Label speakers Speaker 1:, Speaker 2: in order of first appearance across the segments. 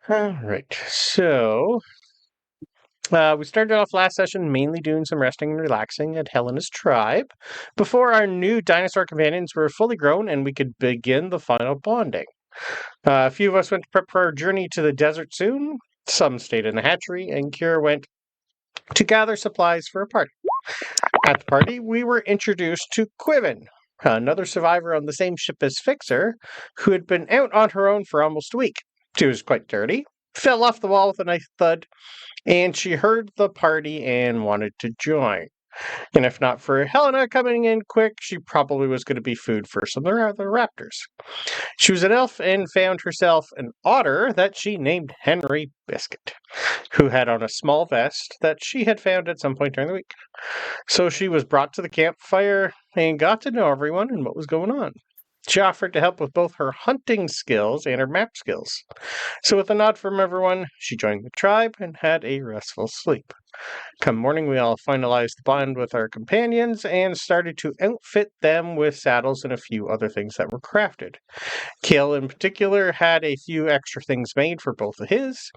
Speaker 1: All right, so we started off last session mainly doing some resting and relaxing at Helena's tribe before our new dinosaur companions were fully grown and we could begin the final bonding. A few of us went to prep for our journey to the desert soon. Some stayed in the hatchery, and Kira went to gather supplies for a party. At the party, we were introduced to Quiven, another survivor on the same ship as Fixer, who had been out on her own for almost a week. She was quite dirty, fell off the wall with a nice thud, and she heard the party and wanted to join. And if not for Helena coming in quick, she probably was going to be food for some of the other raptors. She was an elf and found herself an otter that she named Henry Biscuit, who had on a small vest that she had found at some point during the week. So she was brought to the campfire and got to know everyone and what was going on. She offered to help with both her hunting skills and her map skills. So with a nod from everyone, she joined the tribe and had a restful sleep. Come morning, we all finalized the bond with our companions and started to outfit them with saddles and a few other things that were crafted. Kale, in particular, had a few extra things made for both of his.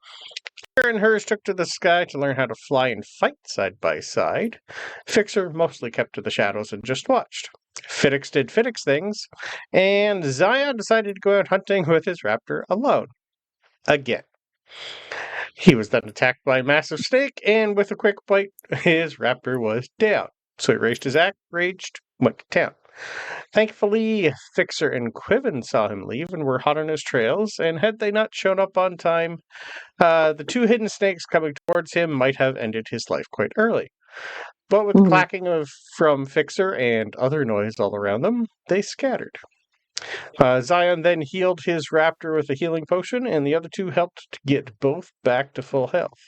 Speaker 1: Her and hers took to the sky to learn how to fly and fight side by side. Fixer mostly kept to the shadows and just watched. Fiddix did Fiddix things, and Zion decided to go out hunting with his raptor alone. Again. He was then attacked by a massive snake, and with a quick bite, his raptor was down. So he raised his axe, raged, went to town. Thankfully, Fixer and Quiven saw him leave and were hot on his trails, and had they not shown up on time, the two hidden snakes coming towards him might have ended his life quite early. But with the clacking from Fixer and other noise all around them, they scattered. Zion then healed his raptor with a healing potion, and the other two helped to get both back to full health.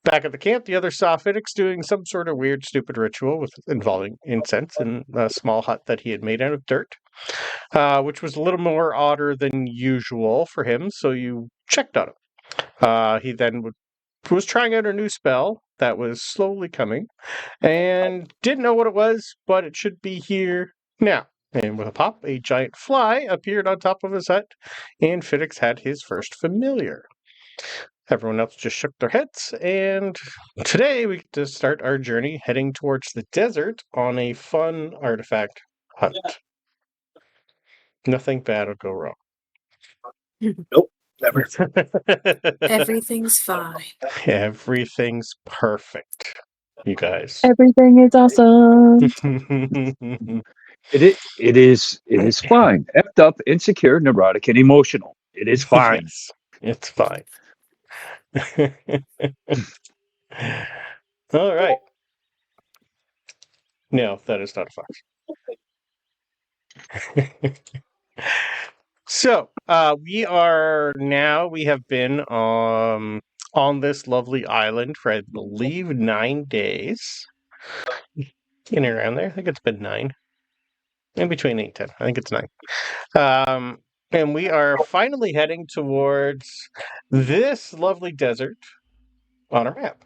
Speaker 1: Back at the camp, the others saw Fiddix doing some sort of weird, stupid ritual involving incense in a small hut that he had made out of dirt, which was a little more odder than usual for him, so you checked on him. He then was trying out a new spell that was slowly coming, and didn't know what it was, but it should be here now. And with a pop, a giant fly appeared on top of his hut, and Fiddix had his first familiar. Everyone else just shook their heads, and today we get to start our journey heading towards the desert on a fun artifact hunt. Nothing bad will go wrong.
Speaker 2: Nope, never.
Speaker 3: Everything's fine.
Speaker 1: Everything's perfect, you guys.
Speaker 4: Everything is awesome.
Speaker 5: It is fine. Effed up, insecure, neurotic, and emotional. It is fine.
Speaker 1: Yes, it's fine. All right. No, that is not a fox. So, we have been on this lovely island for, I believe, 9 days. In and around there. I think it's been 9. In between 8 and 10. I think it's 9. And we are finally heading towards this lovely desert on our map.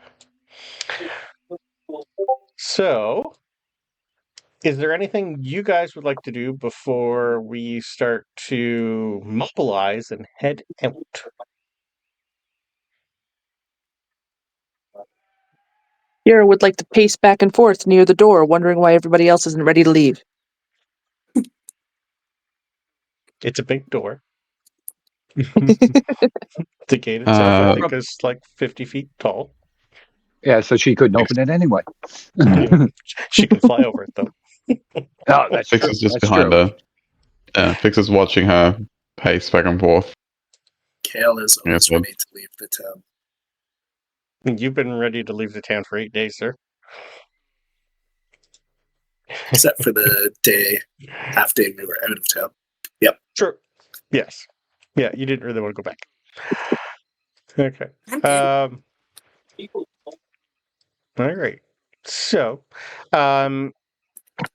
Speaker 1: So, is there anything you guys would like to do before we start to mobilize and head out?
Speaker 4: Kira would like to pace back and forth near the door, wondering why everybody else isn't ready to leave.
Speaker 1: It's a big door. The gate itself, I think, is like 50 feet tall.
Speaker 5: Yeah, so she couldn't open it anyway.
Speaker 1: Yeah, she could fly over it, though.
Speaker 5: Oh, that's
Speaker 6: Fix
Speaker 5: true.
Speaker 6: is just
Speaker 5: That's
Speaker 6: behind
Speaker 5: true.
Speaker 6: her. Yeah, Fix is watching her pace back and forth.
Speaker 2: Kale is always
Speaker 6: Yeah,
Speaker 2: ready to leave the town.
Speaker 1: You've been ready to leave the town for 8 days, sir.
Speaker 2: Except for the half day we were out of town. Yep.
Speaker 1: True. Yes. Yeah, you didn't really want to go back. Okay. All right. So,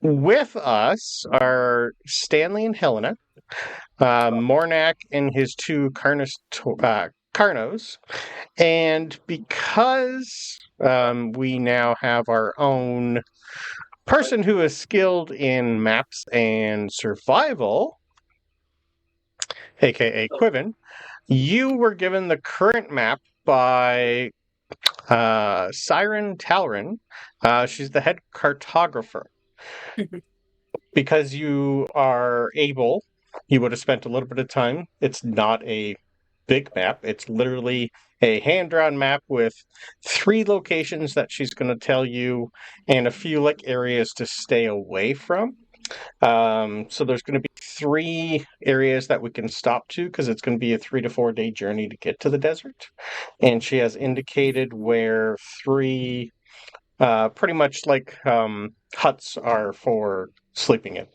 Speaker 1: with us are Stanley and Helena, Mornak and his 2 Carnos, and because we now have our own person who is skilled in maps and survival, aka Quiven, You were given the current map by Siren Talrin. She's the head cartographer. Because you are able, you would have spent a little bit of time. It's not a big map. It's literally a hand-drawn map with 3 locations that she's going to tell you and a few like areas to stay away from. So there's going to be 3 areas that we can stop to because it's going to be a 3 to 4 day journey to get to the desert. And she has indicated where 3 pretty much like huts are for sleeping in.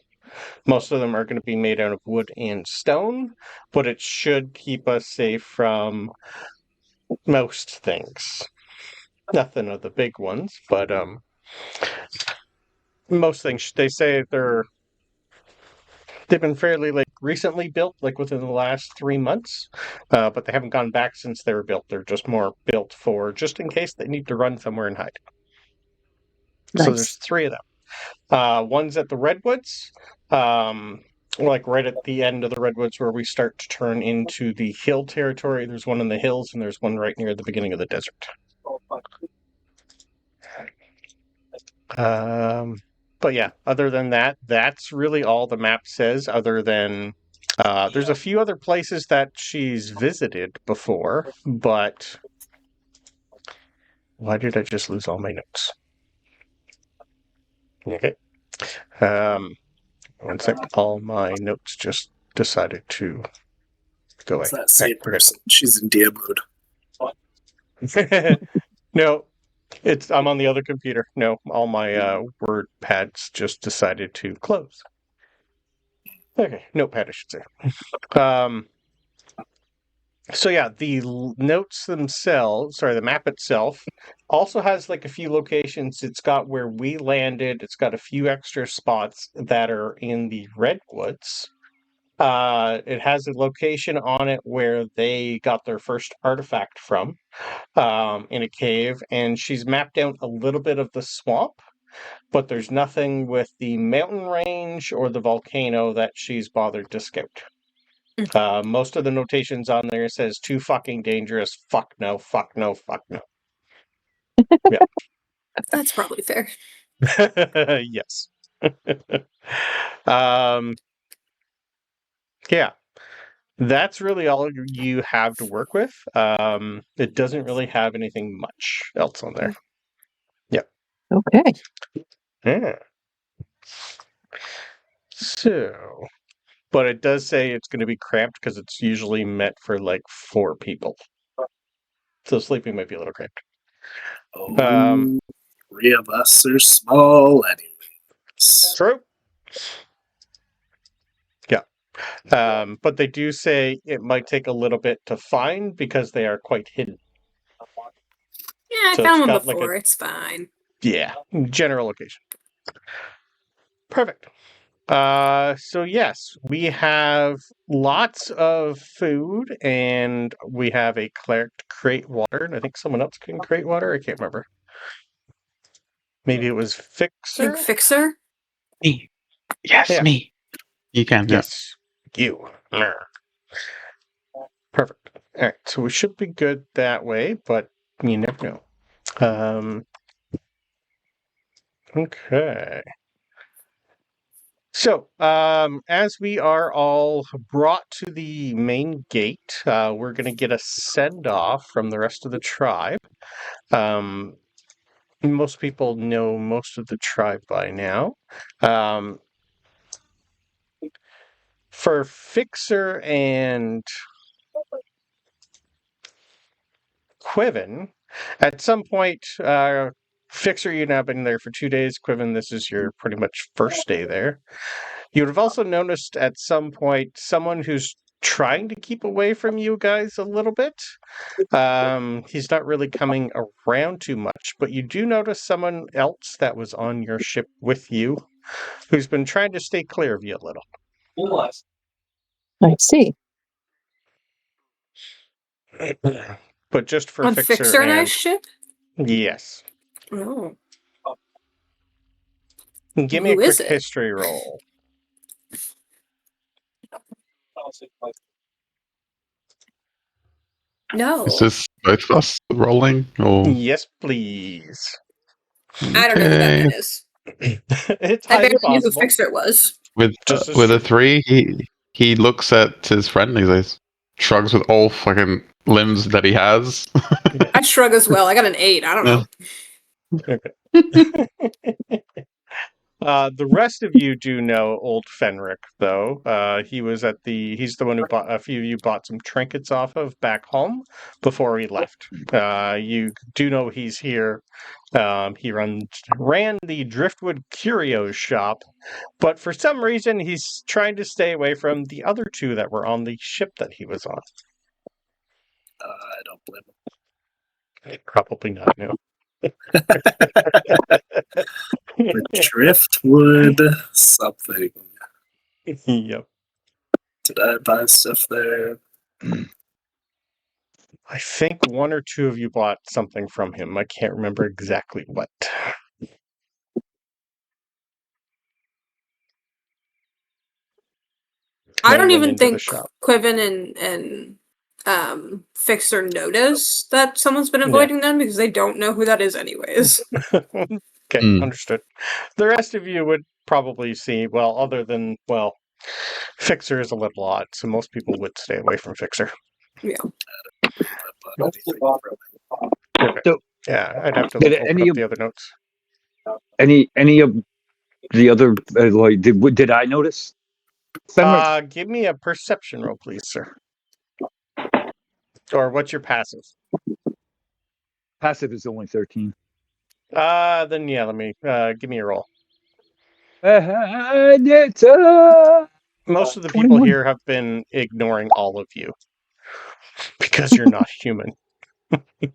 Speaker 1: Most of them are going to be made out of wood and stone, but it should keep us safe from most things. Nothing of the big ones, but most things. They say they've been fairly like recently built, like within the last 3 months, but they haven't gone back since they were built. They're just more built for just in case they need to run somewhere and hide.
Speaker 4: Nice.
Speaker 1: So there's 3 of them. One's at the Redwoods, like right at the end of the Redwoods where we start to turn into the hill territory. There's one in the hills, and there's one right near the beginning of the desert. But yeah, other than that, that's really all the map says, other than there's a few other places that she's visited before, but why did I just lose all my notes? Okay. One sec, all my notes just decided to go away.
Speaker 2: It's that same person. She's in DM mode.
Speaker 1: No, I'm on the other computer. No, all my word pads just decided to close. Okay, notepad, I should say. So yeah, the notes themselves, the map itself, also has like a few locations. It's got where we landed. It's got a few extra spots that are in the Redwoods. It has a location on it where they got their first artifact from, in a cave, and she's mapped out a little bit of the swamp, but there's nothing with the mountain range or the volcano that she's bothered to scout. Most of the notations on there says too fucking dangerous, fuck no, fuck no, fuck no. Yeah.
Speaker 3: That's probably fair.
Speaker 1: Yes. Yeah. That's really all you have to work with. It doesn't really have anything much else on there. Yep.
Speaker 4: Okay.
Speaker 1: Yeah. So, but it does say it's going to be cramped because it's usually meant for like 4 people. So sleeping might be a little cramped.
Speaker 2: Oh, 3 of us are small anyways.
Speaker 1: True. Yeah. But they do say it might take a little bit to find because they are quite hidden.
Speaker 3: Yeah, I
Speaker 1: So
Speaker 3: found
Speaker 1: it's
Speaker 3: one
Speaker 1: got, like,
Speaker 3: before. It's fine.
Speaker 1: Yeah, general location. Perfect. So yes, we have lots of food, and we have a cleric to create water, and I think someone else can create water. I can't remember. Maybe it was Fixer.
Speaker 3: Fixer?
Speaker 6: Me. Yes,
Speaker 1: Yeah.
Speaker 6: me. You can, yeah.
Speaker 1: Yes, you. Perfect. All right, so we should be good that way, but you never know. Okay. So, as we are all brought to the main gate, we're going to get a send-off from the rest of the tribe. Most people know most of the tribe by now. For Fixer and Quiven, at some point, Fixer, you've now been there for 2 days. Quiven, this is your pretty much first day there. You would have also noticed at some point someone who's trying to keep away from you guys a little bit. He's not really coming around too much, but you do notice someone else that was on your ship with you who's been trying to stay clear of you a little.
Speaker 4: I see.
Speaker 1: But just for
Speaker 3: On
Speaker 1: Fixer
Speaker 3: and
Speaker 1: and...
Speaker 3: I's ship?
Speaker 1: Yes.
Speaker 3: Oh.
Speaker 1: Give me a
Speaker 3: Who
Speaker 1: quick
Speaker 3: is it?
Speaker 1: history roll.
Speaker 3: No.
Speaker 6: Is this both of us rolling? Or
Speaker 1: Yes, please.
Speaker 3: I don't know who that man is.
Speaker 1: It's
Speaker 3: I
Speaker 1: highly
Speaker 3: barely knew who
Speaker 1: possible.
Speaker 3: Fixer was.
Speaker 6: with
Speaker 1: Just as
Speaker 6: with a
Speaker 1: true.
Speaker 6: 3, he looks at his friend. And he shrugs with all fucking limbs that he has.
Speaker 3: I shrug as well. I got an 8. I don't know.
Speaker 1: The rest of you do know old Fenric, though. He's the one who bought a few of you bought some trinkets off of back home before he left. You do know he's here. He ran the Driftwood Curios shop, but for some reason he's trying to stay away from the other two that were on the ship that he was on.
Speaker 2: I don't blame him.
Speaker 1: Probably not, no.
Speaker 2: The Driftwood something.
Speaker 1: Yep.
Speaker 2: Did I buy stuff there?
Speaker 1: I think one or two of you bought something from him. I can't remember exactly what.
Speaker 3: I
Speaker 1: They
Speaker 3: don't
Speaker 1: went
Speaker 3: even
Speaker 1: into the
Speaker 3: think
Speaker 1: shop.
Speaker 3: Quiven and Fixer notice that someone's been avoiding them because they don't know who that is anyways.
Speaker 1: Okay, understood. The rest of you would probably see, well, other than, well, Fixer is a little odd, so most people would stay away from Fixer.
Speaker 3: Yeah.
Speaker 1: Okay.
Speaker 5: So,
Speaker 1: Yeah, I'd have to
Speaker 5: did
Speaker 1: open
Speaker 5: any
Speaker 1: up
Speaker 5: of
Speaker 1: the other notes.
Speaker 5: any of the other like did I notice? Fenric,
Speaker 1: Give me a perception roll, please, sir. Or what's your passive?
Speaker 5: passive is only 13.
Speaker 1: Then yeah, let me give me a roll. Most of the people
Speaker 5: 21.
Speaker 1: here have been ignoring all of you because you're not human. 21,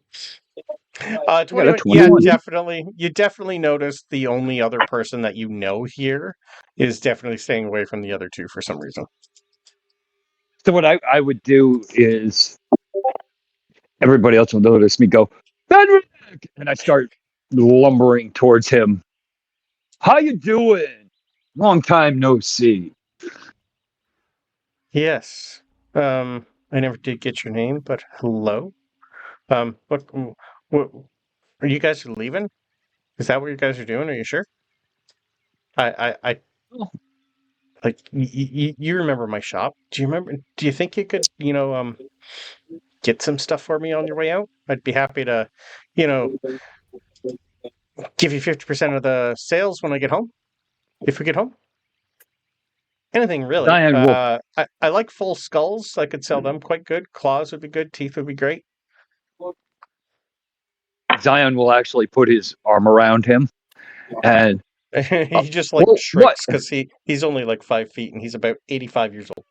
Speaker 1: yeah,
Speaker 5: 21.
Speaker 1: definitely. You definitely notice the only other person that you know here is definitely staying away from the other two for some reason.
Speaker 5: So what I would do is everybody else will notice me go, Fenric! And I start lumbering towards him. How you doing? Long time no see.
Speaker 1: Yes. I never did get your name, but hello. What are you guys leaving? Is that what you guys are doing? Are you sure? I like you remember my shop? Do you remember? Do you think you could, get some stuff for me on your way out? I'd be happy to, give you 50% of the sales when I get home. If we get home. Anything really.
Speaker 5: Diane will-
Speaker 1: I like full skulls. I could sell them quite good. Claws would be good. Teeth would be great.
Speaker 5: Zion will actually put his arm around him and
Speaker 1: He just
Speaker 5: well,
Speaker 1: shrinks because he's only like 5 feet and he's about 85 years old.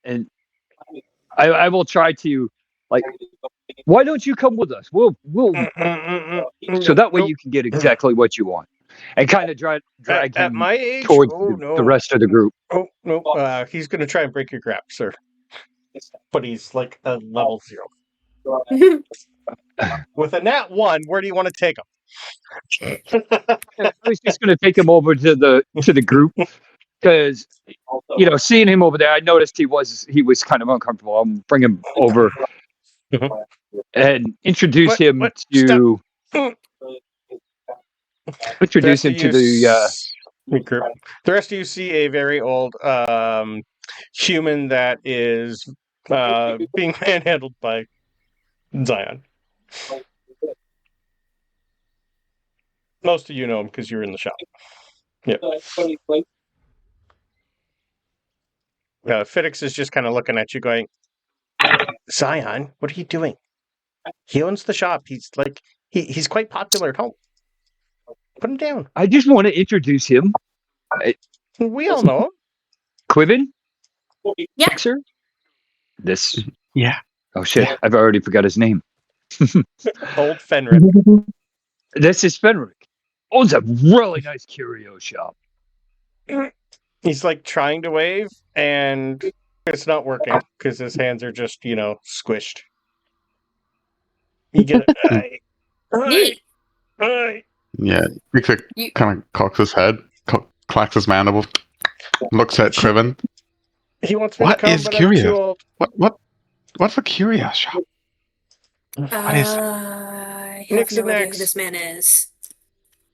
Speaker 5: and I will try to why don't you come with us? We'll so that way you can get exactly what you want. And kind of drag
Speaker 1: at
Speaker 5: him
Speaker 1: my age
Speaker 5: towards
Speaker 1: no.
Speaker 5: the rest of the group.
Speaker 1: Oh no, he's gonna try and break your grab, sir. But he's like a level 0. With a nat 1, where do you want to take him?
Speaker 5: I was just going to take him over to the group because seeing him over there, I noticed he was kind of uncomfortable. I'll bring him over and introduce him to introduce him to the
Speaker 1: group. The rest of you see a very old human that is being manhandled by Zion. Most of you know him because you're in the shop. Yep. Fiddix is just kind of looking at you going, Zion, what are you doing? He owns the shop. He's he's quite popular at home. Put him down.
Speaker 5: I just want to introduce him.
Speaker 1: We all know him.
Speaker 5: Quiven?
Speaker 3: Yeah.
Speaker 5: Fixer? This.
Speaker 6: Yeah.
Speaker 5: Oh shit, I've already forgot his name.
Speaker 1: Old Fenric.
Speaker 5: This is Fenric. Owns a really nice curio shop.
Speaker 1: He's trying to wave, and it's not working because his hands are just, squished. You get it.
Speaker 6: Yeah. Victor kind of cocks his head, clacks his mandible, looks at Criven.
Speaker 1: He wants me
Speaker 6: What
Speaker 1: to come,
Speaker 6: is
Speaker 1: but
Speaker 6: curio?
Speaker 1: I'm too old.
Speaker 6: What's the curious shop? What is it?
Speaker 3: I have
Speaker 1: Nix
Speaker 3: no
Speaker 1: and
Speaker 3: idea who
Speaker 1: Nix.
Speaker 3: this man is.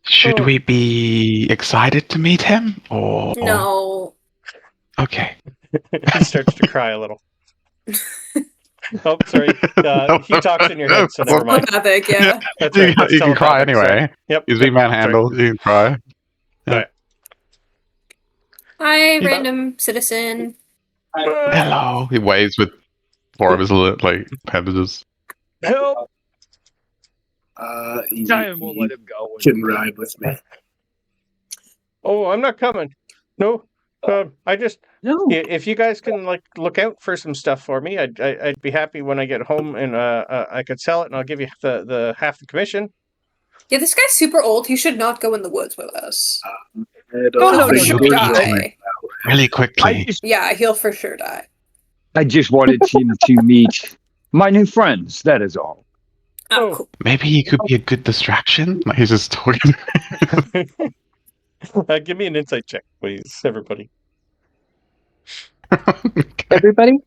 Speaker 6: Should
Speaker 1: Oh.
Speaker 6: we be excited to meet him, or
Speaker 3: No.
Speaker 6: Okay.
Speaker 1: He starts to cry a little. Oh, sorry. He talks in your head, so never mind.
Speaker 3: Telepathic, yeah.
Speaker 1: That's right. That's
Speaker 6: You can cry
Speaker 1: telepathic, sorry.
Speaker 6: anyway.
Speaker 1: Yep.
Speaker 6: He's being
Speaker 1: sorry.
Speaker 6: manhandled. You can cry.
Speaker 1: Right.
Speaker 3: Hi,
Speaker 1: Yeah.
Speaker 3: random citizen.
Speaker 6: Hello. He waves with four of his appendages.
Speaker 1: Help!
Speaker 5: Zion will let him go.
Speaker 2: Can ride with me.
Speaker 1: Oh, I'm not coming. No. I just
Speaker 4: No.
Speaker 1: if you guys can look out for some stuff for me, I'd be happy when I get home and I could sell it and I'll give you the half the commission.
Speaker 3: Yeah, this guy's super old. He should not go in the woods with us.
Speaker 4: no,
Speaker 3: For
Speaker 4: no,
Speaker 3: sure
Speaker 4: no.
Speaker 3: die.
Speaker 6: Really quickly.
Speaker 3: Yeah, he'll for sure die.
Speaker 5: I just wanted him to meet my new friends. That is all.
Speaker 3: Oh,
Speaker 1: Oh.
Speaker 3: cool.
Speaker 6: Maybe he could be a good distraction. Like he's just talking.
Speaker 1: Give me an insight check, please, everybody.
Speaker 4: Everybody?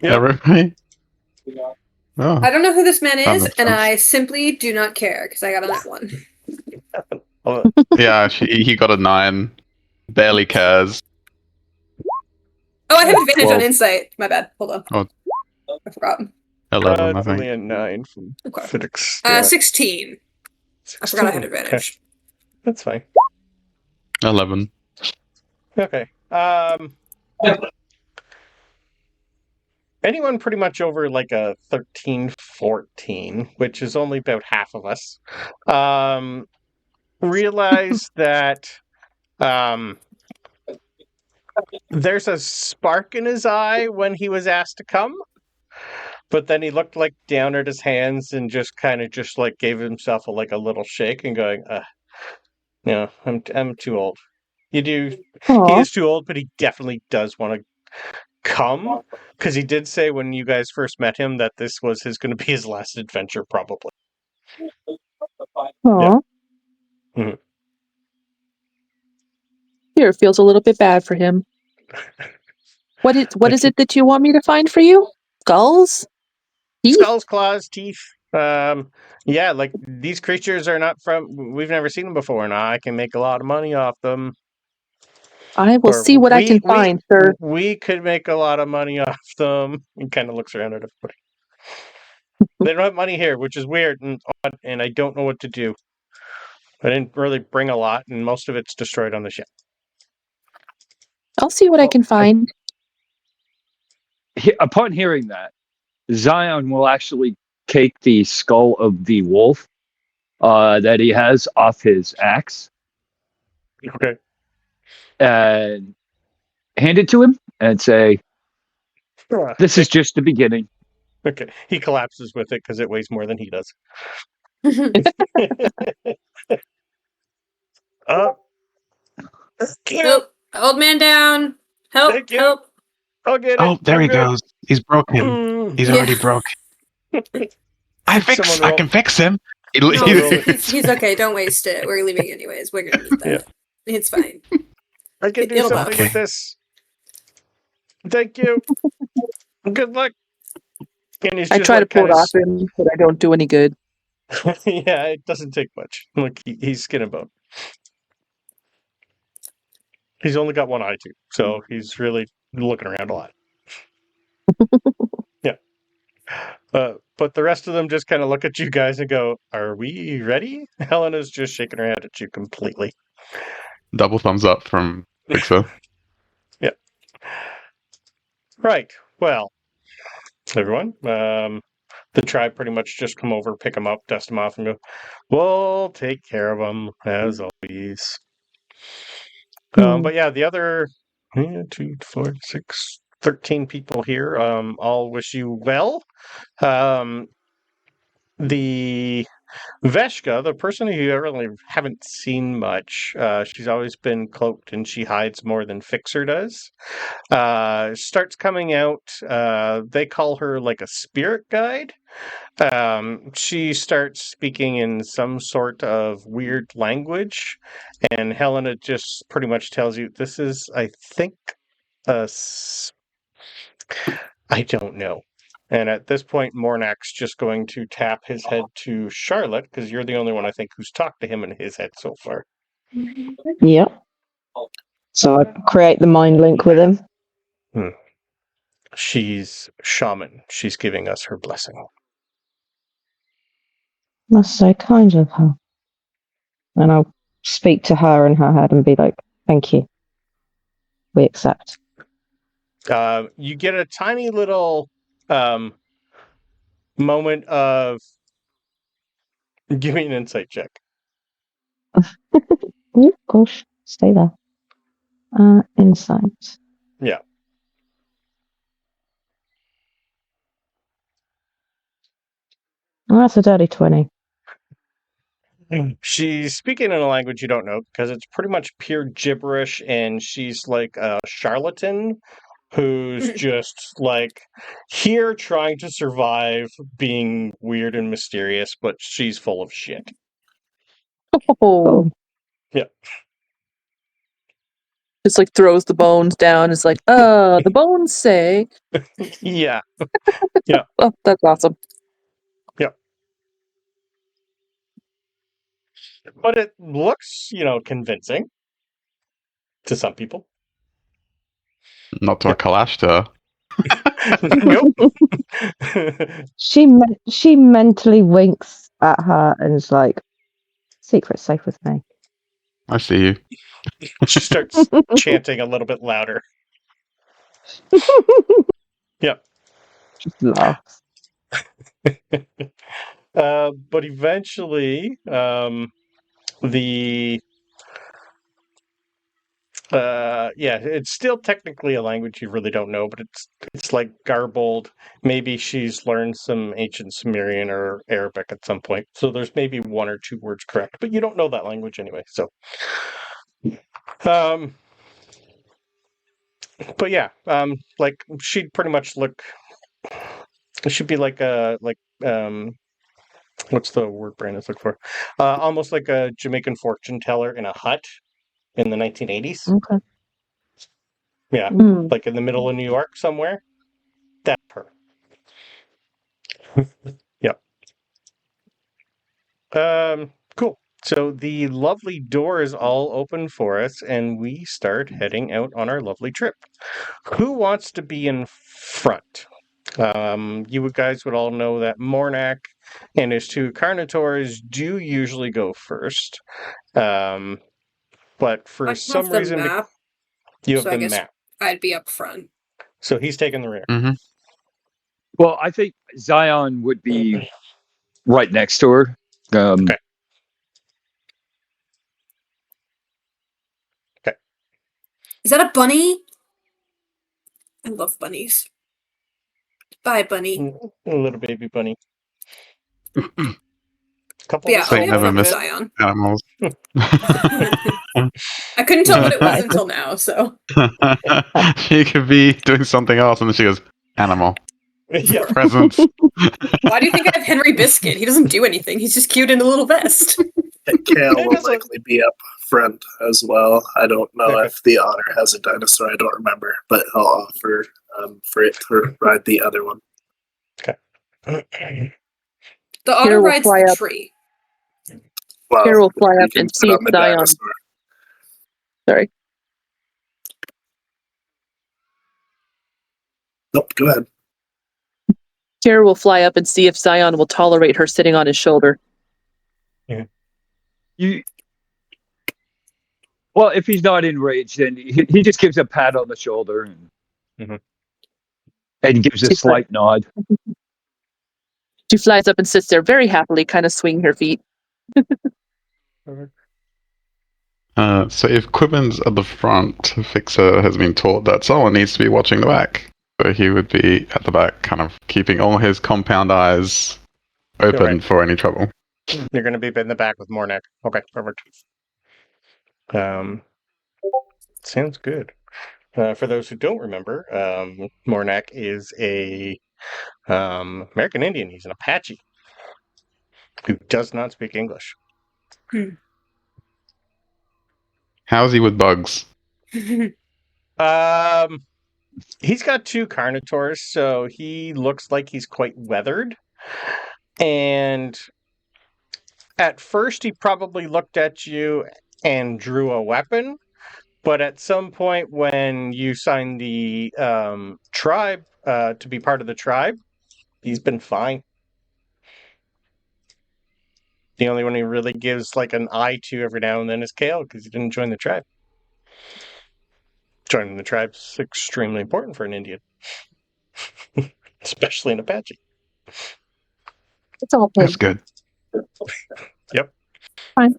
Speaker 1: Yep.
Speaker 6: Everybody. Oh.
Speaker 3: I don't know who this man
Speaker 6: That
Speaker 3: is,
Speaker 6: makes
Speaker 3: and
Speaker 6: sense.
Speaker 3: I simply do not care because I got a net one.
Speaker 1: Oh,
Speaker 6: Yeah, he got a 9. Barely cares.
Speaker 3: Oh, I have advantage
Speaker 5: Well-
Speaker 3: on insight. My bad. Hold on.
Speaker 6: Oh.
Speaker 3: I forgot.
Speaker 6: 11, I
Speaker 1: it's only
Speaker 6: think.
Speaker 1: a 9 from
Speaker 3: Okay.
Speaker 1: Fiddix.
Speaker 3: 16. I forgot I had
Speaker 1: 16.
Speaker 3: advantage.
Speaker 1: Okay. That's fine.
Speaker 6: 11.
Speaker 1: Okay. Anyone pretty much over like a 13, 14, which is only about half of us, realize that there's a spark in his eye when he was asked to come, but then he looked down at his hands and just kind of gave himself a little shake and going, no, I'm too old. He
Speaker 4: Aw.
Speaker 1: is too old, but he definitely does want to come, because he did say when you guys first met him that this was going to be his last adventure, probably.
Speaker 4: Aw.
Speaker 1: Mhm.
Speaker 4: Here, it feels a little bit bad for him. What is it that you want me to find for you? Skulls? Teeth?
Speaker 1: Skulls, claws, teeth. Yeah, these creatures are not we've never seen them before, and I can make a lot of money off them.
Speaker 4: I will
Speaker 1: Or
Speaker 4: see what I can find, sir.
Speaker 1: We could make a lot of money off them. He kind of looks around at everybody. They don't have money here, which is weird and odd, and I don't know what to do. I didn't really bring a lot, and most of it's destroyed on the ship.
Speaker 4: I'll see what I can find.
Speaker 5: Upon hearing that, Zion will actually take the skull of the wolf that he has off his axe
Speaker 1: Okay.
Speaker 5: and hand it to him and say, "This is just the beginning."
Speaker 1: Okay. He collapses with it because it weighs more than he does.
Speaker 3: Nope. Old man down. Help.
Speaker 1: Thank you.
Speaker 3: Help.
Speaker 1: I'll get it.
Speaker 6: Oh, there
Speaker 1: I'm
Speaker 6: he
Speaker 1: good.
Speaker 6: goes. He's broken.
Speaker 1: Mm.
Speaker 6: He's
Speaker 3: Yeah.
Speaker 6: already broken.
Speaker 1: Someone
Speaker 6: I
Speaker 1: roll.
Speaker 6: can fix him.
Speaker 3: No,
Speaker 1: roll it.
Speaker 3: he's okay. Don't waste it. We're leaving anyways. We're gonna need that. It's fine.
Speaker 1: I can do
Speaker 3: It'll
Speaker 1: something
Speaker 6: buff.
Speaker 1: with this. Thank you. Good luck. And he's
Speaker 4: I
Speaker 1: just
Speaker 4: try to pull it
Speaker 1: kinda
Speaker 4: off him, but I don't do any good.
Speaker 1: Yeah, it doesn't take much. Look, he's skin and bone. He's only got one eye too, so he's really looking around a lot. Yeah. But the rest of them just kind of look at you guys and go, "Are we ready?" Helena's just shaking her head at you completely.
Speaker 6: Double thumbs up from Fixer.
Speaker 1: Right. Well, everyone, the tribe pretty much just come over, pick them up, dust them off, and go, "We'll take care of them as always." But yeah, the other 1, 2, 4, 6, 13 people here, all wish you well. The Veshka, the person who you really haven't seen much, she's always been cloaked and she hides more than Fixer does. Starts coming out. They call her like a spirit guide. She starts speaking in some sort of weird language, and Helena just pretty much tells you this is, I think, I don't know. And at this point, Mornak's just going to tap his head to Charlotte, because you're the only one I think who's talked to him in his head so far.
Speaker 7: Yep. So I create the mind link with him.
Speaker 1: She's shaman. She's giving us her blessing.
Speaker 7: That's so kind of her. And I'll speak to her in her head and be like, thank you. We accept.
Speaker 1: You get a tiny little moment of... Give me an insight check.
Speaker 7: Oh, gosh. Stay there. Insight.
Speaker 1: Yeah.
Speaker 7: Oh, that's a dirty 20.
Speaker 1: She's speaking in a language you don't know, because it's pretty much pure gibberish, and she's like a charlatan who's just like here trying to survive being weird and mysterious, but she's full of shit.
Speaker 4: Oh.
Speaker 1: Yeah.
Speaker 4: Just like throws the bones down. It's like, the bones say.
Speaker 1: Yeah.
Speaker 4: Oh, that's awesome.
Speaker 1: But it looks, convincing to some people.
Speaker 6: Not to a Kalistar.
Speaker 1: Nope.
Speaker 7: She mentally winks at her and is like, secret's safe with me.
Speaker 6: I see you.
Speaker 1: She starts chanting a little bit louder. Yep.
Speaker 7: Just laughs.
Speaker 1: But eventually, it's still technically a language you really don't know, but it's like garbled. Maybe she's learned some ancient Sumerian or Arabic at some point, so there's maybe one or two words correct, but you don't know that language anyway. So, but yeah, like she'd pretty much look. It should be like what's the word Brandon's looking for? Almost like a Jamaican fortune teller in a hut in the 1980s.
Speaker 7: Okay.
Speaker 1: Yeah,
Speaker 7: Mm.
Speaker 1: like in the middle of New York somewhere. That's her. Yep. Cool. So the lovely door is all open for us, and we start heading out on our lovely trip. Who wants to be in front? You guys would all know that Mornak and his two Carnotaurs do usually go first. But for
Speaker 3: I
Speaker 1: some
Speaker 3: have the
Speaker 1: reason,
Speaker 3: map,
Speaker 1: you have
Speaker 3: so I
Speaker 1: the
Speaker 3: guess
Speaker 1: map.
Speaker 3: I'd be up front.
Speaker 1: So he's taking the rear.
Speaker 6: Mm-hmm.
Speaker 5: Well, I think Zion would be right next to her.
Speaker 1: Okay.
Speaker 3: Is that a bunny? I love bunnies. Bye, bunny.
Speaker 1: A little baby bunny. Couple
Speaker 3: But yeah,
Speaker 1: of
Speaker 3: I'll be
Speaker 6: Saint
Speaker 3: up
Speaker 6: never
Speaker 3: front with
Speaker 6: missed.
Speaker 3: Zion.
Speaker 6: Animals.
Speaker 3: I couldn't tell what it was until now, so.
Speaker 6: She could be doing something else, and then she goes, animal.
Speaker 1: Yeah.
Speaker 6: Presents.
Speaker 3: Why do you think I have Henry Biscuit? He doesn't do anything. He's just cute in a little vest.
Speaker 2: And Kale will likely be up front as well. I don't know
Speaker 1: Okay.
Speaker 2: if the Otter has a dinosaur. I don't remember, but I'll offer for it to ride the other one.
Speaker 3: The otter
Speaker 4: will
Speaker 3: rides
Speaker 4: fly
Speaker 3: the
Speaker 4: up.
Speaker 3: tree.
Speaker 2: Well,
Speaker 4: Here will fly
Speaker 2: we
Speaker 4: up
Speaker 2: can
Speaker 4: and
Speaker 2: put
Speaker 4: see
Speaker 2: on the
Speaker 4: Zion.
Speaker 2: dinosaur.
Speaker 4: Sorry.
Speaker 2: Nope, go ahead.
Speaker 4: Kira will fly up and see if Zion will tolerate her sitting on his shoulder.
Speaker 5: Well, if he's not enraged, then he just gives a pat on the shoulder and gives a
Speaker 4: She's
Speaker 5: slight nod.
Speaker 4: She flies up and sits there very happily, kind of swinging her feet.
Speaker 6: So if Quiven's at the front, Fixer has been taught that someone needs to be watching the back. So he would be at the back, kind of keeping all his compound eyes open
Speaker 1: Right.
Speaker 6: for any trouble.
Speaker 1: You're going to be in the back with Mornak. Okay, perfect. Sounds good. For those who don't remember, Mornak is a American Indian. He's an Apache who does not speak English.
Speaker 6: How's he with bugs?
Speaker 1: Um, He's got 2 Carnotaurs, so he looks like he's quite weathered. And at first, he probably looked at you and drew a weapon. But at some point, when you signed the tribe to be part of the tribe, he's been fine. The only one he really gives like an eye to every now and then is Kale, because he didn't join the tribe. Joining the tribe's extremely important for an Indian, especially an Apache.
Speaker 4: It's all
Speaker 6: That's
Speaker 4: good.
Speaker 6: good.
Speaker 1: Yep.
Speaker 4: Fine.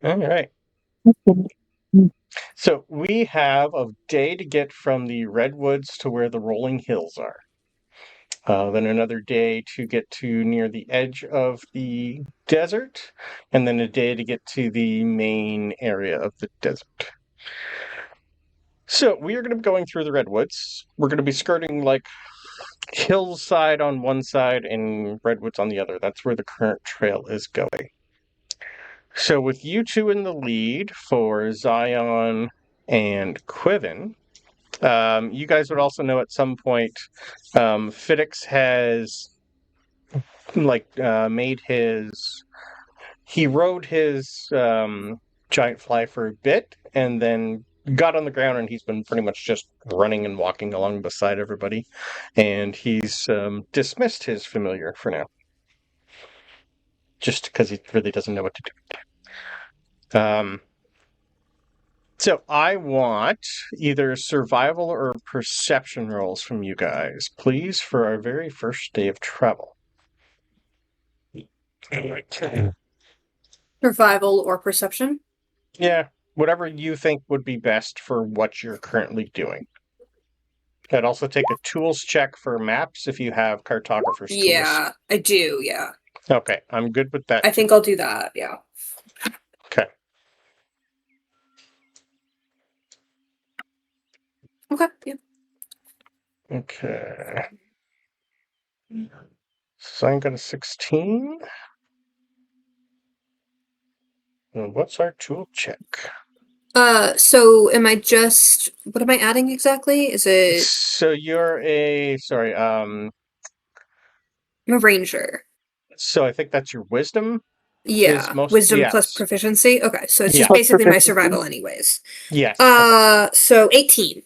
Speaker 1: All right.
Speaker 4: Okay.
Speaker 1: So we have a day to get from the redwoods to where the rolling hills are. Then another day to get to near the edge of the desert, and then a day to get to the main area of the desert. So we are going to be going through the redwoods. We're going to be skirting like hillside on one side and redwoods on the other. That's where the current trail is going. So with you 2 in the lead for Zion and Quiven, you guys would also know at some point Fiddix has made his... He rode his giant fly for a bit and then got on the ground, and he's been pretty much just running and walking along beside everybody. And he's dismissed his familiar for now. Just because he really doesn't know what to do. So I want either survival or perception rolls from you guys, please, for our very first day of travel.
Speaker 3: Survival or perception?
Speaker 1: Yeah, whatever you think would be best for what you're currently doing. I'd also take a tools check for maps if you have cartographer's tools.
Speaker 3: Yeah, I do, yeah.
Speaker 1: Okay, I'm good with that.
Speaker 3: I think I'll do that, yeah.
Speaker 1: Okay.
Speaker 3: Okay, yeah.
Speaker 1: Okay. So I got a 16. And what's our tool check?
Speaker 3: So am I just... What am I adding exactly? Is it...
Speaker 1: So you're a... Sorry,
Speaker 3: I'm a ranger.
Speaker 1: so I think that's your wisdom?
Speaker 3: Yeah,
Speaker 1: most...
Speaker 3: wisdom plus
Speaker 1: yes.
Speaker 3: proficiency. Okay, so it's
Speaker 1: Yeah.
Speaker 3: just
Speaker 4: Plus
Speaker 3: basically my
Speaker 4: proficiency.
Speaker 3: survival anyways.
Speaker 1: Yes.
Speaker 3: So 18.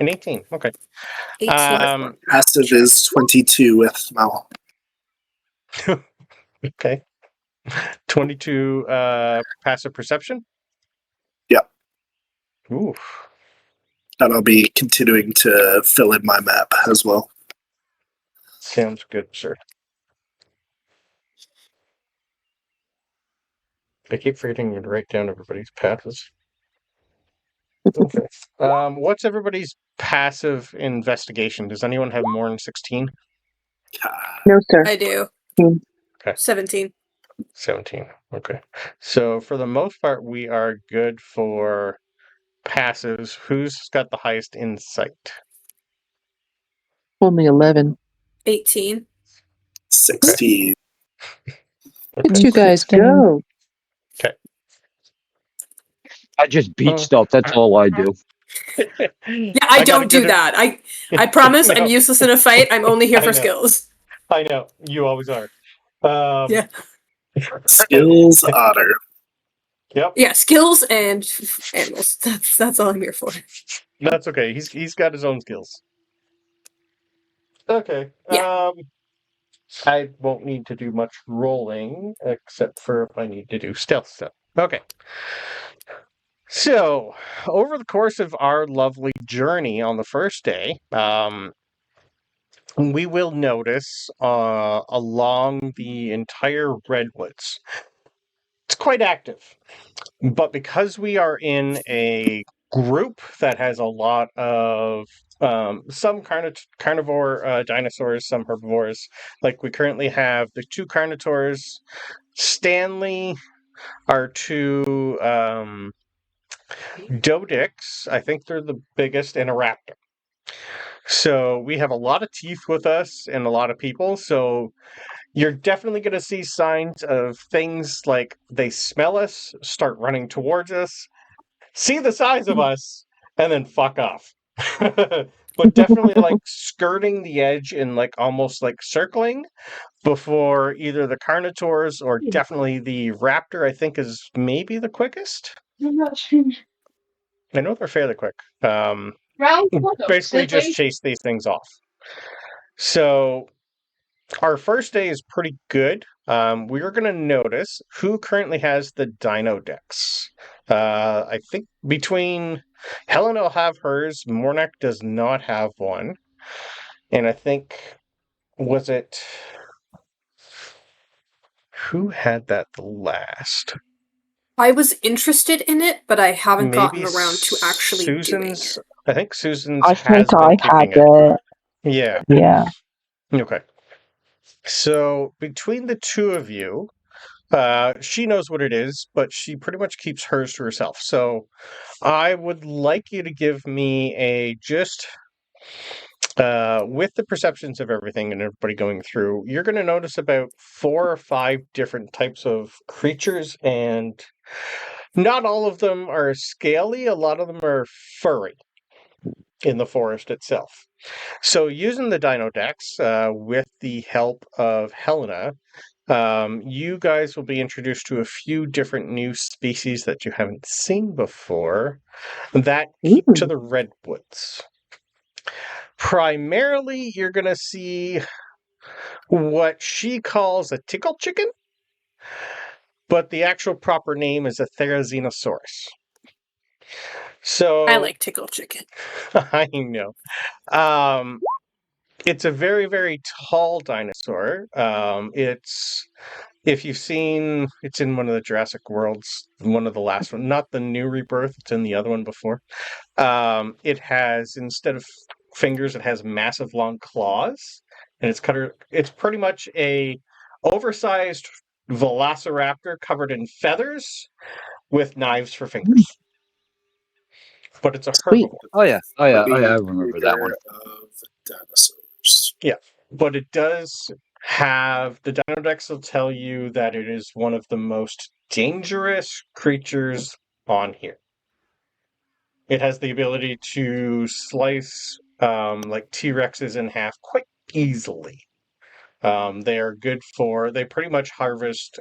Speaker 1: An 18, okay.
Speaker 3: 18.
Speaker 2: Passive is 22 with Mal.
Speaker 1: Okay. 22 passive perception?
Speaker 2: Yep.
Speaker 1: Oof.
Speaker 2: And I'll be continuing to fill in my map as well.
Speaker 1: Sounds good, sir. I keep forgetting to write down everybody's passes. Okay. What's everybody's passive investigation? Does anyone have more than 16?
Speaker 4: No, sir.
Speaker 3: I do.
Speaker 1: Okay.
Speaker 3: 17.
Speaker 1: 17. Okay. So for the most part, we are good for passives. Who's got the highest insight?
Speaker 4: Only 11.
Speaker 3: 18.
Speaker 2: 16.
Speaker 4: Look at you guys go.
Speaker 5: I just beat stuff. That's all I do.
Speaker 3: Yeah, I don't do that. I promise I'm useless in a fight. I'm only here
Speaker 1: I
Speaker 3: for
Speaker 1: know.
Speaker 3: skills.
Speaker 1: I know. You always are.
Speaker 3: Yeah.
Speaker 2: Skills otter.
Speaker 1: Yep.
Speaker 3: Yeah, skills and animals. That's all I'm here for.
Speaker 1: That's okay. He's got his own skills. Okay.
Speaker 3: Yeah.
Speaker 1: I won't need to do much rolling, except for if I need to do stealth stuff. Okay. So, over the course of our lovely journey on the first day, we will notice along the entire redwoods, it's quite active. But because we are in a group that has a lot of some carnivore dinosaurs, some herbivores, like we currently have the 2 carnivores, Stanley, our 2 Dodix, I think they're the biggest, and a raptor. So we have a lot of teeth with us and a lot of people, so you're definitely going to see signs of things like they smell us, start running towards us, see the size of us, and then fuck off. But definitely like skirting the edge and like almost like circling before either the Carnotaurs or definitely the Raptor, I think is maybe the quickest. I know they're fairly quick. Basically just chase these things off. So our first day is pretty good. We're going to notice who currently has the Dino Dex. I think between Helen will have hers, Mornak does not have one. And I think, was it... Who had that the last?
Speaker 3: I was interested in it, but I haven't
Speaker 1: Maybe
Speaker 3: gotten around to actually
Speaker 1: Susan's.
Speaker 3: doing
Speaker 1: I think Susan's
Speaker 7: I
Speaker 1: has
Speaker 7: think
Speaker 1: been
Speaker 7: I had
Speaker 1: keeping it.
Speaker 7: it.
Speaker 1: Yeah.
Speaker 7: Yeah.
Speaker 1: Okay. So between the two of you, she knows what it is, but she pretty much keeps hers to herself. So I would like you to give me a just with the perceptions of everything and everybody going through, you're going to notice about 4 or 5 different types of creatures, and not all of them are scaly. A lot of them are furry in the forest itself. So using the Dino Dex with the help of Helena, you guys will be introduced to a few different new species that you haven't seen before that keep to the redwoods. Primarily, you're going to see what she calls a tickle chicken, but the actual proper name is a Therizinosaurus. So
Speaker 3: I like tickle chicken.
Speaker 1: I know. It's a very, very tall dinosaur. It's if you've seen, it's in one of the Jurassic Worlds, one of the last one, not the new Rebirth. It's in the other one before. It has, instead of fingers, it has massive long claws, and it's pretty much a oversized velociraptor covered in feathers with knives for fingers. But it's a
Speaker 4: Sweet.
Speaker 1: herbivore.
Speaker 5: Oh yeah, I
Speaker 2: Pretty
Speaker 5: remember that one.
Speaker 2: Of dinosaurs.
Speaker 1: Yeah, but it does have the Dino Dex will tell you that it is one of the most dangerous creatures on here. It has the ability to slice like T-Rexes in half quite easily. They are good for, they pretty much harvest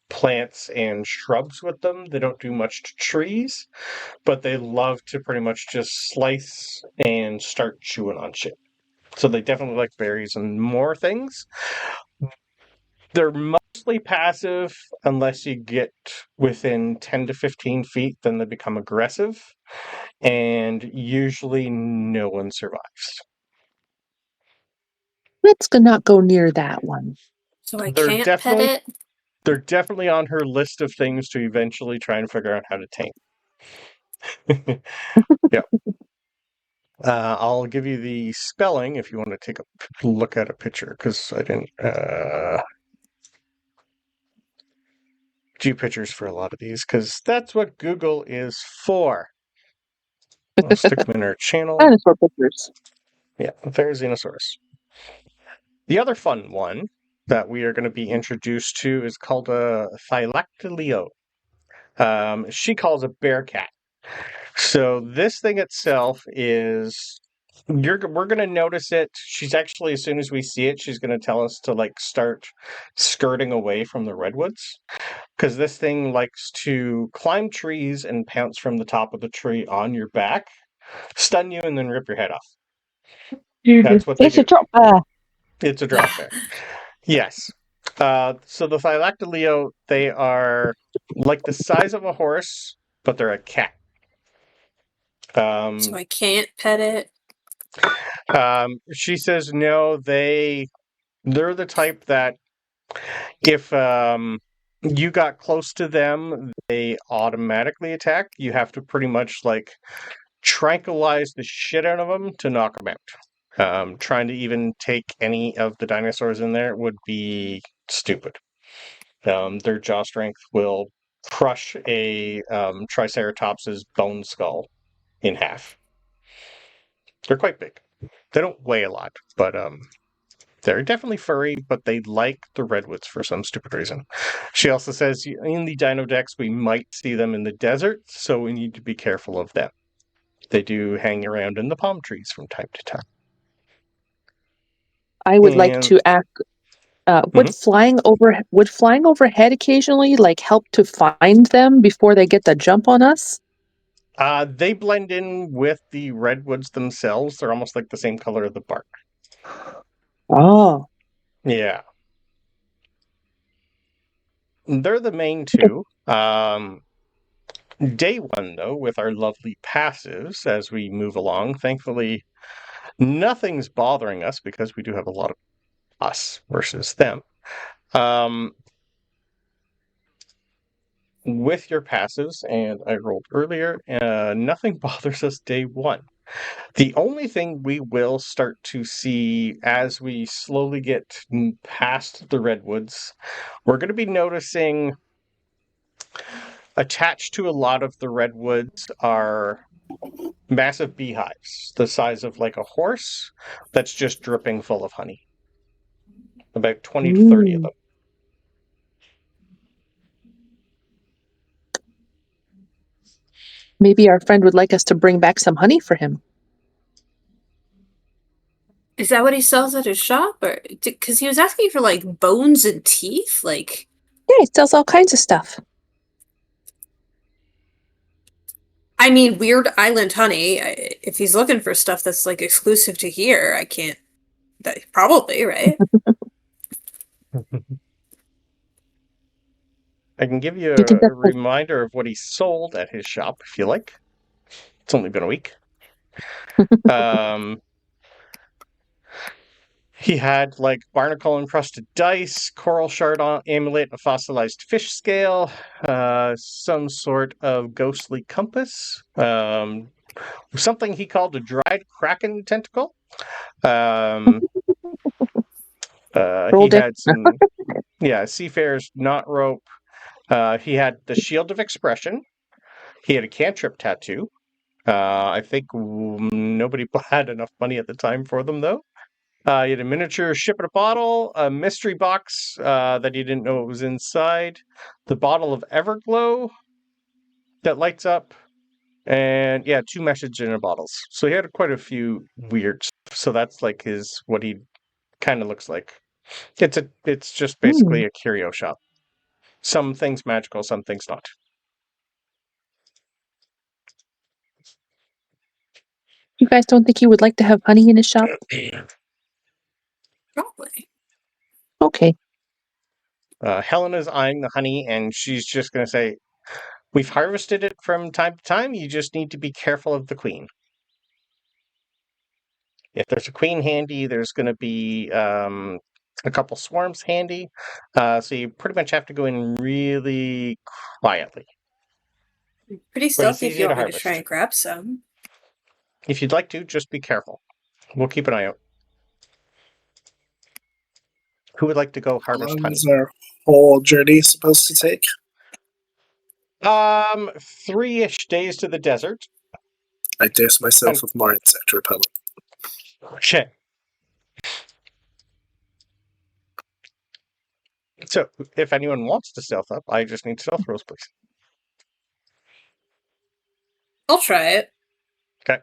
Speaker 1: plants and shrubs with them. They don't do much to trees, but they love to pretty much just slice and start chewing on shit. So they definitely like berries and more things. They're mostly passive unless you get within 10 to 15 feet, then they become aggressive. And usually no one survives.
Speaker 4: Let's not go near that one.
Speaker 3: So I
Speaker 1: They're
Speaker 3: can't pet it?
Speaker 1: They're definitely on her list of things to eventually try and figure out how to tame. Yeah. I'll give you the spelling if you want to take a look at a picture, because I didn't do pictures for a lot of these, because that's what Google is for. I'll stick them in our channel.
Speaker 4: Dinosaur pictures.
Speaker 1: Yeah, Therizinosaurus. The other fun one that we are going to be introduced to is called a Thylactyleo. She calls a bear cat. So this thing itself is we're going to notice it. She's actually, as soon as we see it, she's going to tell us to like start skirting away from the redwoods, because this thing likes to climb trees and pounce from the top of the tree on your back, stun you, and then rip your head off. That's what they
Speaker 7: It's
Speaker 1: do.
Speaker 7: a drop bear.
Speaker 1: It's a drop bear. Yes. So the Thylactyleo, they are like the size of a horse, but they're a cat.
Speaker 3: So I can't pet it?
Speaker 1: She says no, they're the type that if you got close to them, they automatically attack. You have to pretty much like tranquilize the shit out of them to knock them out. Trying to even take any of the dinosaurs in there would be stupid. Their jaw strength will crush a Triceratops's bone skull in half. They're quite big. They don't weigh a lot, but They're definitely furry, but they like the redwoods for some stupid reason. She also says in the dino decks we might see them in the desert, so we need to be careful of them. They do hang around in the palm trees from time to time.
Speaker 4: I would like
Speaker 1: And-
Speaker 4: to ask, would flying overhead occasionally help to find them before they get the jump on us?
Speaker 1: They blend in with the redwoods themselves. They're almost like the same color of the bark.
Speaker 4: Oh,
Speaker 1: Yeah. They're the main two. Day one, though, with our lovely passives as we move along, thankfully, nothing's bothering us because we do have a lot of us versus them. With your passives, and I rolled earlier, nothing bothers us day one. The only thing we will start to see as we slowly get past the redwoods, we're going to be noticing attached to a lot of the redwoods are massive beehives, the size of like a horse, that's just dripping full of honey. About 20 to 30 of them.
Speaker 4: maybe our friend would like us to bring back some honey for him.
Speaker 3: Is that what he sells at his shop? Or because he was asking for bones and teeth?
Speaker 4: Yeah, he sells all kinds of stuff.
Speaker 3: I mean, weird island honey. If he's looking for stuff that's exclusive to here, I can't. Probably, right?
Speaker 1: I can give you
Speaker 4: Do you think
Speaker 1: a
Speaker 4: that's
Speaker 1: reminder of what he sold at his shop if you like. It's only been a week. He had barnacle encrusted dice, coral shard amulet, a fossilized fish scale, some sort of ghostly compass, something he called a dried kraken tentacle. He had some, seafarer's knot rope. He had the shield of expression. He had a cantrip tattoo. I think nobody had enough money at the time for them, though. You had a miniature ship in a bottle, a mystery box that you didn't know what was inside, the bottle of Everglow that lights up, and 2 message in a bottles. So he had quite a few weird stuff. So that's what he kind of looks like. It's just basically a curio shop. Some things magical, some things not.
Speaker 4: You guys don't think he would like to have honey in his shop?
Speaker 3: Probably.
Speaker 4: Okay.
Speaker 1: Helena's eyeing the honey, and she's just going to say, "We've harvested it from time to time. You just need to be careful of the queen. If there's a queen handy, there's going to be a couple swarms handy. So you pretty much have to go in really quietly.
Speaker 3: Pretty
Speaker 1: But it's
Speaker 3: stealthy if
Speaker 1: easy
Speaker 3: you
Speaker 1: to
Speaker 3: want me to
Speaker 1: harvest.
Speaker 3: try and grab some.
Speaker 1: If you'd like to, just be careful. We'll keep an eye out. Who would like to go
Speaker 2: How
Speaker 1: harvest
Speaker 2: long
Speaker 1: honey?
Speaker 2: is our whole journey supposed to take?
Speaker 1: 3-ish days to the desert.
Speaker 2: I dose myself with more insect repellent.
Speaker 1: Okay. So, if anyone wants to stealth up, I just need stealth rolls, please.
Speaker 3: I'll try it.
Speaker 1: Okay.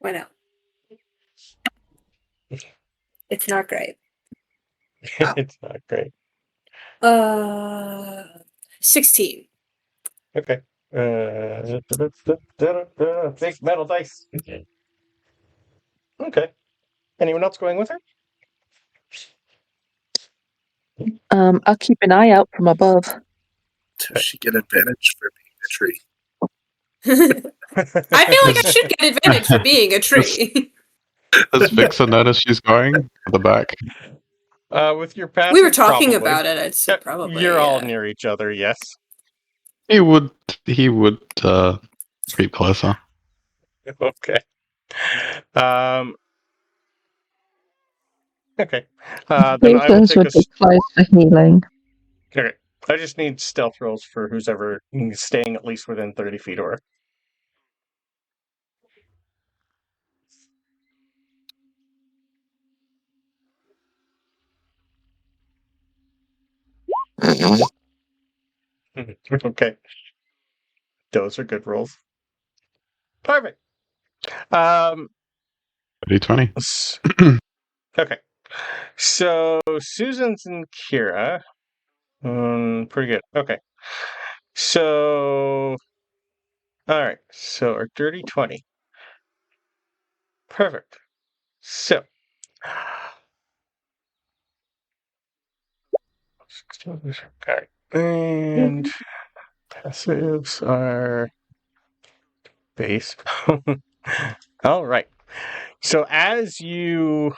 Speaker 3: Why not? It's not great.
Speaker 1: It's not great.
Speaker 3: 16.
Speaker 1: Okay. Big metal dice. Okay. Anyone else going with her?
Speaker 4: I'll keep an eye out from above.
Speaker 2: Does she get advantage for being a tree?
Speaker 3: I feel like I should get advantage for being a tree.
Speaker 6: Does Vixen notice she's going at the back?
Speaker 1: With your passive,
Speaker 3: We were talking
Speaker 1: probably.
Speaker 3: about it. I'd say probably.
Speaker 1: You're all near each other, yes.
Speaker 6: He would creep closer.
Speaker 1: Okay. Okay. Then I will
Speaker 7: Those
Speaker 1: take
Speaker 7: would be close for healing.
Speaker 1: Okay. I just need stealth rolls for who's ever staying at least within 30 feet or. Okay. Those are good rolls. Perfect. Um,
Speaker 6: D20.
Speaker 1: okay. So Suzans and Kira. Pretty good. Okay. So all right. So our dirty 20. Perfect. So okay. And passives are base. All right. So as you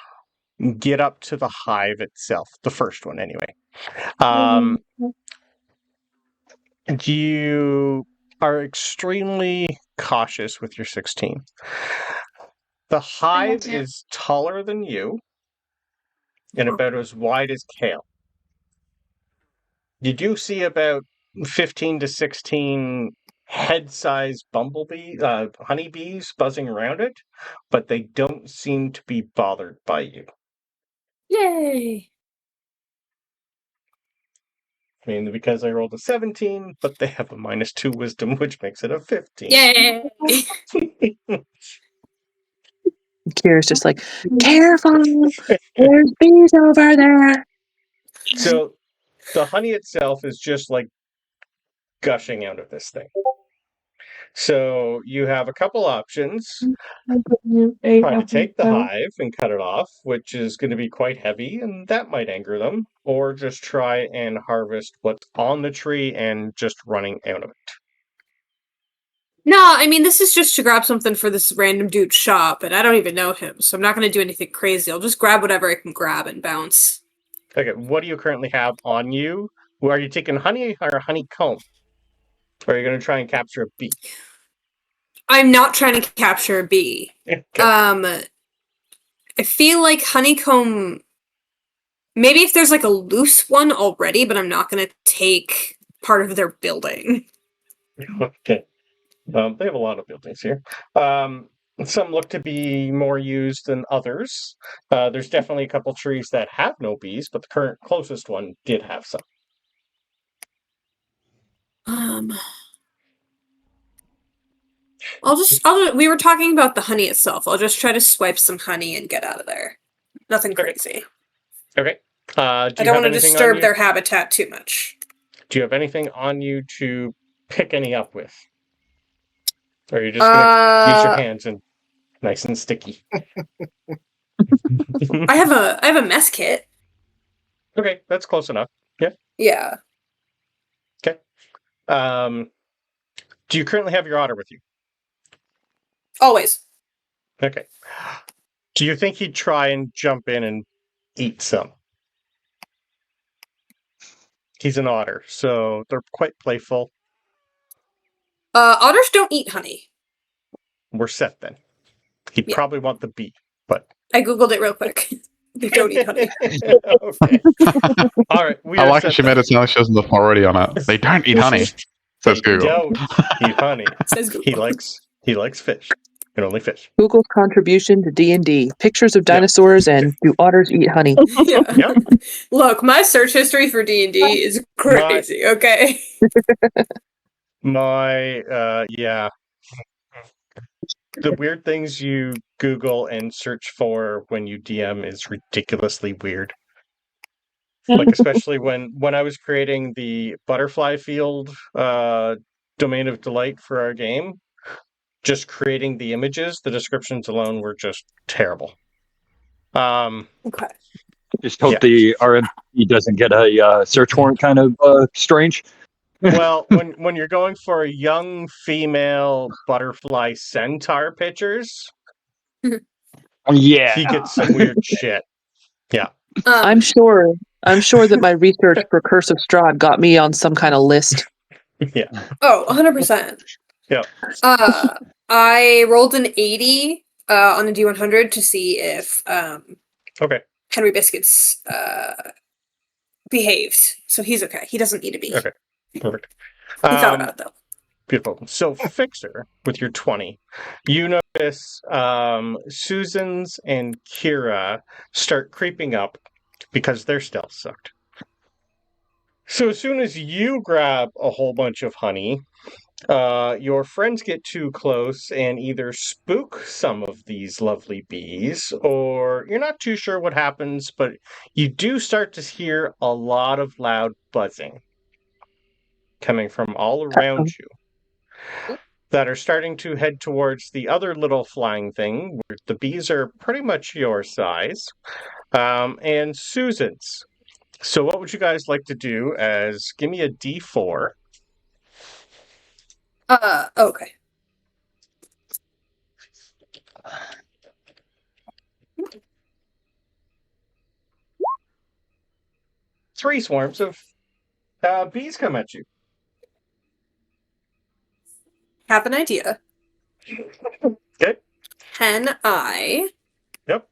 Speaker 1: get up to the hive itself, the first one anyway, you are extremely cautious with your 16. The hive is taller than you and about as wide as Khaal. You do see about 15 to 16 head-sized honeybees buzzing around it, but they don't seem to be bothered by you.
Speaker 3: Yay!
Speaker 1: I mean, because I rolled a 17, but they have a -2 wisdom, which makes it a 15.
Speaker 3: Yay!
Speaker 4: Kira's just like, careful! There's bees over there!
Speaker 1: So the honey itself is just like gushing out of this thing. So you have a couple options. Try to take the hive and cut it off, which is going to be quite heavy, and that might anger them. Or just try and harvest what's on the tree and just running out of it.
Speaker 3: No, I mean, this is just to grab something for this random dude's shop, and I don't even know him, so I'm not going to do anything crazy. I'll just grab whatever I can grab and bounce.
Speaker 1: Okay, what do you currently have on you? Are you taking honey or honeycomb? Or are you going to try and capture a bee?
Speaker 3: I'm not trying to capture a bee.
Speaker 1: Okay.
Speaker 3: I feel like honeycomb. Maybe if there's like a loose one already, but I'm not going to take part of their building.
Speaker 1: Okay. They have a lot of buildings here. Some look to be more used than others. There's definitely a couple trees that have no bees, but the current closest one did have some.
Speaker 3: We were talking about the honey itself. I'll just try to swipe some honey and get out of there. Nothing crazy.
Speaker 1: Okay.
Speaker 3: I don't want to disturb their habitat too much.
Speaker 1: Do you have anything on you to pick any up with? Or are you just going to use your hands and nice and sticky?
Speaker 3: I have a mess kit.
Speaker 1: Okay, that's close enough. Yeah.
Speaker 3: Yeah.
Speaker 1: Okay. Do you currently have your otter with you?
Speaker 3: Always.
Speaker 1: Okay. Do you think he'd try and jump in and eat some? He's an otter, so they're quite playful.
Speaker 3: Otters don't eat honey.
Speaker 1: We're set then. He'd probably want the bee, but...
Speaker 3: I googled it real quick. They don't eat honey.
Speaker 1: Okay. All right.
Speaker 6: I like how she made it sound like she has an authority on it. They don't eat honey, says Google.
Speaker 1: Don't eat honey.
Speaker 3: Says Google.
Speaker 1: He likes fish. And only fish.
Speaker 4: Google's contribution to D&D. Pictures of dinosaurs and do otters eat honey?
Speaker 3: Yeah.
Speaker 1: Yep.
Speaker 3: Look, my search history for D&D is crazy, okay?
Speaker 1: Yeah. The weird things you Google and search for when you DM is ridiculously weird. Like, especially when I was creating the butterfly field domain of delight for our game, just creating the images, the descriptions alone were just terrible.
Speaker 3: Okay.
Speaker 5: Just hope the RMP doesn't get a search warrant kind of strange.
Speaker 1: Well, when you're going for young female butterfly centaur pictures,
Speaker 5: Yeah,
Speaker 1: he gets some weird shit. Yeah.
Speaker 4: I'm sure that my research for Curse of Strahd got me on some kind of list.
Speaker 1: Yeah.
Speaker 3: Oh, 100%.
Speaker 1: Yeah.
Speaker 3: I rolled an 80 on the D100 to see if Henry Biscuits behaved. So he's okay. He doesn't need a bee.
Speaker 1: Okay. Perfect.
Speaker 3: He thought about it, though.
Speaker 1: Beautiful. So, Fixer, with your 20, you notice Suzans and Kira start creeping up because their stealth sucked. So as soon as you grab a whole bunch of honey, your friends get too close and either spook some of these lovely bees, or you're not too sure what happens, but you do start to hear a lot of loud buzzing coming from all around you that are starting to head towards the other little flying thing, where the bees are pretty much your size, and Suzans. So what would you guys like to do as, give me a D4.
Speaker 3: Okay.
Speaker 1: Three swarms of bees come at you.
Speaker 3: Have an idea.
Speaker 1: Okay.
Speaker 3: Can I?
Speaker 1: Yep.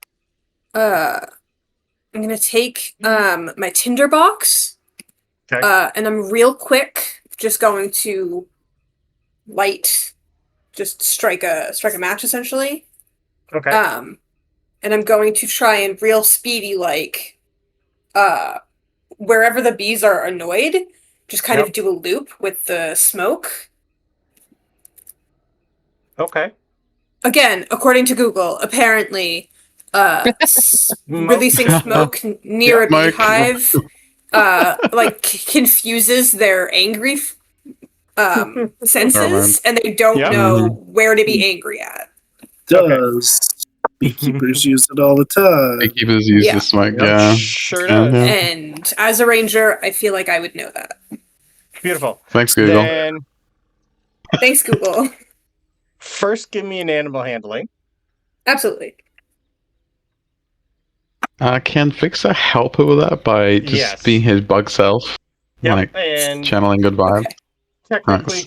Speaker 3: I'm gonna take my tinderbox.
Speaker 1: Okay.
Speaker 3: And I'm real quick just going to strike a match essentially.
Speaker 1: Okay.
Speaker 3: And I'm going to try and real speedy wherever the bees are annoyed, just kind of do a loop with the smoke.
Speaker 1: Okay.
Speaker 3: Again, according to Google, apparently releasing smoke near a beehive confuses their angry senses, and they don't know where to be angry at.
Speaker 2: Does beekeepers use it all the time?
Speaker 6: Beekeepers use the smoke, yeah.
Speaker 1: Sure does.
Speaker 3: And as a ranger, I feel like I would know that.
Speaker 1: Beautiful.
Speaker 6: Thanks, Google.
Speaker 1: Then,
Speaker 3: thanks, Google.
Speaker 1: First, give me an animal handling.
Speaker 3: Absolutely.
Speaker 6: Can Fixer help her with that by just being his bug self?
Speaker 1: Yep.
Speaker 6: And channeling good vibes?
Speaker 1: Okay. Technically,
Speaker 6: Nice.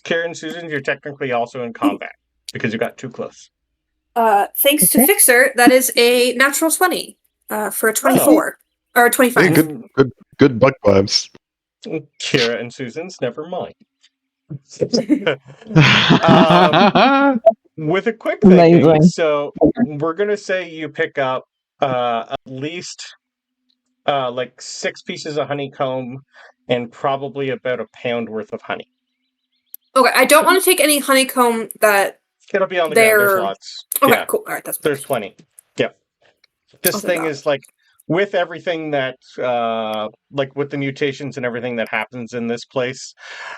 Speaker 1: Karen and Susan, you're technically also in combat because you got too close.
Speaker 3: Thanks to Fixer, that is a natural 20 for a 24 or 25.
Speaker 6: Hey, good bug vibes.
Speaker 1: Kira and Susan's, never mind. With a quick thinking, so we're gonna say you pick up at least 6 pieces of honeycomb and probably about a pound worth of honey.
Speaker 3: Okay, I don't want to take any honeycomb that
Speaker 1: it'll be on the ground. There's lots.
Speaker 3: Okay, cool. All right, that's
Speaker 1: there's 20. Yep. This thing is with everything that with the mutations and everything that happens in this place,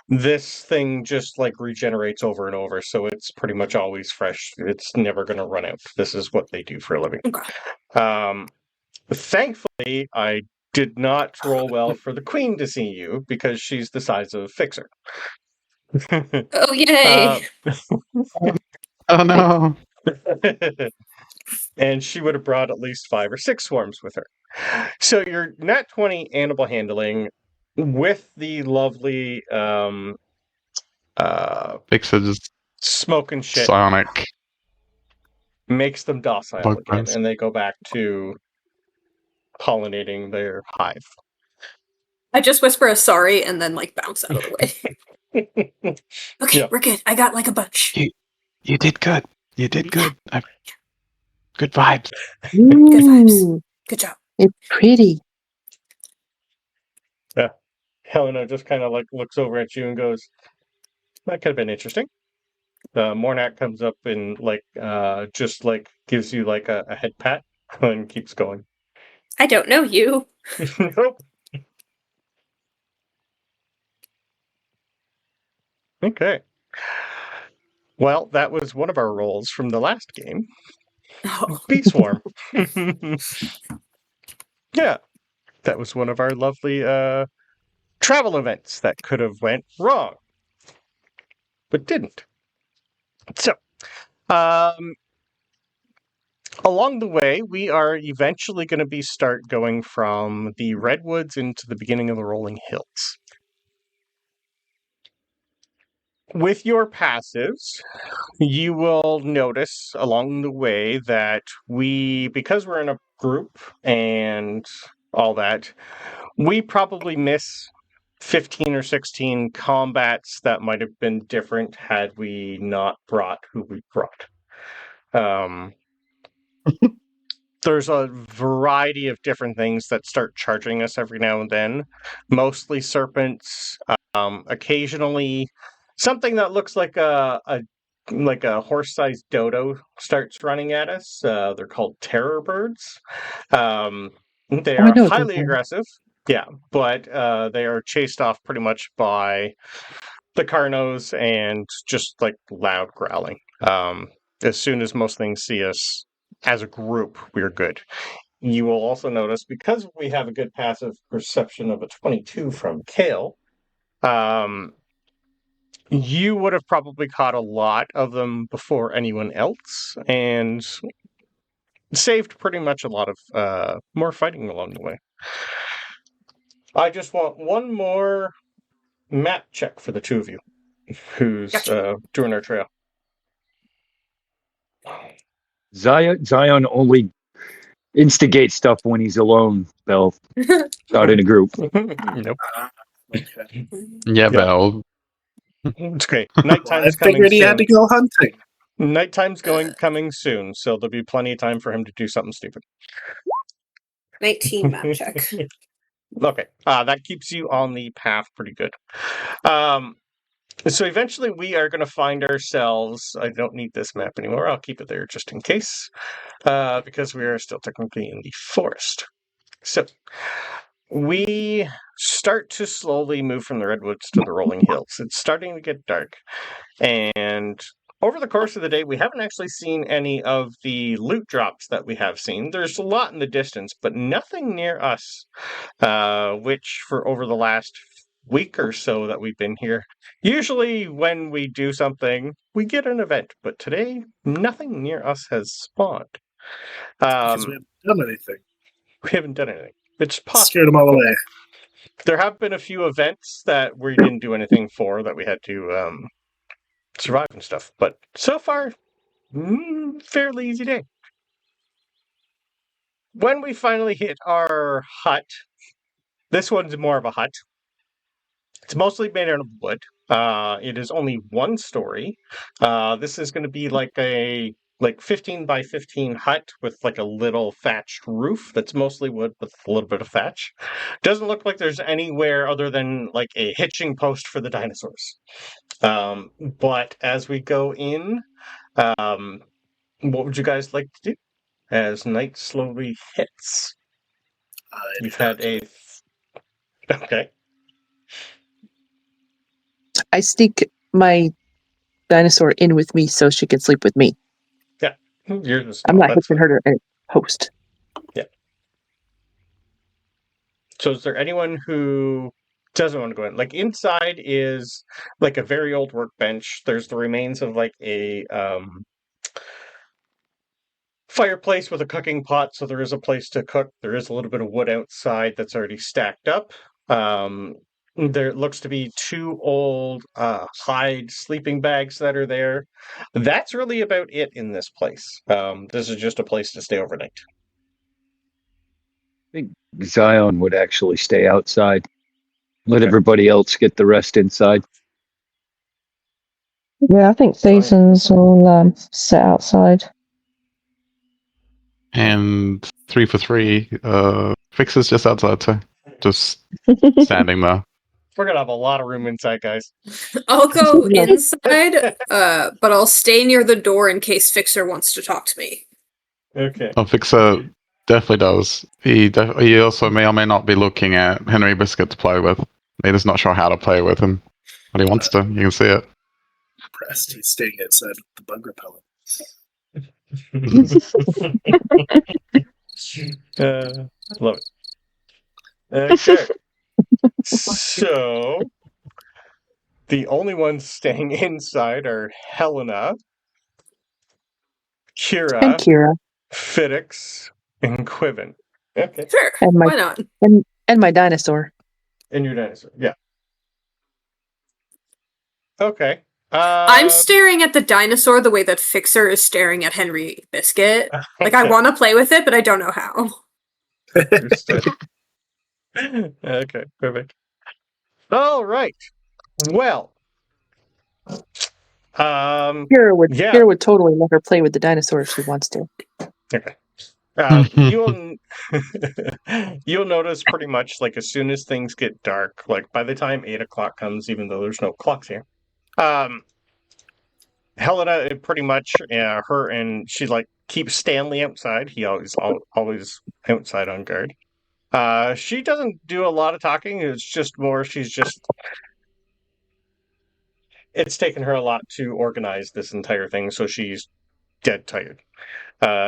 Speaker 1: this thing just regenerates over and over, so it's pretty much always fresh. It's never going to run out. This is what they do for a living.
Speaker 3: Okay.
Speaker 1: Thankfully, I did not roll well for the queen to see you because she's the size of Fixer.
Speaker 3: Oh, yay!
Speaker 6: Oh no.
Speaker 1: And she would have brought at least 5 or 6 swarms with her. So your nat 20 animal handling with the lovely
Speaker 6: Fixer just
Speaker 1: smoking shit
Speaker 6: psionic
Speaker 1: makes them docile again, and they go back to pollinating their hive.
Speaker 3: I just whisper a sorry and then bounce out of the way. Okay, we're good. I got a bunch.
Speaker 6: You did good. You did good. Good vibes.
Speaker 3: Good vibes. Good job.
Speaker 4: It's pretty.
Speaker 1: Yeah. Helena just kind of looks over at you and goes, that could have been interesting. Mornak comes up and gives you a head pat and keeps going.
Speaker 3: I don't know you.
Speaker 1: Nope. Okay. Well, that was one of our rolls from the last game.
Speaker 3: Oh.
Speaker 1: Bee Swarm. Yeah. That was one of our lovely travel events that could have went wrong. But didn't. So, along the way, we are eventually going to start going from the Redwoods into the beginning of the Rolling Hills. With your passives, you will notice along the way that because we're in a group and all that, we probably miss 15 or 16 combats that might have been different had we not brought who we brought. there's a variety of different things that start charging us every now and then. Mostly serpents. Occasionally, something that looks like a horse-sized dodo starts running at us. They're called terror birds. They
Speaker 4: I
Speaker 1: are
Speaker 4: know what those
Speaker 1: highly
Speaker 4: are.
Speaker 1: aggressive. Yeah, but they are chased off pretty much by the Carnos and just like loud growling. As soon as most things see us as a group, we're good. You will also notice, because we have a good passive perception of a 22 from Khaal, you would have probably caught a lot of them before anyone else, and saved pretty much a lot of more fighting along the way. I just want one more map check for the two of you who's doing our trail.
Speaker 5: Zion only instigates stuff when he's alone, Belv. Not in a group.
Speaker 1: Nope.
Speaker 2: Okay.
Speaker 6: Yeah, Belv.
Speaker 1: It's great.
Speaker 2: Well, I
Speaker 1: Nighttime's coming
Speaker 2: figured he had
Speaker 1: soon.
Speaker 2: to go hunting.
Speaker 1: Nighttime's coming soon, so there'll be plenty of time for him to do something stupid.
Speaker 3: 19 map check.
Speaker 1: Okay, that keeps you on the path pretty good. So eventually we are going to find ourselves... I don't need this map anymore. I'll keep it there just in case, because we are still technically in the forest. So we start to slowly move from the redwoods to the rolling hills. It's starting to get dark, and over the course of the day, we haven't actually seen any of the loot drops that we have seen. There's a lot in the distance, but nothing near us, which for over the last week or so that we've been here, usually when we do something, we get an event, but today, nothing near us has spawned.
Speaker 2: Because we haven't done anything.
Speaker 1: We haven't done anything. It's possible.
Speaker 2: Scared them all away.
Speaker 1: There have been a few events that we didn't do anything for, that we had to survive and stuff, but so far, fairly easy day. When we finally hit our hut, this one's more of a hut. It's mostly made out of wood. It is only one story. This is going to be like a 15 by 15 hut with like a little thatched roof that's mostly wood with a little bit of thatch. Doesn't look like there's anywhere other than like a hitching post for the dinosaurs. But as we go in, what would you guys like to do as night slowly hits? You've had a... Okay.
Speaker 4: I sneak my dinosaur in with me so she can sleep with me.
Speaker 1: Yeah. You're just,
Speaker 4: I'm not
Speaker 1: that's
Speaker 4: hitching her to a post.
Speaker 1: Yeah. So is there anyone who doesn't want to go in? Like, inside is like a very old workbench. There's the remains of like a fireplace with a cooking pot, so there is a place to cook. There is a little bit of wood outside that's already stacked up. There looks to be two old hide sleeping bags that are there. That's really about it in this place. This is just a place to stay overnight.
Speaker 5: I think Zion would actually stay outside. Let everybody else get the rest inside.
Speaker 7: Yeah, I think Suzans will sit outside.
Speaker 6: And 3 for 3, Fix is just outside, so just standing there.
Speaker 1: We're gonna have a lot of room inside, guys.
Speaker 3: I'll go inside, but I'll stay near the door in case Fixer wants to talk to me.
Speaker 1: Okay.
Speaker 6: Oh, Fixer definitely does. He also may or may not be looking at Henry Biscuit to play with. He's just not sure how to play with him, but he wants to. You can see it.
Speaker 2: Pressed. He's staying outside with the bug repellent.
Speaker 1: Love it. Okay. So the only ones staying inside are Helena,
Speaker 4: And
Speaker 1: Kira,
Speaker 4: Kira.
Speaker 1: Fiddix, and Quiven. Okay.
Speaker 3: Sure,
Speaker 4: And my-
Speaker 3: why not?
Speaker 4: And my dinosaur.
Speaker 1: And your dinosaur. Yeah. Okay.
Speaker 3: I'm staring at the dinosaur the way that Fixer is staring at Henry Biscuit. Like, I want to play with it, but I don't know how.
Speaker 1: Understood. Okay, perfect. All right. Well,
Speaker 4: Kira would
Speaker 1: yeah.
Speaker 4: Kira would totally let her play with the dinosaur if she wants to.
Speaker 1: Okay. You'll you'll notice pretty much like as soon as things get dark, like by the time 8 o'clock comes, even though there's no clocks here, Helena pretty much her and she like keeps Stanley outside. He always outside on guard. She doesn't do a lot of talking. It's just more it's taken her a lot to organize this entire thing, so she's dead tired.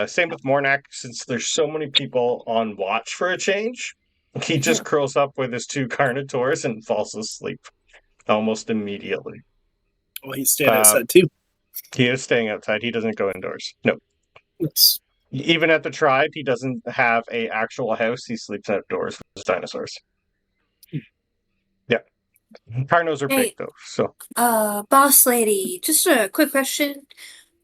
Speaker 1: Same with Mornak, since there's so many people on watch for a change, he just curls up with his 2 Carnotaurs and falls asleep almost immediately.
Speaker 2: Well, he's staying outside too.
Speaker 1: He is staying outside. He doesn't go indoors. No.
Speaker 2: Nice.
Speaker 1: Even at the tribe, he doesn't have a actual house. He sleeps outdoors with his dinosaurs. Yeah. Carnos are big, though, so...
Speaker 3: Boss lady, just a quick question.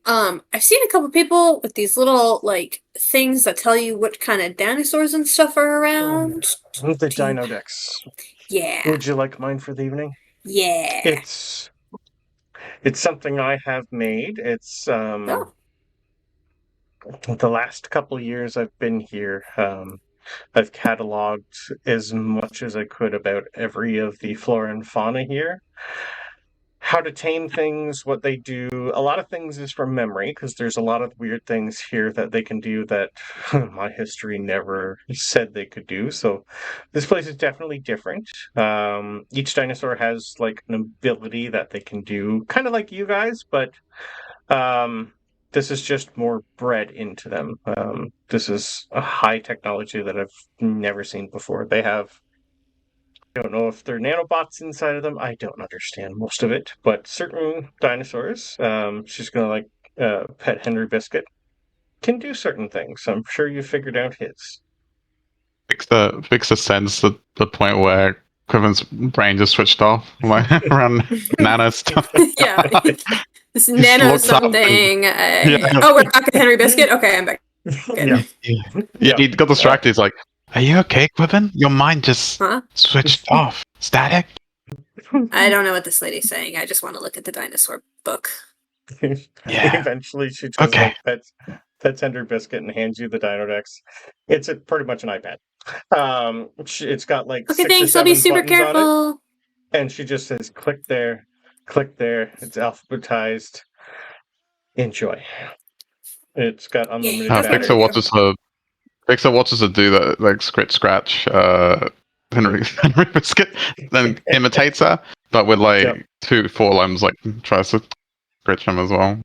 Speaker 3: I've seen a couple people with these little, like, things that tell you what kind of dinosaurs and stuff are around.
Speaker 1: The Dino Decks.
Speaker 3: Yeah.
Speaker 1: Would you like mine for the evening?
Speaker 3: Yeah.
Speaker 1: It's something I have made. It's,
Speaker 3: Oh.
Speaker 1: the last couple of years I've been here, I've cataloged as much as I could about every of the flora and fauna here. How to tame things, what they do. A lot of things is from memory, because there's a lot of weird things here that they can do that my history never said they could do. So this place is definitely different. Each dinosaur has like an ability that they can do, kind of like you guys, but this is just more bred into them. This is a high technology that I've never seen before. They have, I don't know if they're nanobots inside of them. I don't understand most of it, but certain dinosaurs, she's gonna pet Henry Biscuit, can do certain things. I'm sure you figured out his.
Speaker 6: Fixer sense the point where Quiven's brain just switched off, like around nano stuff.
Speaker 3: Yeah. This nano
Speaker 6: looks up
Speaker 3: something.
Speaker 6: Yeah.
Speaker 3: Oh, we're back at Henry Biscuit? Okay, I'm back. Okay.
Speaker 6: Yeah, he got distracted. He's like, "Are you okay, Quiven? Your mind just
Speaker 3: Huh?
Speaker 6: switched off. Static."
Speaker 3: I don't know what this lady's saying. I just want to look at the dinosaur book.
Speaker 6: Yeah.
Speaker 1: Eventually, she just
Speaker 6: Okay.
Speaker 1: pets Henry Biscuit and hands you the Dino Dex. It's pretty much an iPad. It's got like
Speaker 3: Okay,
Speaker 1: 6 or
Speaker 3: thanks. I'll be
Speaker 1: 7
Speaker 3: super
Speaker 1: buttons on it.
Speaker 3: careful.
Speaker 1: And she just says, click there. It's alphabetized. Enjoy. It's got unlimited
Speaker 3: Yeah.
Speaker 1: battery.
Speaker 6: Fixer watches her do that, like scratch Henry Biscuit, then imitates her, but with like
Speaker 1: Yep.
Speaker 6: 2 forelimbs, like tries to scratch him as well.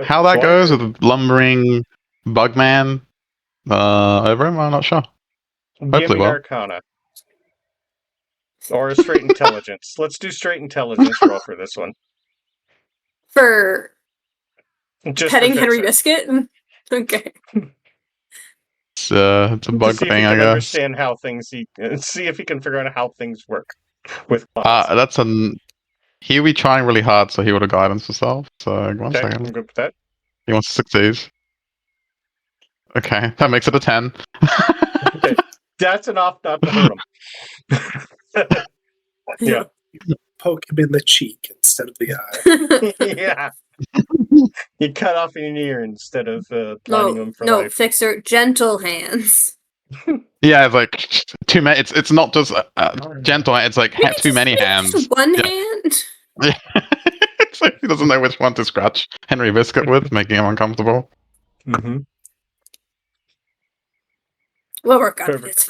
Speaker 6: How that goes with the lumbering Bugman over him, I'm not sure.
Speaker 1: Give
Speaker 6: Hopefully
Speaker 1: me
Speaker 6: well.
Speaker 1: Arcana. Or a straight intelligence. Let's do straight intelligence roll for this one.
Speaker 3: For
Speaker 1: Just
Speaker 3: petting
Speaker 1: for
Speaker 3: Henry
Speaker 1: Fixer.
Speaker 3: Biscuit? Okay.
Speaker 6: It's a bug
Speaker 1: See if
Speaker 6: thing,
Speaker 1: he
Speaker 6: I
Speaker 1: can
Speaker 6: guess.
Speaker 1: understand how things see if he can figure out how things work with class.
Speaker 6: He'll be trying really hard, so he would have guidance himself. So one
Speaker 1: Okay, I'm
Speaker 6: second.
Speaker 1: good with that.
Speaker 6: He wants to succeed. Okay, that makes it a 10.
Speaker 1: Okay. That's enough not to hurt him. Yeah.
Speaker 2: Poke him in the cheek instead of the eye.
Speaker 1: Yeah. You cut off an ear instead of blinding him for
Speaker 3: no,
Speaker 1: life.
Speaker 3: Fixer, gentle hands.
Speaker 6: Yeah, it's like too many. It's not just gentle. It's like
Speaker 3: Maybe
Speaker 6: too many
Speaker 3: maybe
Speaker 6: hands.
Speaker 3: Just one
Speaker 6: Yeah.
Speaker 3: hand?
Speaker 6: Yeah. It's like he doesn't know which one to scratch Henry Biscuit with, making him uncomfortable.
Speaker 1: Mm-hmm.
Speaker 3: We'll work on it.
Speaker 1: Perfect.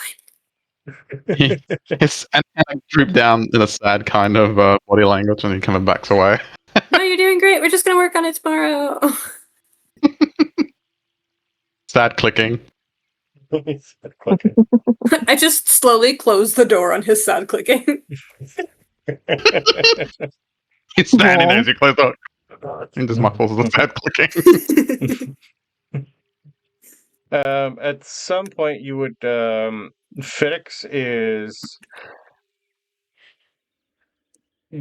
Speaker 3: It's fine.
Speaker 6: And droop down in a sad kind of body language, and he kind of backs away.
Speaker 3: No, you're doing great. We're just gonna work on it tomorrow.
Speaker 6: Sad clicking.
Speaker 3: I just slowly close the door on his sad clicking.
Speaker 6: He's standing there as you close the door. He just muffles the sad clicking.
Speaker 1: At some point, you would. Fiddix is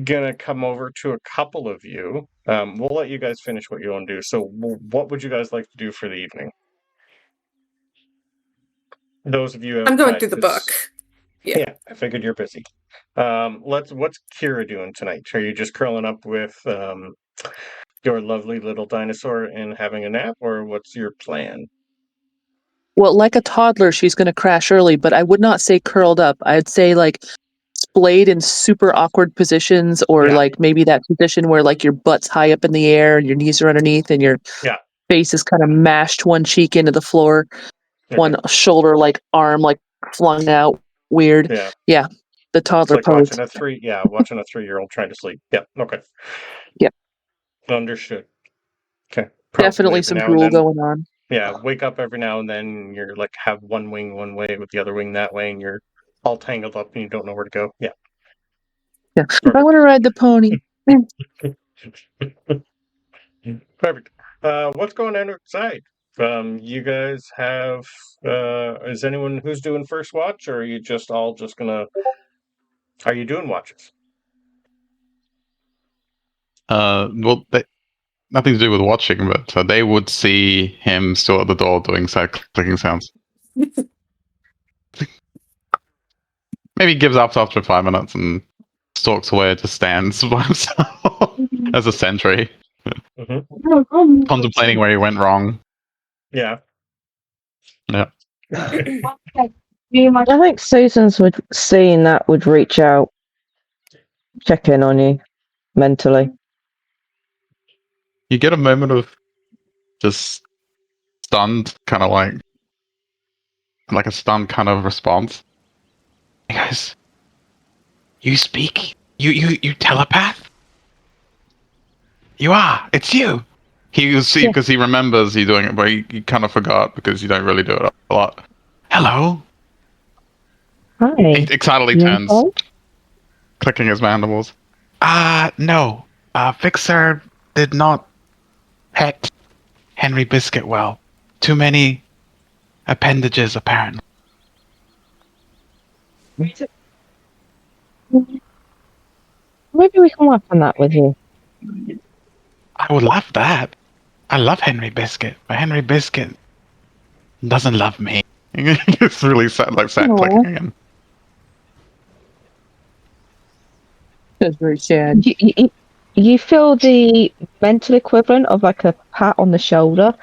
Speaker 1: gonna come over to a couple of you. We'll let you guys finish what you want to do. So, what would you guys like to do for the evening? Those of you.
Speaker 3: I'm going through the book.
Speaker 1: Yeah, I figured you're busy. What's Kira doing tonight? Are you just curling up with your lovely little dinosaur and having a nap, or what's your plan?
Speaker 4: Well, like a toddler, she's going to crash early, but I would not say curled up. I'd say like splayed in super awkward positions, or
Speaker 1: Yeah.
Speaker 4: like maybe that position where like your butt's high up in the air and your knees are underneath and your
Speaker 1: Yeah.
Speaker 4: face is kind of mashed one cheek into the floor,
Speaker 1: Okay.
Speaker 4: one shoulder like arm like flung out weird.
Speaker 1: Yeah.
Speaker 4: Yeah, the
Speaker 1: It's
Speaker 4: toddler
Speaker 1: like
Speaker 4: pose.
Speaker 1: watching a 3-year-old trying to sleep. Yeah. Okay.
Speaker 4: Yeah.
Speaker 1: Understood. Okay. Probably
Speaker 4: Definitely
Speaker 1: every
Speaker 4: some
Speaker 1: now and
Speaker 4: drool
Speaker 1: then.
Speaker 4: going on.
Speaker 1: Yeah. Wake up every now and then. You're like have one wing one way with the other wing that way, and you're all tangled up and you don't know where to go. Yeah.
Speaker 4: Yeah.
Speaker 1: Perfect.
Speaker 4: I want to ride the pony.
Speaker 1: Perfect. What's going on outside? You guys have is anyone who's doing first watch, or are you just all just gonna are you doing watches?
Speaker 6: Well, nothing to do with watching, but they would see him still at the door doing clicking sounds. Maybe he gives up after 5 minutes and stalks away, just stands by himself as a sentry, contemplating where he went wrong.
Speaker 1: Yeah.
Speaker 6: Yeah.
Speaker 7: I think Suzans would seeing that would reach out, check in on you mentally.
Speaker 6: You get a moment of just stunned, kind of like a stunned kind of response. Hey guys, you speak? You telepath? You are. It's you. He see because he remembers you doing it, but he kind of forgot because you don't really do it a lot. Hello.
Speaker 7: Hi.
Speaker 6: He excitedly
Speaker 7: You
Speaker 6: turns,
Speaker 7: okay?
Speaker 6: clicking his mandibles. No. Fixer did not pet Henry Biscuit well. Too many appendages, apparently.
Speaker 7: Maybe we can work on that with you.
Speaker 6: I would love that. I love Henry Biscuit, but Henry Biscuit doesn't love me. It's really sad, sad
Speaker 7: Aw.
Speaker 6: clicking again.
Speaker 4: That's very sad.
Speaker 7: You feel the mental equivalent of like a pat on the shoulder.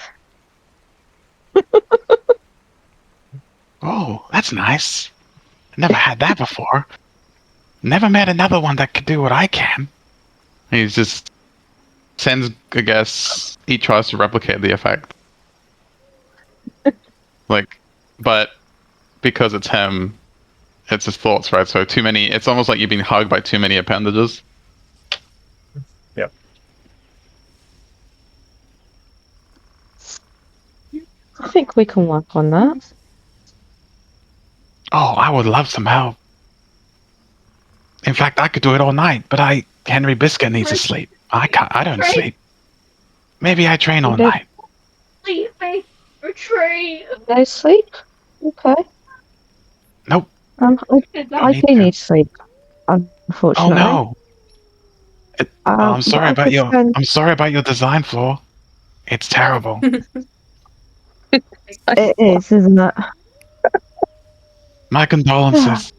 Speaker 6: Oh, that's nice. Never had that before. Never met another one that could do what I can. He just sends, I guess, he tries to replicate the effect. But because it's him, it's his thoughts, right? So too many, it's almost like you've been hugged by too many appendages.
Speaker 1: Yep.
Speaker 7: I think we can work on that.
Speaker 6: Oh, I would love some help. In fact, I could do it all night, but Henry Biscuit needs to sleep. I don't sleep. Maybe I train all night.
Speaker 8: Leave me. Retreat.
Speaker 7: No sleep? Okay.
Speaker 6: Nope.
Speaker 7: I do need sleep, unfortunately.
Speaker 6: Oh no. I'm sorry about I'm sorry about your design flaw. It's terrible.
Speaker 7: It is, isn't it?
Speaker 6: My condolences.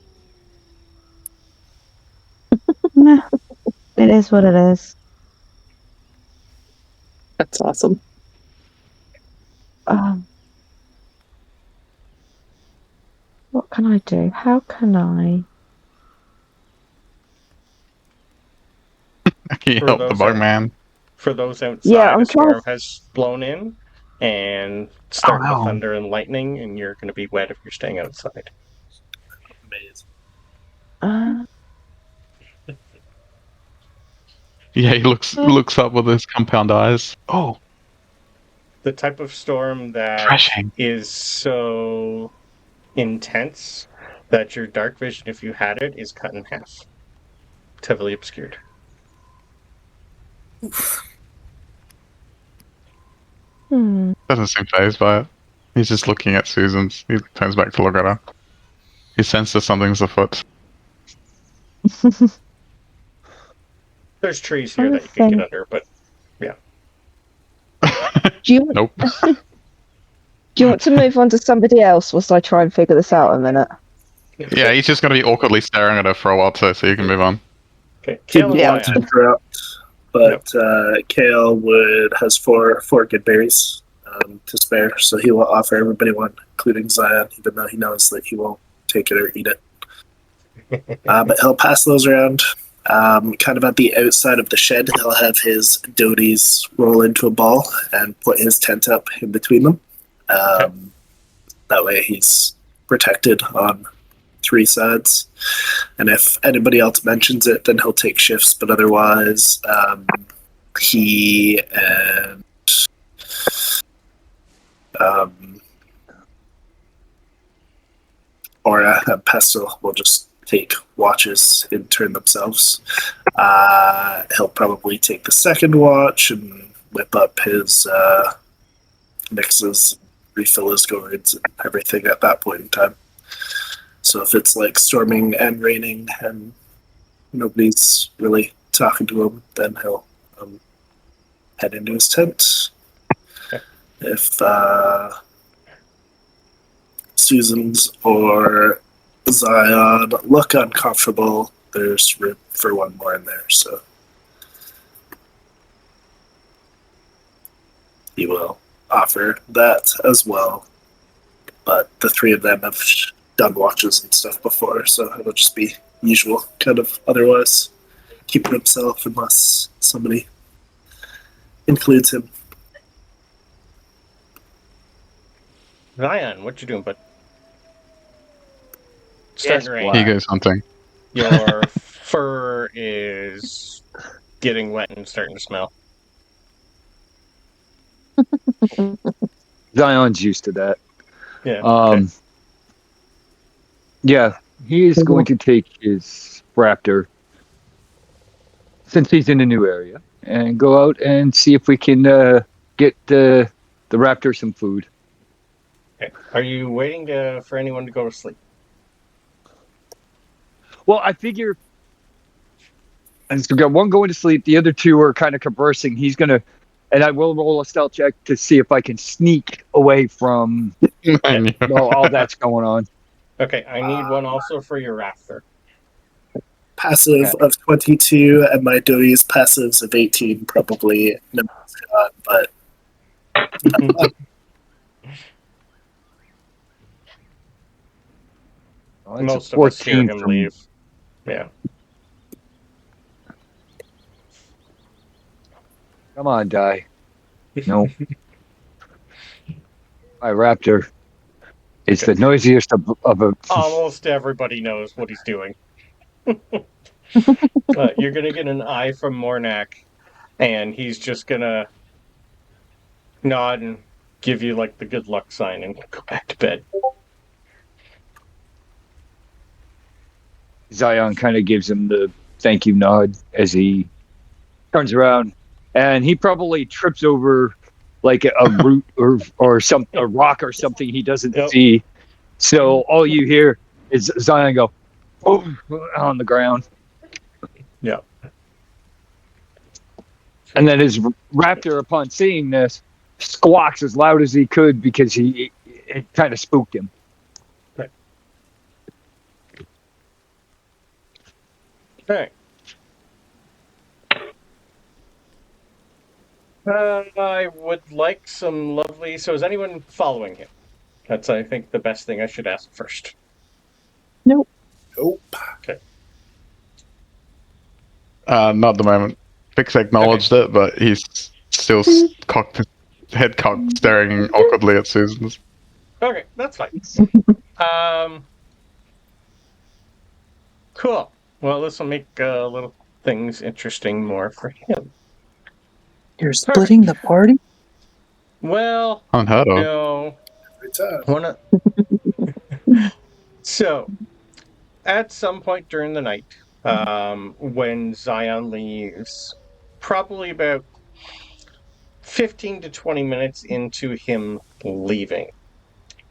Speaker 7: Nah, it is what it is.
Speaker 4: That's awesome.
Speaker 7: What can I do? How can I?
Speaker 6: Can you
Speaker 1: For
Speaker 6: help the
Speaker 1: those
Speaker 6: bug
Speaker 1: that-
Speaker 6: man?
Speaker 1: For those outside,
Speaker 7: Yeah, I'm
Speaker 1: a storm
Speaker 7: trying to-
Speaker 1: has blown in and starting
Speaker 6: no.
Speaker 1: with thunder and lightning, and you're going to be wet if you're staying outside.
Speaker 2: Amazing.
Speaker 6: Yeah, he looks up with his compound eyes. Oh,
Speaker 1: The type of storm that
Speaker 6: crashing.
Speaker 1: is so intense that your dark vision, if you had it, is cut in half. It's heavily obscured.
Speaker 6: Doesn't seem fazed by it. He's just looking at Suzans. He turns back to look at her. He senses something's afoot.
Speaker 1: There's trees here that you can get under, but
Speaker 7: Do you
Speaker 6: Nope.
Speaker 7: do you want to move on to somebody else whilst I try and figure this out a minute?
Speaker 6: Yeah, he's just going to be awkwardly staring at her for a while too, so you can move on.
Speaker 1: Okay.
Speaker 2: Didn't
Speaker 1: Kill
Speaker 2: want to interrupt. but Kale has four good berries to spare, so he will offer everybody one, including Zion, even though he knows that he won't take it or eat it. But he'll pass those around. Kind of at the outside of the shed, he'll have his doties roll into a ball and put his tent up in between them. That way he's protected on 3 sides. And if anybody else mentions it, then he'll take shifts, but otherwise he and Aura and Pestle will just take watches in turn themselves. He'll probably take the second watch and whip up his mixes, refill his gourds and everything at that point in time. So if it's like storming and raining and nobody's really talking to him, then he'll head into his tent.
Speaker 1: Okay.
Speaker 2: If Suzans or Zion look uncomfortable, there's room for one more in there, so he will offer that as well. But the 3 of them have done watches and stuff before, so it'll just be usual kind of otherwise. Keep it himself unless somebody includes him.
Speaker 1: Zion, what you doing, bud? Starting to rain.
Speaker 6: He goes hunting.
Speaker 1: Your fur is getting wet and starting to smell.
Speaker 5: Zion's used to that.
Speaker 1: Yeah. Okay.
Speaker 5: Yeah, he is going to take his raptor, since he's in a new area, and go out and see if we can get the raptor some food.
Speaker 1: Okay. Are you waiting for anyone to go to sleep?
Speaker 5: Well, I figure we've got one going to sleep, the other 2 are kind of conversing. He's going to, and I will roll a stealth check to see if I can sneak away from all that's going on.
Speaker 1: Okay, I need one also for your raptor.
Speaker 2: Passive of 22, and my doties passives of 18, probably no shot, but
Speaker 1: Most of us hear him leave. Yeah.
Speaker 5: Come on, die. No. My raptor is the noisiest of a...
Speaker 1: Almost everybody knows what he's doing. You're going to get an eye from Mornak, and he's just going to nod and give you like the good luck sign and go back to bed.
Speaker 5: Zion kind of gives him the thank you nod as he turns around, and he probably trips over like a root or some a rock or something he doesn't see. So all you hear is Zion go, "Oh!" on the ground.
Speaker 1: Yeah.
Speaker 5: And then his raptor, upon seeing this, squawks as loud as he could because it kind of spooked him.
Speaker 1: Right. Okay. I would like some lovely... So is anyone following him? That's, I think, the best thing I should ask first.
Speaker 7: Nope.
Speaker 1: Okay.
Speaker 6: Not at the moment. Fix acknowledged it, but he's still head cocked, staring awkwardly at Suzans.
Speaker 1: Okay, that's fine. Cool. Well, this will make little things interesting more for him.
Speaker 4: You're splitting the party?
Speaker 1: Well,
Speaker 6: Unheard of.
Speaker 1: no. So, at some point during the night, when Zion leaves, probably about 15 to 20 minutes into him leaving,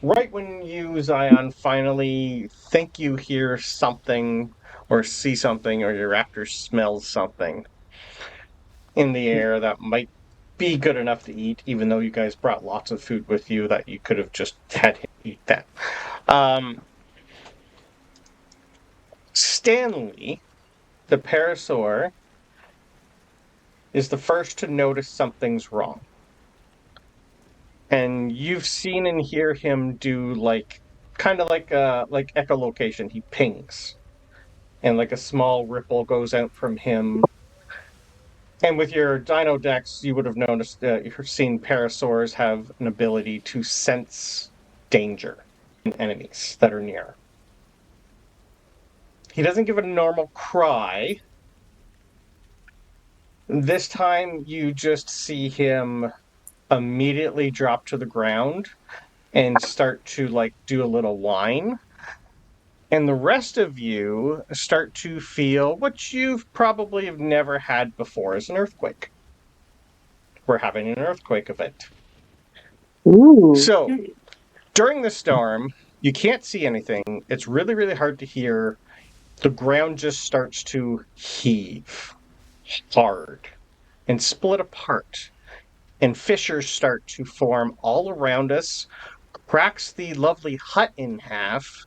Speaker 1: right when you, Zion, finally think you hear something or see something or your raptor smells something in the air that might be good enough to eat, even though you guys brought lots of food with you that you could have just had him eat that. Stanley, the parasaur, is the first to notice something's wrong. And you've seen and hear him do kind of like echolocation. He pings, and like a small ripple goes out from him. And with your Dino Dex, you would have noticed you've seen parasaurs have an ability to sense danger in enemies that are near. He doesn't give a normal cry. This time, you just see him immediately drop to the ground and start to do a little whine. And the rest of you start to feel what you've probably have never had before is an earthquake. We're having an earthquake event.
Speaker 4: Ooh.
Speaker 1: So, during the storm, you can't see anything. It's really, really hard to hear. The ground just starts to heave hard and split apart. And fissures start to form all around us, cracks the lovely hut in half,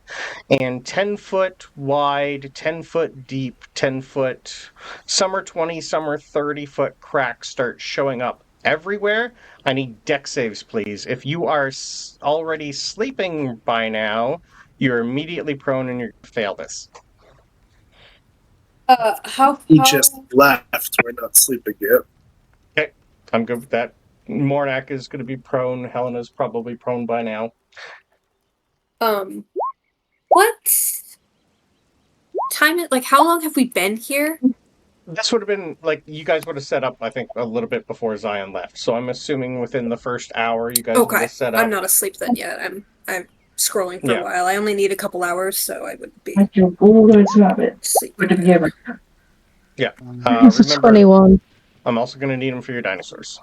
Speaker 1: and 10-foot wide, 10-foot deep, 10-foot, some are 20, some are 30-foot cracks start showing up everywhere. I need deck saves, please. If you are already sleeping by now, you're immediately prone and you're going to fail this.
Speaker 3: How?
Speaker 2: He just left. We're not sleeping yet.
Speaker 1: Okay, I'm good with that. Mornak is going to be prone. Helena's probably prone by now.
Speaker 3: What time? How long have we been here?
Speaker 1: This would have been you guys would have set up, I think, a little bit before Zion left. So I'm assuming within the first hour, you guys would have set up.
Speaker 3: I'm not asleep then yet. I'm scrolling for a while. I only need a couple hours, so I would be.
Speaker 1: Yeah.
Speaker 7: This is
Speaker 1: Remember,
Speaker 7: 21.
Speaker 1: I'm also going to need them for your dinosaurs.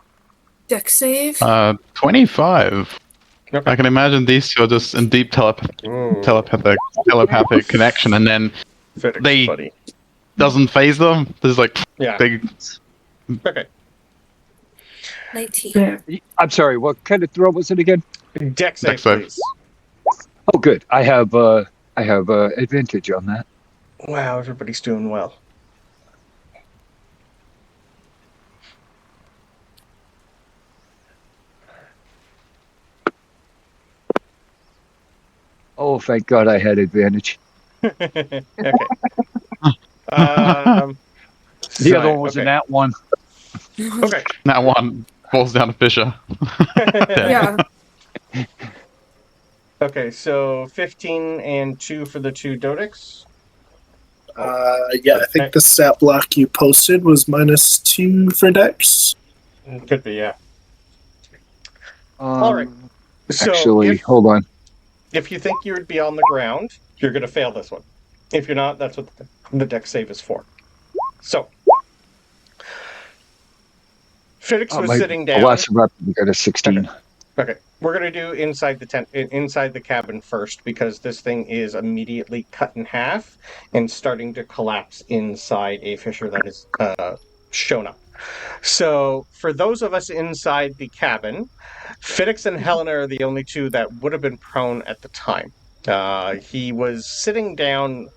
Speaker 3: Deck save.
Speaker 6: 25.
Speaker 1: Okay.
Speaker 6: I can imagine these two are just in deep telepathic connection, and then
Speaker 1: Fiddix, buddy.
Speaker 6: doesn't phase them. There's
Speaker 1: Yeah.
Speaker 6: big.
Speaker 1: Okay.
Speaker 3: 19.
Speaker 5: I'm sorry. What kind of throw was it again?
Speaker 1: Deck save,
Speaker 6: Dex save.
Speaker 1: please.
Speaker 5: Oh, good. I have advantage on that.
Speaker 1: Wow, everybody's doing well.
Speaker 5: Oh, thank God I had advantage.
Speaker 1: Okay.
Speaker 5: The other one was a nat one.
Speaker 1: Okay.
Speaker 6: That one falls down a fissure.
Speaker 3: Yeah.
Speaker 1: Okay, so 15 and 2 for the two Dodix.
Speaker 2: Yeah, I think the stat block you posted was -2 for Dex.
Speaker 1: Could be, yeah. All right. So
Speaker 5: Actually, hold on.
Speaker 1: if you think you would be on the ground, you're going to fail this one. If you're not, that's what the deck save is for. So, Fiddix was sitting down.
Speaker 5: The last rep, we got a 16.
Speaker 1: Okay, we're going to do inside the cabin first, because this thing is immediately cut in half and starting to collapse inside a fissure that is shown up. So, for those of us inside the cabin, Fiddix and Helena are the only two that would have been prone at the time. He was sitting down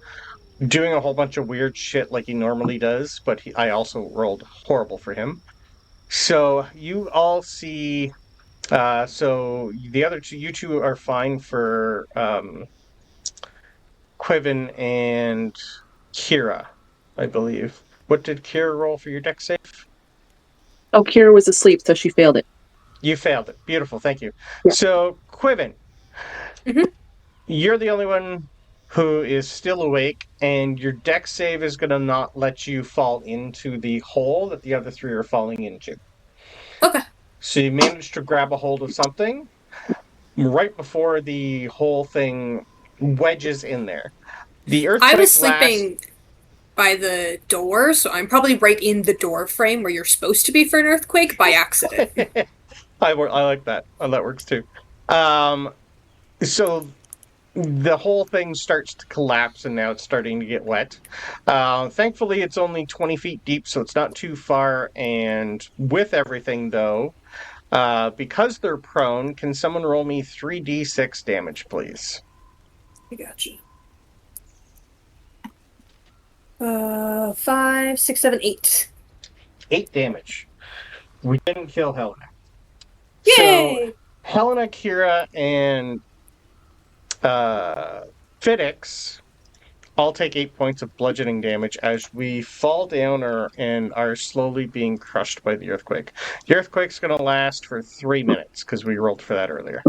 Speaker 1: doing a whole bunch of weird shit like he normally does, but I also rolled horrible for him. So, you all see... so, the other two, you two are fine for Quiven and Kira, I believe. What did Kira roll for your deck save?
Speaker 4: Oh, Kira was asleep, so she failed it.
Speaker 1: You failed it. Beautiful, thank you.
Speaker 4: Yeah.
Speaker 1: So, Quiven,
Speaker 3: Mhm.
Speaker 1: you're the only one who is still awake, and your deck save is going to not let you fall into the hole that the other three are falling into.
Speaker 3: Okay.
Speaker 1: So you managed to grab a hold of something right before the whole thing wedges in there. The earthquake
Speaker 3: I was sleeping by the door, so I'm probably right in the door frame where you're supposed to be for an earthquake by accident.
Speaker 1: I like that. Oh, that works too. So the whole thing starts to collapse, and now it's starting to get wet. Thankfully, it's only 20 feet deep, so it's not too far. And with everything, though, because they're prone, can someone roll me 3d6 damage, please?
Speaker 3: I got you. 5, 6, 7, 8.
Speaker 1: 8 damage. We didn't kill Helena.
Speaker 3: Yay!
Speaker 1: So Helena, Kira, and Fiddix all take 8 points of bludgeoning damage as we fall down and are slowly being crushed by the earthquake. The earthquake's going to last for 3 minutes because we rolled for that earlier.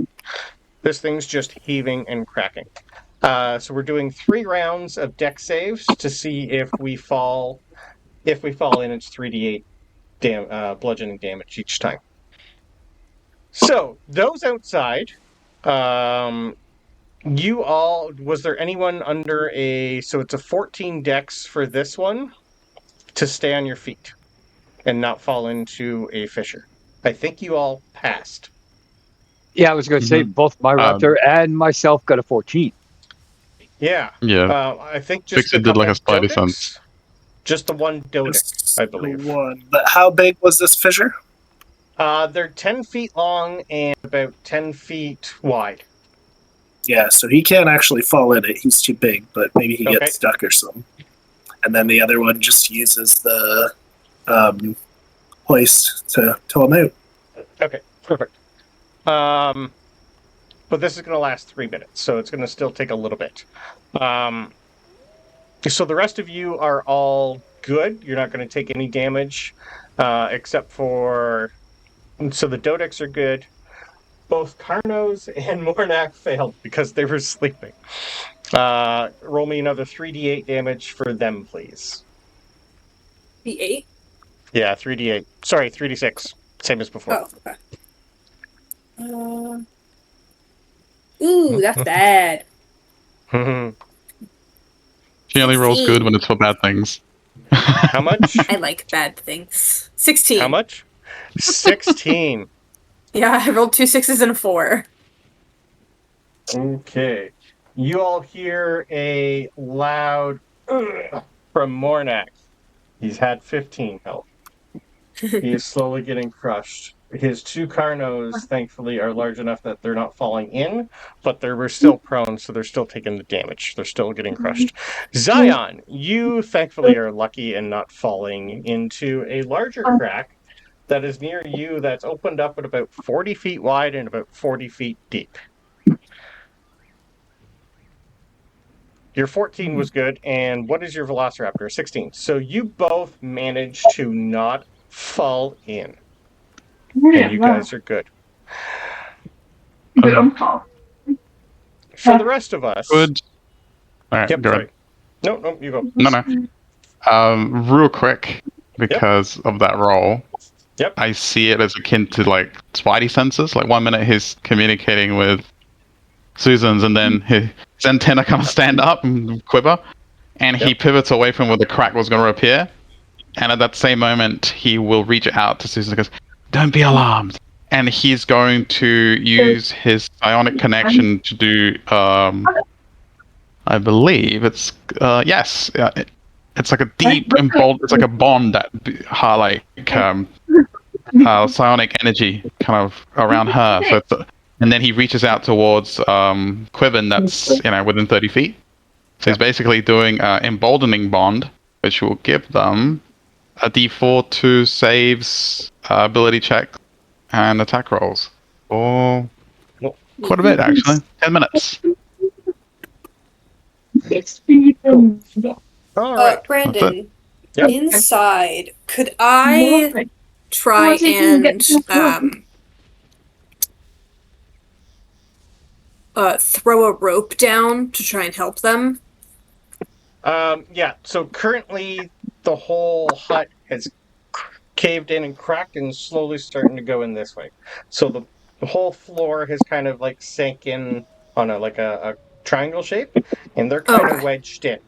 Speaker 1: This thing's just heaving and cracking. So we're doing 3 rounds of deck saves to see if we fall. If we fall in, it's 3d8 bludgeoning damage each time. So those outside, you all, was there anyone under so it's a 14 dex for this one to stay on your feet and not fall into a fissure? I think you all passed.
Speaker 5: Yeah, I was going to say both my raptor and myself got a 14.
Speaker 1: Yeah.
Speaker 6: Yeah.
Speaker 1: I think just
Speaker 6: Fixer
Speaker 1: a
Speaker 6: did like
Speaker 1: couple
Speaker 6: a spidey
Speaker 1: Dodix.
Speaker 6: sense.
Speaker 1: Just the one Dodic,
Speaker 2: Just
Speaker 1: I believe.
Speaker 2: one. But how big was this fissure?
Speaker 1: They're 10 feet long and about 10 feet wide.
Speaker 2: Yeah, so he can't actually fall in it. He's too big, but maybe he
Speaker 1: Okay.
Speaker 2: gets stuck or something. And then the other one just uses the hoist to tow him out.
Speaker 1: Okay, perfect. But this is going to last 3 minutes, so it's going to still take a little bit. So the rest of you are all good. You're not going to take any damage, except for... So the Dodics are good. Both Carnos and Mornak failed because they were sleeping. Roll me another 3d8 damage for them, please.
Speaker 3: D8?
Speaker 1: Yeah, 3d8. Sorry, 3d6. Same as before.
Speaker 3: Oh, okay. Ooh, that's bad.
Speaker 6: She only rolls good when it's for bad things.
Speaker 1: How much?
Speaker 3: I like bad things. 16.
Speaker 1: How much? 16.
Speaker 3: Yeah, I rolled 2 6s and a 4.
Speaker 1: Okay. You all hear a loud "Ugh" from Mornak. He's had 15 health. He is slowly getting crushed. His 2 Carnos, thankfully, are large enough that they're not falling in, but they were still prone, so they're still taking the damage. They're still getting crushed. Zion, you thankfully are lucky and not falling into a larger crack that is near you that's opened up at about 40 feet wide and about 40 feet deep. Your 14 was good, and what is your Velociraptor? 16. So you both managed to not fall in. And you guys are good. For the rest of us...
Speaker 6: Good. All right,
Speaker 1: Yep,
Speaker 6: go
Speaker 1: sorry.
Speaker 6: ahead.
Speaker 1: No, you go.
Speaker 6: No. Real quick, because of that roll,
Speaker 1: Yep.
Speaker 6: I see it as akin to like spidey senses. Like 1 minute he's communicating with Suzans, and then his antenna kind of stand up and quiver, and he pivots away from where the crack was going to appear. And at that same moment, he will reach out to Susan and goes, "Don't be alarmed." And he's going to use his psionic connection to do, I believe it's, yes, it's like a deep, it's like a bond that highlight psionic energy kind of around her. So and then he reaches out towards Quiven that's, within 30 feet. So he's basically doing emboldening bond, which will give them a d4 to saves, ability check, and attack rolls. Or quite a bit, actually. 10 minutes.
Speaker 1: All right.
Speaker 3: Brandon,
Speaker 1: Yep.
Speaker 3: inside, could I try and throw a rope down to try and help them?
Speaker 1: Yeah, so currently the whole hut has caved in and cracked and slowly starting to go in this way. So the whole floor has kind of like sank in on a triangle shape, and they're kind of wedged in.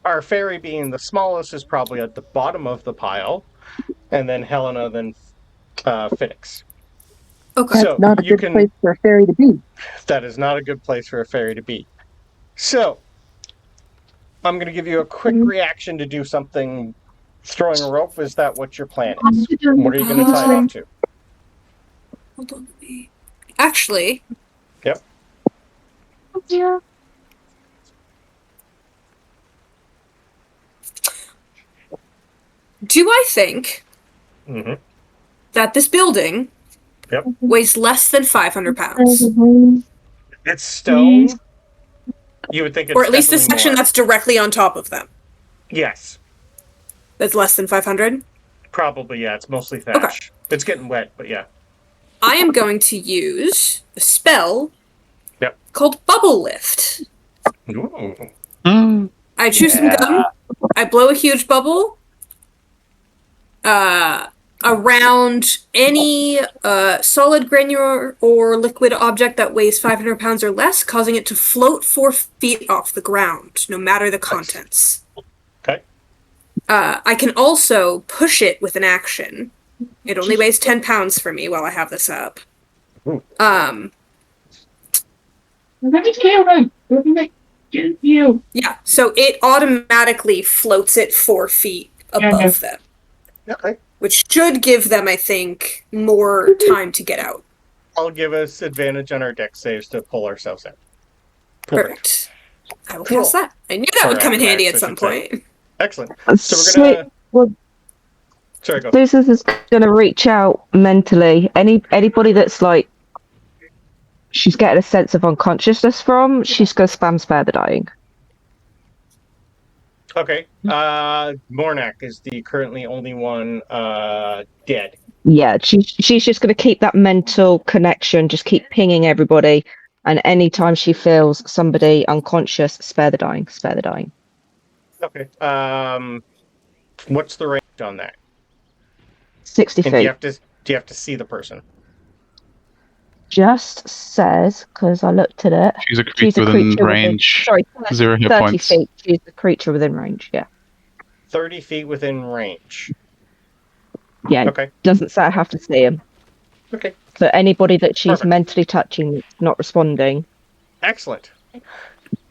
Speaker 1: Our fairy, being the smallest, is probably at the bottom of the pile, and then Helena, then Fiddix.
Speaker 3: Okay.
Speaker 4: That's not a good place for a fairy to be.
Speaker 1: That is not a good place for a fairy to be. So, I'm going to give you a quick reaction to do something. Throwing a rope, is that what your plan is? What are you going to tie it off to?
Speaker 3: Hold on. Actually.
Speaker 1: Yep.
Speaker 3: Do I think
Speaker 1: Mm-hmm.
Speaker 3: that this building weighs less than 500 pounds?
Speaker 1: It's stone. You would think it's
Speaker 3: Or at least the
Speaker 1: definitely
Speaker 3: section
Speaker 1: more.
Speaker 3: that's directly on top of them.
Speaker 1: Yes.
Speaker 3: That's less than 500?
Speaker 1: Probably, yeah. It's mostly thatch.
Speaker 3: Okay.
Speaker 1: It's getting wet, but yeah.
Speaker 3: I am going to use a spell
Speaker 1: Yep.
Speaker 3: called Bubble Lift.
Speaker 1: Ooh.
Speaker 3: I choose some gum. I blow a huge bubble around any solid, granular, or liquid object that weighs 500 pounds or less, causing it to float 4 feet off the ground, no matter the contents.
Speaker 1: Okay.
Speaker 3: I can also push it with an action. It only weighs 10 pounds for me while I have this up.
Speaker 1: Ooh.
Speaker 3: Yeah, so it automatically floats it 4 feet above them.
Speaker 1: Okay.
Speaker 3: Which should give them, I think, more time to get out.
Speaker 1: I'll give us advantage on our deck saves to pull ourselves out.
Speaker 3: Perfect. I will
Speaker 1: Cool.
Speaker 3: cast that. I knew that
Speaker 1: Or
Speaker 3: would come in handy at
Speaker 1: acrobatics, I
Speaker 3: some
Speaker 1: should say.
Speaker 3: point.
Speaker 1: Excellent. So we're gonna.
Speaker 7: Well,
Speaker 1: Sorry, go.
Speaker 7: Susan is going to reach out mentally. Anybody that's like she's getting a sense of unconsciousness from, she's going to spam spare the dying.
Speaker 1: Okay. Mornak is the currently only one dead.
Speaker 7: Yeah, she's just going to keep that mental connection, just keep pinging everybody, and anytime she feels somebody unconscious, spare the dying, spare the dying.
Speaker 1: Okay. What's the range on that?
Speaker 7: 60
Speaker 1: And
Speaker 7: feet.
Speaker 1: do you have to see the person?
Speaker 7: Just says, because I looked at it.
Speaker 6: She's a creature within range.
Speaker 7: Sorry,
Speaker 6: 0 hit
Speaker 7: 30
Speaker 6: points.
Speaker 7: feet. She's a creature within range, yeah.
Speaker 1: 30 feet within range.
Speaker 7: Yeah,
Speaker 1: Okay.
Speaker 7: doesn't say I have to see him.
Speaker 1: Okay.
Speaker 7: So anybody that she's
Speaker 1: Perfect.
Speaker 7: mentally touching that's not responding.
Speaker 1: Excellent.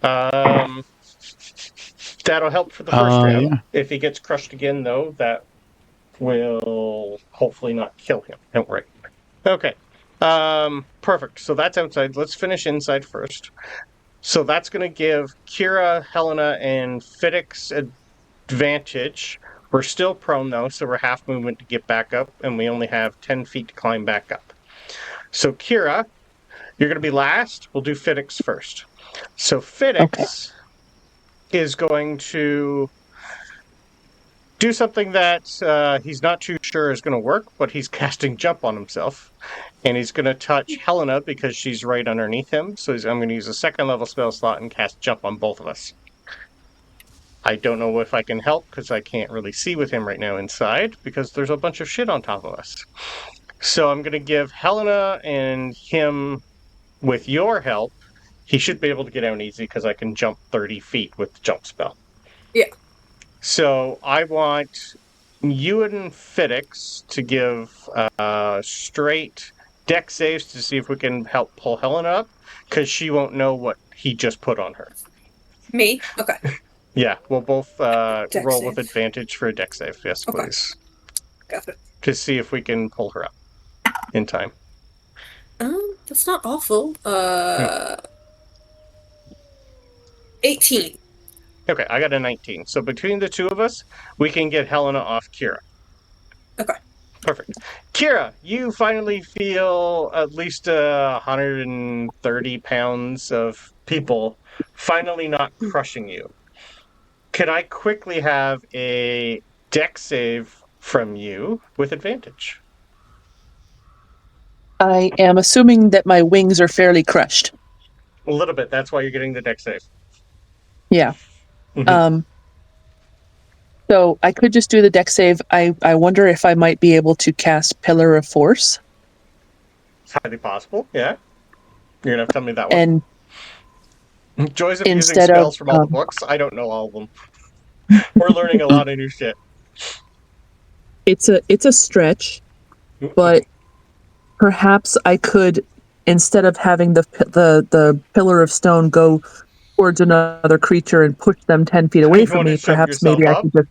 Speaker 1: That'll help for the first round.
Speaker 6: Yeah.
Speaker 1: If he gets crushed again, though, that will hopefully not kill him. Don't worry. Okay. Perfect. So that's outside. Let's finish inside first. So that's going to give Kira, Helena, and Fiddix advantage. We're still prone, though, so we're half movement to get back up, and we only have 10 feet to climb back up. So Kira, you're going to be last. We'll do Fiddix first. So Fiddix is going to do something that he's not too sure is going to work, but he's casting Jump on himself. And he's going to touch Helena because she's right underneath him. So I'm going to use a 2nd level spell slot and cast Jump on both of us. I don't know if I can help because I can't really see with him right now inside because there's a bunch of shit on top of us. So I'm going to give Helena and him, with your help, he should be able to get out easy because I can jump 30 feet with the jump spell.
Speaker 3: Yeah.
Speaker 1: So I want you and Fiddix to give straight deck saves to see if we can help pull Helena up because she won't know what he just put on her.
Speaker 3: Me? Okay.
Speaker 1: Yeah, we'll both roll
Speaker 3: save.
Speaker 1: with advantage for a deck save. Yes,
Speaker 3: Okay.
Speaker 1: please.
Speaker 3: Got it.
Speaker 1: To see if we can pull her up in time.
Speaker 3: That's not awful. 18.
Speaker 1: Okay, I got a 19. So between the two of us, we can get Helena off Kira.
Speaker 3: Okay.
Speaker 1: Perfect. Kira, you finally feel at least 130 pounds of people finally not crushing you. Could I quickly have a deck save from you with advantage?
Speaker 4: I am assuming that my wings are fairly crushed.
Speaker 1: A little bit. That's why you're getting the deck save.
Speaker 4: Yeah.
Speaker 1: Mhm.
Speaker 4: So I could just do the deck save. I wonder if I might be able to cast Pillar of Force.
Speaker 1: It's highly possible, yeah. You're going to have to tell me that one.
Speaker 4: And
Speaker 1: Joys of using
Speaker 4: instead
Speaker 1: spells
Speaker 4: of,
Speaker 1: from all the books. I don't know all of them. We're learning a lot of new shit.
Speaker 4: it's a stretch, but perhaps I could, instead of having the pillar of stone go towards another creature and push them 10 feet away
Speaker 1: You
Speaker 4: from
Speaker 1: wanna
Speaker 4: me,
Speaker 1: shove
Speaker 4: perhaps
Speaker 1: yourself
Speaker 4: maybe I
Speaker 1: up?
Speaker 4: could just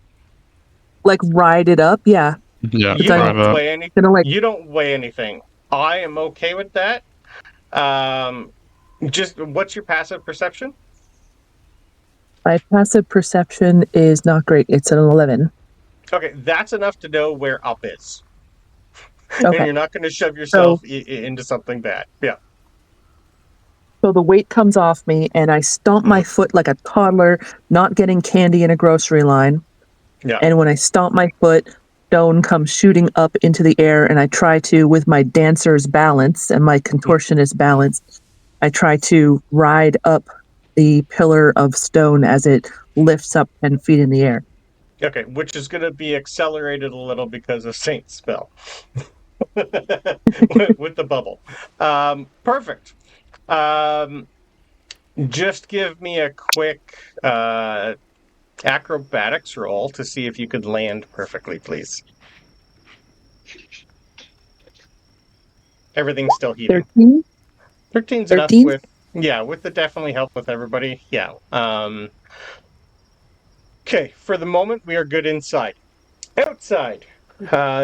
Speaker 4: like ride it up. Yeah.
Speaker 6: Yeah,
Speaker 1: You
Speaker 4: But
Speaker 6: drive
Speaker 1: don't
Speaker 6: up.
Speaker 1: weigh any.
Speaker 4: Gonna like
Speaker 1: You don't weigh anything. I am okay with that. Just what's your passive perception?
Speaker 4: my passive perception is not great. It's an 11.
Speaker 1: Okay, that's enough to know where up is. And
Speaker 4: Okay.
Speaker 1: you're not going to shove yourself into something bad. Yeah.
Speaker 4: So the weight comes off me, and I stomp my foot like a toddler, not getting candy in a grocery line.
Speaker 1: Yeah.
Speaker 4: And when I stomp my foot, stone comes shooting up into the air, and I try to, with my dancer's balance and my contortionist balance, I try to ride up the pillar of stone as it lifts up 10 feet in the air.
Speaker 1: Okay, which is going to be accelerated a little because of Saint's spell. with the bubble. Perfect. Just give me a quick acrobatics roll to see if you could land perfectly, please. Everything's still heating.
Speaker 4: 13?
Speaker 1: 13's
Speaker 4: 13?
Speaker 1: enough with the definitely help with everybody. Yeah. Okay, for the moment, we are good inside. Outside.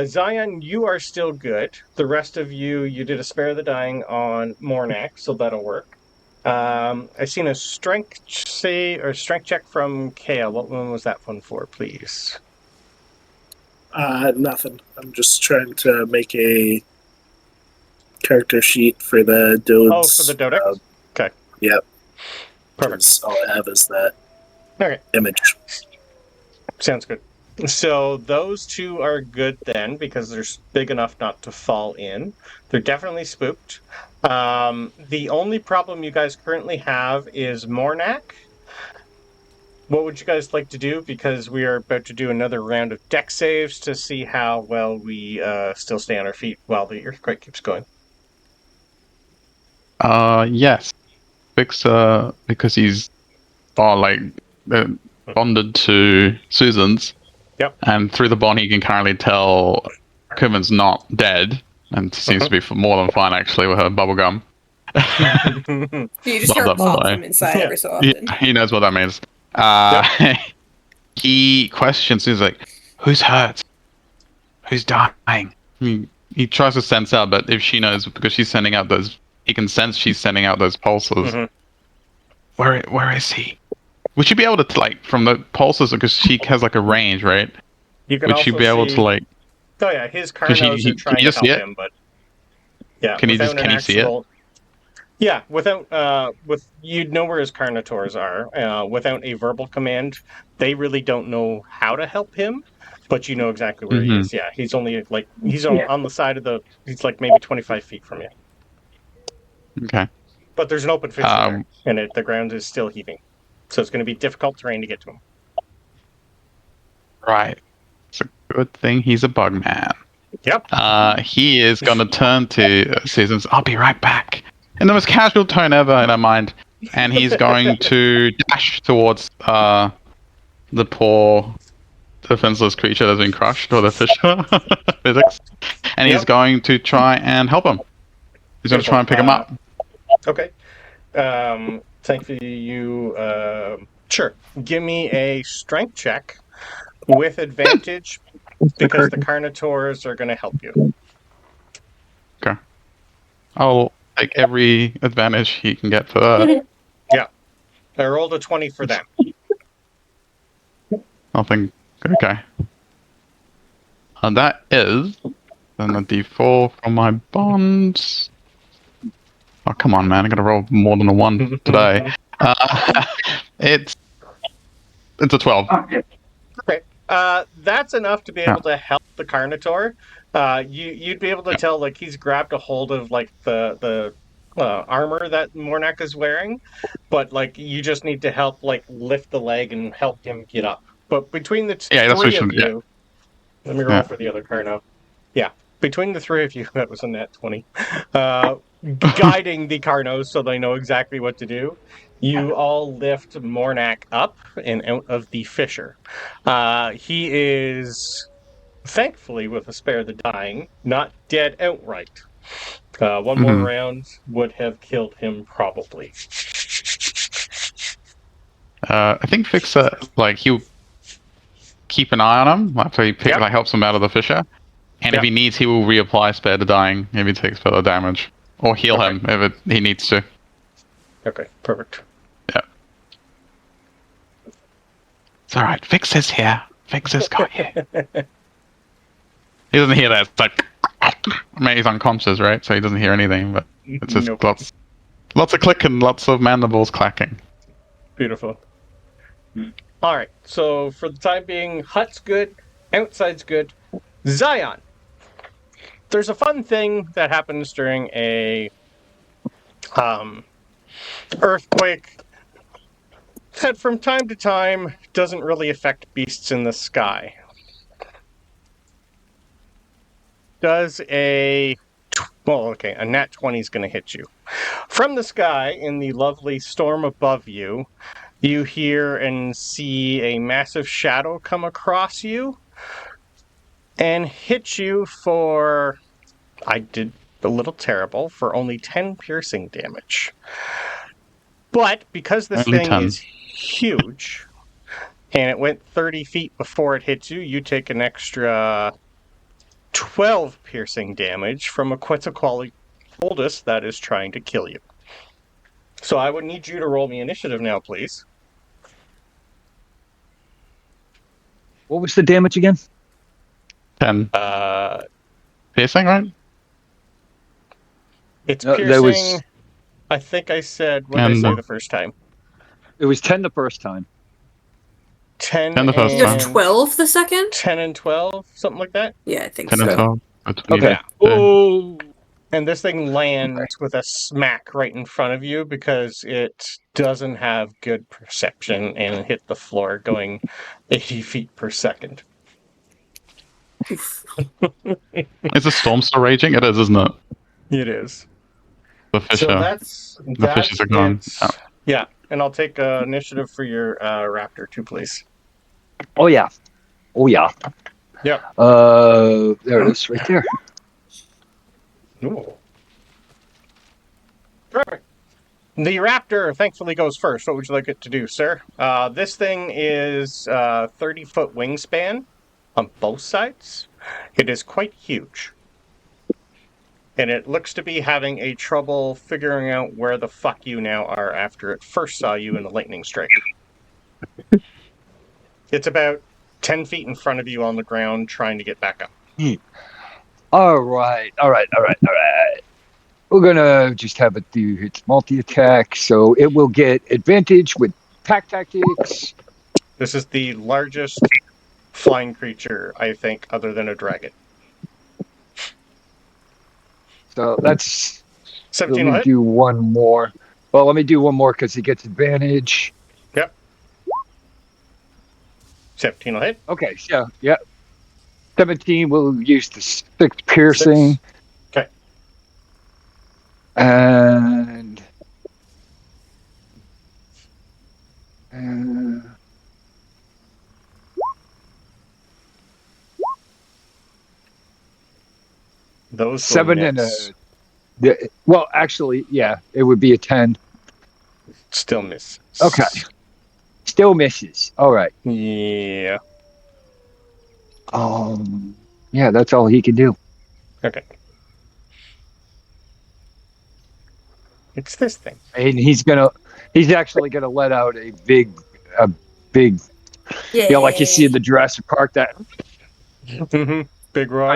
Speaker 1: Zion, you are still good. The rest of you did a spare the dying on Mornak, so that'll work. I seen a strength check from Khaal. What one was that one for, please?
Speaker 2: Nothing. I'm just trying to make a character sheet for the Dodes.
Speaker 1: Oh, for the Dodex? Okay.
Speaker 2: Yep.
Speaker 1: Perfect.
Speaker 2: All I have is that image.
Speaker 1: Sounds good. So those two are good then, because they're big enough not to fall in. They're definitely spooked. The only problem you guys currently have is Mornak. What would you guys like to do? Because we are about to do another round of deck saves to see how well we still stay on our feet while the earthquake keeps going.
Speaker 6: Yes. Fixer, because he's bonded to Suzans.
Speaker 1: Yep.
Speaker 6: And through the bond, he can currently tell Quiven's not dead, and seems to be more than fine actually with her bubblegum.
Speaker 3: You just hear a pop from inside every so often.
Speaker 6: Yeah, he knows what that means. He questions. He's like, "Who's hurt? Who's dying?" He tries to sense out, but if she knows, because she's sending out those, he can sense she's sending out those pulses. Where is he? Would she be able to, like, from the pulses, because she has like a range, right?
Speaker 1: You can
Speaker 6: Would she be able to, like?
Speaker 1: Oh yeah, his Carnos are trying to help him, but yeah.
Speaker 6: Can he see it?
Speaker 1: Yeah, you'd know where his Carnotors are. Without a verbal command, they really don't know how to help him, but you know exactly where he is. Yeah, he's only on the side of he's like maybe 25 feet from you.
Speaker 6: Okay.
Speaker 1: But there's an open fissure there, and the ground is still heaving. So it's going to be difficult terrain to get to him.
Speaker 6: Right. It's a good thing he's a bug man.
Speaker 1: Yep.
Speaker 6: He is going to turn to Suzans. I'll be right back. In the most casual tone ever in her mind. And he's going to dash towards the poor defenseless creature that's been crushed, or the fisher. Fiddix. And he's going to try and help him. He's going to try and pick him up.
Speaker 1: Okay. Thankfully, sure. Give me a strength check with advantage because the Carnotors are going to help you.
Speaker 6: Okay. I'll take every advantage he can get for that.
Speaker 1: Yeah. I rolled a 20 for them.
Speaker 6: Nothing. Okay. And that is then the D4 from my bonds. Oh, come on, man. I gotta roll more than a 1 today. It's a 12.
Speaker 1: Okay. That's enough to be able to help the Carnotaur. You'd be able to tell, like, he's grabbed a hold of, like, the armor that Mornak is wearing, but, like, you just need to help, like, lift the leg and help him get up. But between the three of you... Let me roll for the other Carno. Yeah. Between the three of you, that was a net 20. Guiding the Carnos so they know exactly what to do. You all lift Mornak up and out of the fissure. He is, thankfully, with a spare the dying, not dead outright. One more round would have killed him, probably.
Speaker 6: I think Fixer, like, he'll keep an eye on him after he helps him out of the fissure. And if he needs, he will reapply spare the dying if he takes further damage. Or heal him if he needs to.
Speaker 1: Okay, perfect.
Speaker 6: Yeah. It's alright, Fixer's here. Fix this guy. He doesn't hear that. It's like, I mean, he's unconscious, right? So he doesn't hear anything, but it's just
Speaker 1: Nope.
Speaker 6: lots of clicking, lots of mandibles clacking.
Speaker 1: Beautiful. All right. So for the time being, hut's good, outside's good. Zion. There's a fun thing that happens during a earthquake that from time to time doesn't really affect beasts in the sky. Does a nat 20 is going to hit you. From the sky, in the lovely storm above you, you hear and see a massive shadow come across you and hit you for, I did a little terrible, for only 10 piercing damage. But because this
Speaker 6: Only
Speaker 1: thing
Speaker 6: 10.
Speaker 1: is huge, and it went 30 feet before it hits you, you take an extra 12 piercing damage from a Quetzalcoatl oldest that is trying to kill you. So I would need you to roll me initiative now, please.
Speaker 5: What was the damage again?
Speaker 6: 10. Piercing, right?
Speaker 1: It's
Speaker 5: No,
Speaker 1: piercing.
Speaker 5: that was-
Speaker 1: I think I said, what did I say the first time?
Speaker 5: It was 10 the first time.
Speaker 1: 10
Speaker 6: 10 the first
Speaker 3: You
Speaker 6: time.
Speaker 3: have 12 the second?
Speaker 1: 10 and 12, something like that.
Speaker 3: Yeah, I think
Speaker 6: 10
Speaker 3: so.
Speaker 6: and 12.
Speaker 5: Okay.
Speaker 1: Yeah.
Speaker 5: Oh.
Speaker 1: And this thing lands with a smack right in front of you because it doesn't have good perception and it hit the floor going 80 feet per second.
Speaker 6: Is the storm still raging? It is, isn't it?
Speaker 1: It is.
Speaker 6: The fissure.
Speaker 1: So that's
Speaker 6: The fishes are gone.
Speaker 1: it. Yeah, and I'll take initiative for your raptor too, please.
Speaker 5: Oh, yeah. Oh, yeah.
Speaker 1: Yep.
Speaker 5: There it is, right there.
Speaker 1: Ooh. Perfect. The raptor thankfully goes first. What would you like it to do, sir? This thing is 30-foot wingspan on both sides. It is quite huge. And it looks to be having a trouble figuring out where the fuck you now are after it first saw you in the lightning strike. It's about 10 feet in front of you on the ground trying to get back up.
Speaker 5: All right. We're gonna just have it do its multi-attack, so it will get advantage with pack tactics.
Speaker 1: This is the largest flying creature, I think, other than a dragon.
Speaker 5: So that's...
Speaker 1: 17
Speaker 5: Let
Speaker 1: will
Speaker 5: me
Speaker 1: hit.
Speaker 5: do one more. Well, let me do one more because he gets advantage.
Speaker 1: Yep. 17 will hit.
Speaker 5: Okay, so, yeah. 17 will use the 6 piercing.
Speaker 1: 6. Okay.
Speaker 5: And...
Speaker 1: Those
Speaker 5: 7
Speaker 1: were
Speaker 5: and a...
Speaker 1: nits.
Speaker 5: Well, actually, yeah, it would be a 10.
Speaker 1: Still miss.
Speaker 5: Okay. Still misses. All right.
Speaker 1: Yeah.
Speaker 5: Yeah, that's all he can do.
Speaker 1: Okay. It's this thing.
Speaker 5: And he's actually gonna let out a big,
Speaker 3: Yeah.
Speaker 5: you know, like you see in the Jurassic Park, that
Speaker 1: Mm-hmm. Big roar.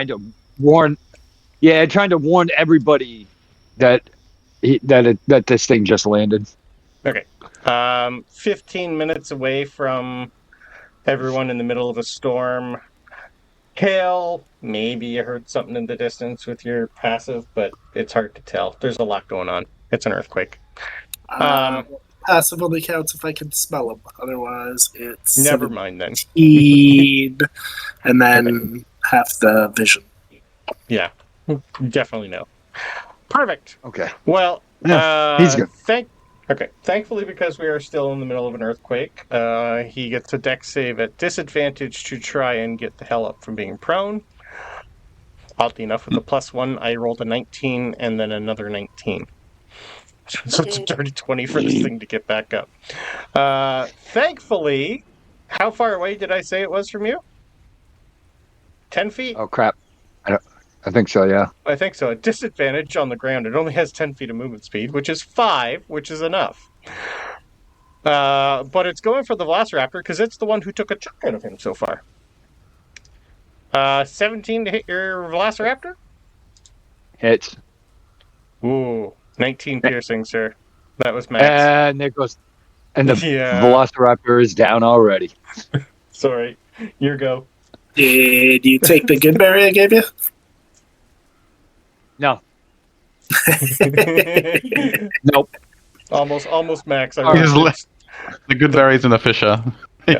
Speaker 5: trying to warn everybody that that this thing just landed.
Speaker 1: Okay. 15 minutes away from everyone in the middle of a storm. Khaal, maybe you heard something in the distance with your passive, but it's hard to tell. There's a lot going on. It's an earthquake.
Speaker 2: Passive only counts if I can smell them. Otherwise, it's
Speaker 1: Never mind then.
Speaker 2: 17, and then half the vision.
Speaker 1: Yeah. Definitely no. Perfect.
Speaker 5: Okay.
Speaker 1: Well,
Speaker 5: he's good.
Speaker 1: Thankfully, because we are still in the middle of an earthquake, he gets a dex save at disadvantage to try and get the hell up from being prone. Oddly enough, with a +1, I rolled a 19 and then another 19. So it's a dirty 20 for this thing to get back up. Thankfully, how far away did I say it was from you? 10 feet?
Speaker 5: Oh crap! I think so. Yeah.
Speaker 1: I think so. A disadvantage on the ground. It only has 10 feet of movement speed, which is 5, which is enough. But it's going for the Velociraptor because it's the one who took a chunk out of him so far. 17 to hit your Velociraptor?
Speaker 5: Hits.
Speaker 1: Ooh, 19 piercing, sir. That was max.
Speaker 5: And there goes. And the
Speaker 1: Yeah.
Speaker 5: Velociraptor is down already.
Speaker 1: Sorry, your go.
Speaker 2: Did you take the good berry I gave you?
Speaker 5: No. Nope.
Speaker 1: Almost max.
Speaker 6: The good berries in the fissure.
Speaker 1: Yeah,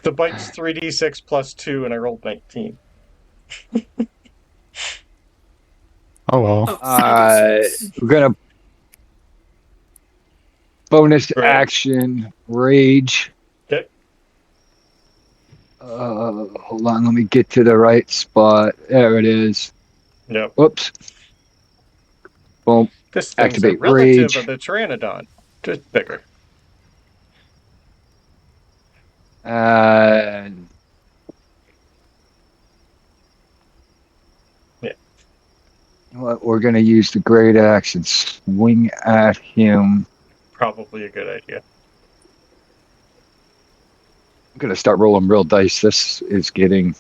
Speaker 1: the bite's 3d6 plus 2, and I rolled 19.
Speaker 6: Oh well.
Speaker 3: Oh, 3d6.
Speaker 5: We're gonna bonus
Speaker 1: Right.
Speaker 5: action rage.
Speaker 1: Okay.
Speaker 5: Hold on, let me get to the right spot. There it is.
Speaker 1: Yep.
Speaker 5: Whoops. Boom.
Speaker 1: This thing's
Speaker 5: Activate
Speaker 1: a relative
Speaker 5: rage.
Speaker 1: of the Pteranodon, just bigger.
Speaker 5: And
Speaker 1: Yeah.
Speaker 5: what we're gonna use the great axe and swing at him.
Speaker 1: Probably a good idea.
Speaker 5: I'm gonna start rolling real dice. This is getting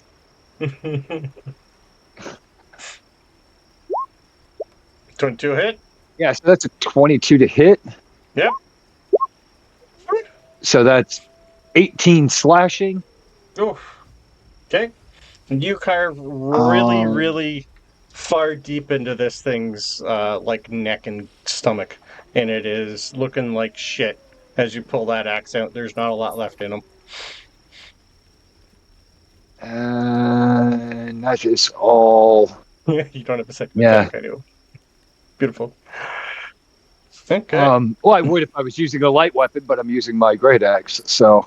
Speaker 1: 22 hit?
Speaker 5: yeah, so that's a 22 to hit.
Speaker 1: Yep.
Speaker 5: So that's 18 slashing.
Speaker 1: Oof. Okay. You carve really,
Speaker 5: Um,
Speaker 1: really far deep into this thing's like neck and stomach, and it is looking like shit as you pull that axe out. There's not a lot left in him.
Speaker 5: And that is all.
Speaker 1: You don't have a second
Speaker 5: Yeah.
Speaker 1: attack, I do. Beautiful. Okay.
Speaker 5: Well, I would if I was using a light weapon, but I'm using my great axe. So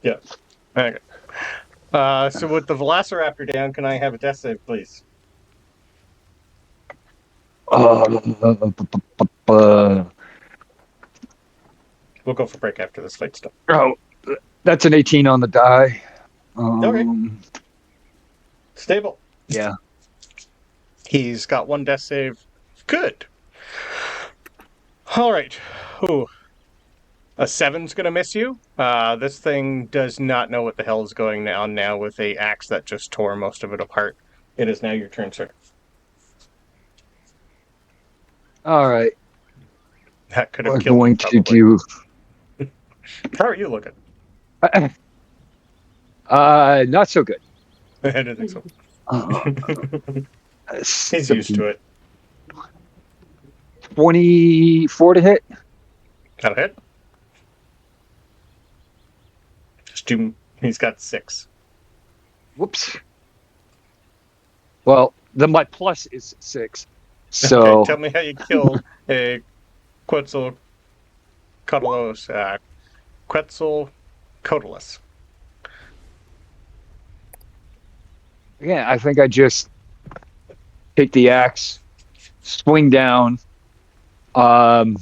Speaker 1: Okay. So with the Velociraptor down, can I have a death save, please?
Speaker 5: uh,
Speaker 1: We'll go for break after this fight stuff.
Speaker 5: oh, that's an 18 on the die.
Speaker 1: Okay. Stable.
Speaker 5: Yeah.
Speaker 1: He's got one death save. Good. All right. Ooh. A 7's gonna miss you. This thing does not know what the hell is going on now with a axe that just tore most of it apart. It is now your turn, sir.
Speaker 5: All right.
Speaker 1: That could have
Speaker 5: We're
Speaker 1: killed
Speaker 5: going
Speaker 1: you,
Speaker 5: to
Speaker 1: probably.
Speaker 5: do.
Speaker 1: How are you looking?
Speaker 5: Not so good.
Speaker 1: I didn't think so. He's used to it.
Speaker 5: 24 to hit.
Speaker 1: Got a hit? Just do. He's got 6.
Speaker 5: Whoops. Well, my plus is 6. So
Speaker 1: Okay, tell me how you kill a Quetzalcoatlus.
Speaker 5: yeah, I think I just take the axe, swing down, and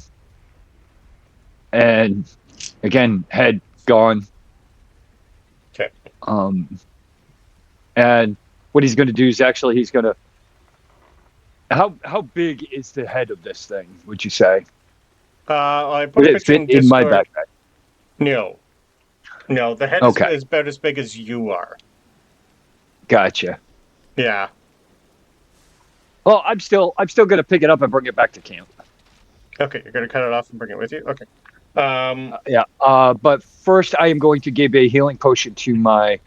Speaker 5: again, head gone.
Speaker 1: Okay.
Speaker 5: And what he's going to do is actually he's going to. How big is the head of this thing? Would you say?
Speaker 1: I put
Speaker 5: Would
Speaker 1: a
Speaker 5: it
Speaker 1: picture
Speaker 5: fit in my
Speaker 1: Discord.
Speaker 5: backpack?
Speaker 1: No, the head
Speaker 5: Okay.
Speaker 1: is about as big as you are.
Speaker 5: Gotcha.
Speaker 1: Yeah.
Speaker 5: Well, I'm still going to pick it up and bring it back to camp.
Speaker 1: Okay, you're gonna cut it off and bring it with you. Okay.
Speaker 5: Yeah. But first, I am going to give a healing potion to my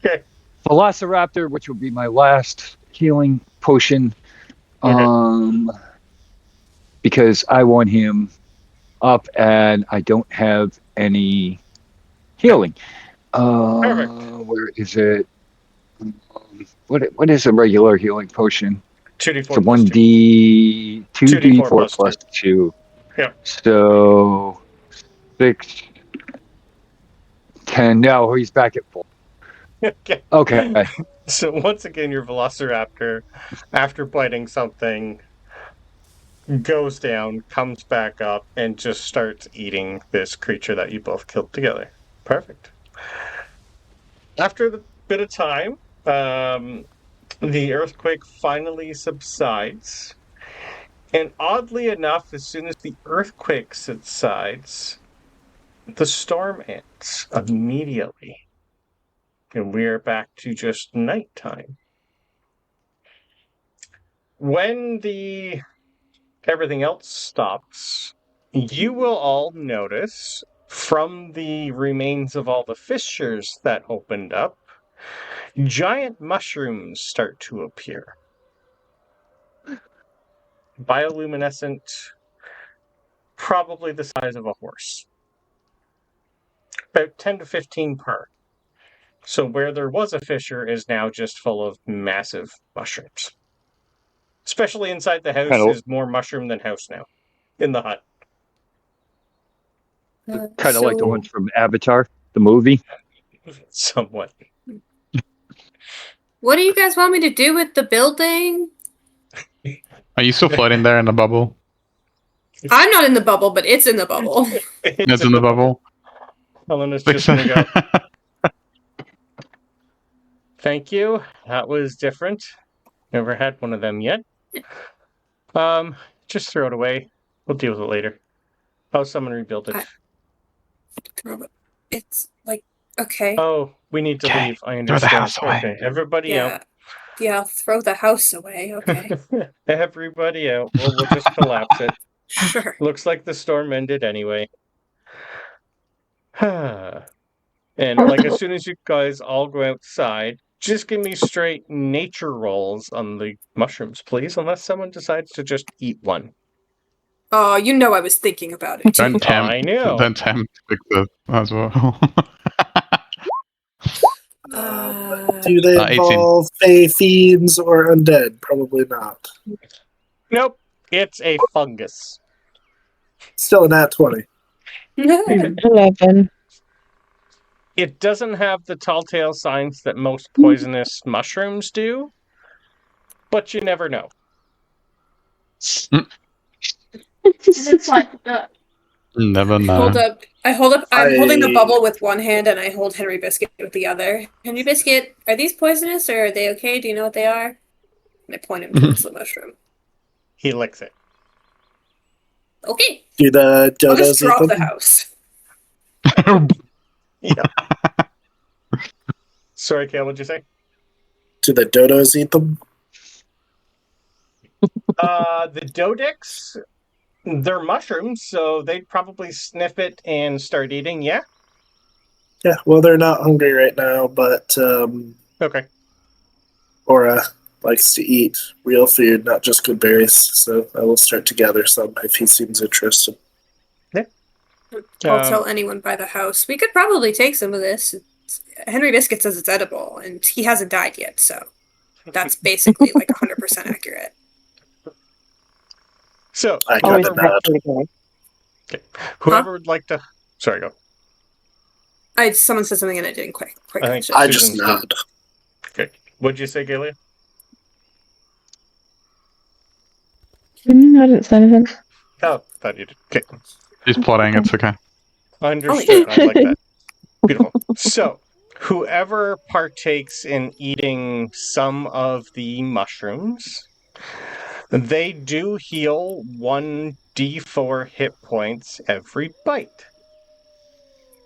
Speaker 1: Okay.
Speaker 5: Velociraptor, which will be my last healing potion.
Speaker 1: Okay.
Speaker 5: Because I want him up, and I don't have any healing.
Speaker 1: Perfect.
Speaker 5: Where is it? What is a regular healing potion?
Speaker 1: 2d4
Speaker 5: It's a
Speaker 1: plus
Speaker 5: 1d
Speaker 1: 2d4
Speaker 5: 2d4
Speaker 1: plus
Speaker 5: 2.
Speaker 1: Yep.
Speaker 5: So 6, 10. No, he's back at 4.
Speaker 1: 2. Okay.
Speaker 5: Okay.
Speaker 1: So once again, your Velociraptor, after biting something, goes down, comes back up, and just starts eating this creature that you both killed together. Perfect. After a bit of time, the earthquake finally subsides. And oddly enough, as soon as the earthquake subsides, the storm ends immediately. and we're back to just nighttime. When everything else stops, you will all notice from the remains of all the fissures that opened up, giant mushrooms start to appear. Bioluminescent, probably the size of a horse. About 10 to 15 per. So where there was a fissure is now just full of massive mushrooms. Especially inside the house
Speaker 5: Kinda-
Speaker 1: is more mushroom than house now. In the hut.
Speaker 5: Kind of like the ones from Avatar, the movie.
Speaker 1: Somewhat.
Speaker 3: What do you guys want me to do with the building?
Speaker 6: Are you still floating there in the bubble?
Speaker 3: I'm not in the bubble, but it's in the bubble.
Speaker 6: It's in the bubble.
Speaker 1: Helena's just gonna go. Thank you. That was different. Never had one of them yet. Just throw it away. We'll deal with it later. I'll someone rebuild it.
Speaker 3: It's like, okay.
Speaker 1: Oh, we need to
Speaker 6: Okay,
Speaker 1: leave. I
Speaker 6: throw
Speaker 1: understand.
Speaker 6: the house away.
Speaker 1: Okay, everybody out.
Speaker 3: Yeah, I'll throw the house away. Okay.
Speaker 1: Everybody out. We'll just collapse it.
Speaker 3: Sure.
Speaker 1: Looks like the storm ended anyway. And like as soon as you guys all go outside, just give me straight nature rolls on the mushrooms, please, unless someone decides to just eat one.
Speaker 3: Oh, you know I was thinking about it too.
Speaker 6: Don't tempt.
Speaker 1: I know.
Speaker 6: Don't tempt Victor as well.
Speaker 2: Do they
Speaker 6: 18.
Speaker 2: involve Fey fiends or undead? Probably not.
Speaker 1: Nope. It's a fungus.
Speaker 2: Still a nat 20.
Speaker 7: 11.
Speaker 1: It doesn't have the tall tale signs that most poisonous mushrooms do, but you never know.
Speaker 8: It's like that.
Speaker 6: Never know.
Speaker 3: Hold up. I'm holding the
Speaker 2: I-
Speaker 3: bubble with one hand and I hold Henry Biscuit with the other. Henry Biscuit, are these poisonous or are they okay? Do you know what they are? And I point him towards the mushroom.
Speaker 1: He licks it.
Speaker 3: Okay.
Speaker 2: Do the
Speaker 3: I'll just
Speaker 2: dodos eat
Speaker 3: drop
Speaker 2: them?
Speaker 3: the house.
Speaker 1: Yeah. Sorry, Kale, what'd you say?
Speaker 2: Do the dodos eat them?
Speaker 1: The Dodix, they're mushrooms, so they'd probably sniff it and start eating, yeah?
Speaker 2: Yeah, well, they're not hungry right now, but
Speaker 1: Okay.
Speaker 2: Aura likes to eat real food, not just good berries, so I will start to gather some if he seems interested.
Speaker 3: I'll tell anyone by the house. We could probably take some of this. Henry Biscuit says it's edible, and he hasn't died yet, so that's basically like 100% accurate.
Speaker 1: So,
Speaker 2: I
Speaker 7: Always
Speaker 2: got that.
Speaker 7: actually good.
Speaker 1: whoever would like to... Sorry, go.
Speaker 3: Someone said something and I didn't quite
Speaker 1: I think
Speaker 3: catch it.
Speaker 2: I just
Speaker 1: Suzan's
Speaker 2: nod.
Speaker 1: Okay. What'd you say, Galia?
Speaker 7: I didn't say anything.
Speaker 1: Oh, thought you did. Okay.
Speaker 6: She's plotting, it's okay.
Speaker 1: Understood. I like that. Beautiful. So, whoever partakes in eating some of the mushrooms, they do heal 1d4 hit points every bite.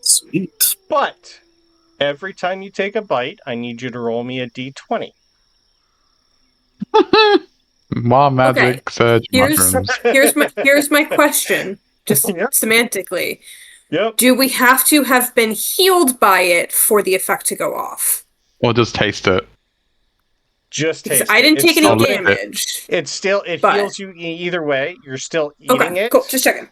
Speaker 2: Sweet.
Speaker 1: But every time you take a bite, I need you to roll me a d20.
Speaker 6: More magic surge mushrooms.
Speaker 3: Here's my question, just
Speaker 1: Yep.
Speaker 3: semantically.
Speaker 1: Yep.
Speaker 3: Do we have to have been healed by it for the effect to go off?
Speaker 6: Or just taste it.
Speaker 1: Just
Speaker 3: Because
Speaker 1: taste
Speaker 3: I
Speaker 1: it.
Speaker 3: didn't take
Speaker 1: It's
Speaker 3: any
Speaker 1: still-
Speaker 3: damage.
Speaker 1: It
Speaker 3: but-
Speaker 1: heals you either way. You're still eating
Speaker 3: Okay,
Speaker 1: it.
Speaker 3: cool. Just checking.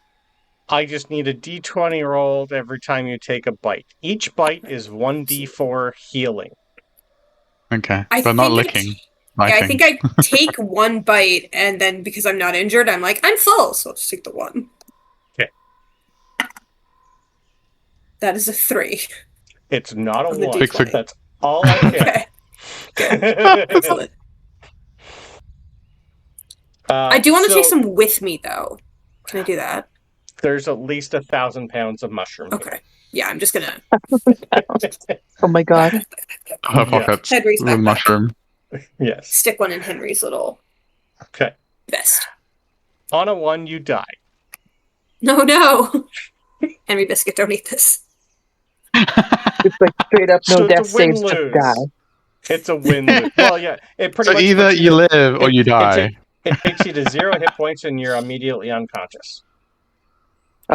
Speaker 1: I just need a d20 rolled every time you take a bite. Each bite is 1d4 healing.
Speaker 6: Okay.
Speaker 3: I
Speaker 6: But not
Speaker 3: think
Speaker 6: licking.
Speaker 3: Yeah, I
Speaker 6: Liking.
Speaker 3: think I take one bite, and then because I'm not injured, I'm like, I'm full, so I'll just take the one.
Speaker 1: Okay.
Speaker 3: That is a 3.
Speaker 1: It's not a
Speaker 3: On the
Speaker 1: 1.
Speaker 3: D20.
Speaker 1: That's all I care.
Speaker 3: Okay. Excellent. I do want to take
Speaker 1: so
Speaker 3: some with me, though. Can I do that?
Speaker 1: There's at least 1,000 pounds of mushroom.
Speaker 3: Okay. Yeah, I'm just gonna.
Speaker 4: Oh my god.
Speaker 6: Her
Speaker 1: Yeah.
Speaker 6: pockets
Speaker 3: Henry's
Speaker 6: with
Speaker 3: backpack.
Speaker 6: mushroom.
Speaker 1: Yes.
Speaker 3: Stick one in Henry's little
Speaker 1: Okay.
Speaker 3: vest.
Speaker 1: On a 1, you die.
Speaker 3: No. Henry Biscuit, don't eat this.
Speaker 4: It's like straight up no
Speaker 1: So it's a
Speaker 4: death saves, just
Speaker 1: win-lose.
Speaker 4: die.
Speaker 1: It's a win-lose. Well, yeah, it pretty
Speaker 6: So
Speaker 1: much
Speaker 6: either
Speaker 1: puts
Speaker 6: you live or you die.
Speaker 1: It takes you to 0 hit points and you're immediately unconscious.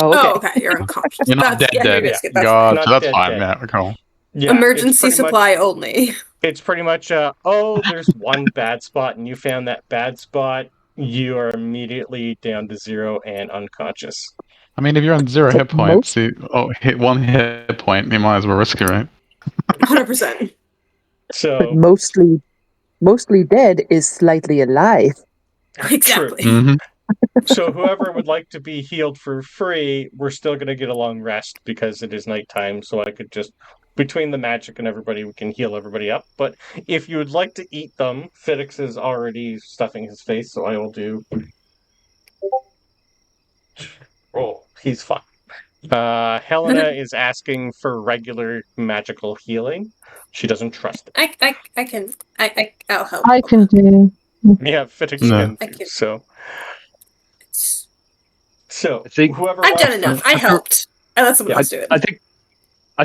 Speaker 4: Oh, okay.
Speaker 3: Oh, okay. You're unconscious.
Speaker 6: You're not
Speaker 3: That's
Speaker 6: dead.
Speaker 3: pretty
Speaker 6: Dead.
Speaker 3: risky. That's
Speaker 6: God,
Speaker 1: Not
Speaker 6: so that's
Speaker 1: dead,
Speaker 6: fine.
Speaker 1: dead.
Speaker 6: Yeah, cool.
Speaker 1: Yeah,
Speaker 3: emergency supply only.
Speaker 1: It's pretty much, oh, there's one bad spot and you found that bad spot. You are immediately down to 0 and unconscious.
Speaker 6: I mean, if you're on 0
Speaker 4: So
Speaker 6: hit points, hit 1 hit point, you might as well risk it, right?
Speaker 3: 100%.
Speaker 4: But
Speaker 1: So,
Speaker 4: mostly dead is slightly alive.
Speaker 3: Exactly.
Speaker 6: Mm-hmm.
Speaker 1: So whoever would like to be healed for free, we're still going to get a long rest because it is nighttime. So I could just, between the magic and everybody, we can heal everybody up. But if you would like to eat them, Fiddix is already stuffing his face, so I will do. Oh, he's fine. Helena is asking for regular magical healing. She doesn't trust it.
Speaker 3: I'll help.
Speaker 7: I can do.
Speaker 1: Yeah, Fiddix
Speaker 6: No.
Speaker 1: can too. So
Speaker 5: I think-
Speaker 1: whoever
Speaker 3: I've
Speaker 1: wants
Speaker 3: done enough. I helped. I let someone else do it.
Speaker 5: I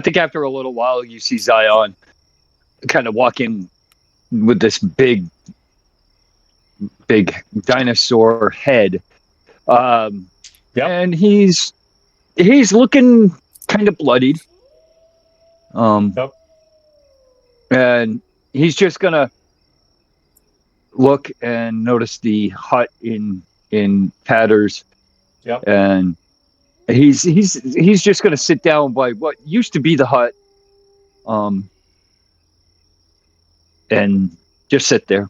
Speaker 5: think after a little while you see Zion kind of walking with this big dinosaur head.
Speaker 1: Yep.
Speaker 5: And he's looking kind of bloodied.
Speaker 1: Yep.
Speaker 5: And he's just gonna look and notice the hut in tatters.
Speaker 1: Yep.
Speaker 5: And he's just gonna sit down by what used to be the hut, and just sit there.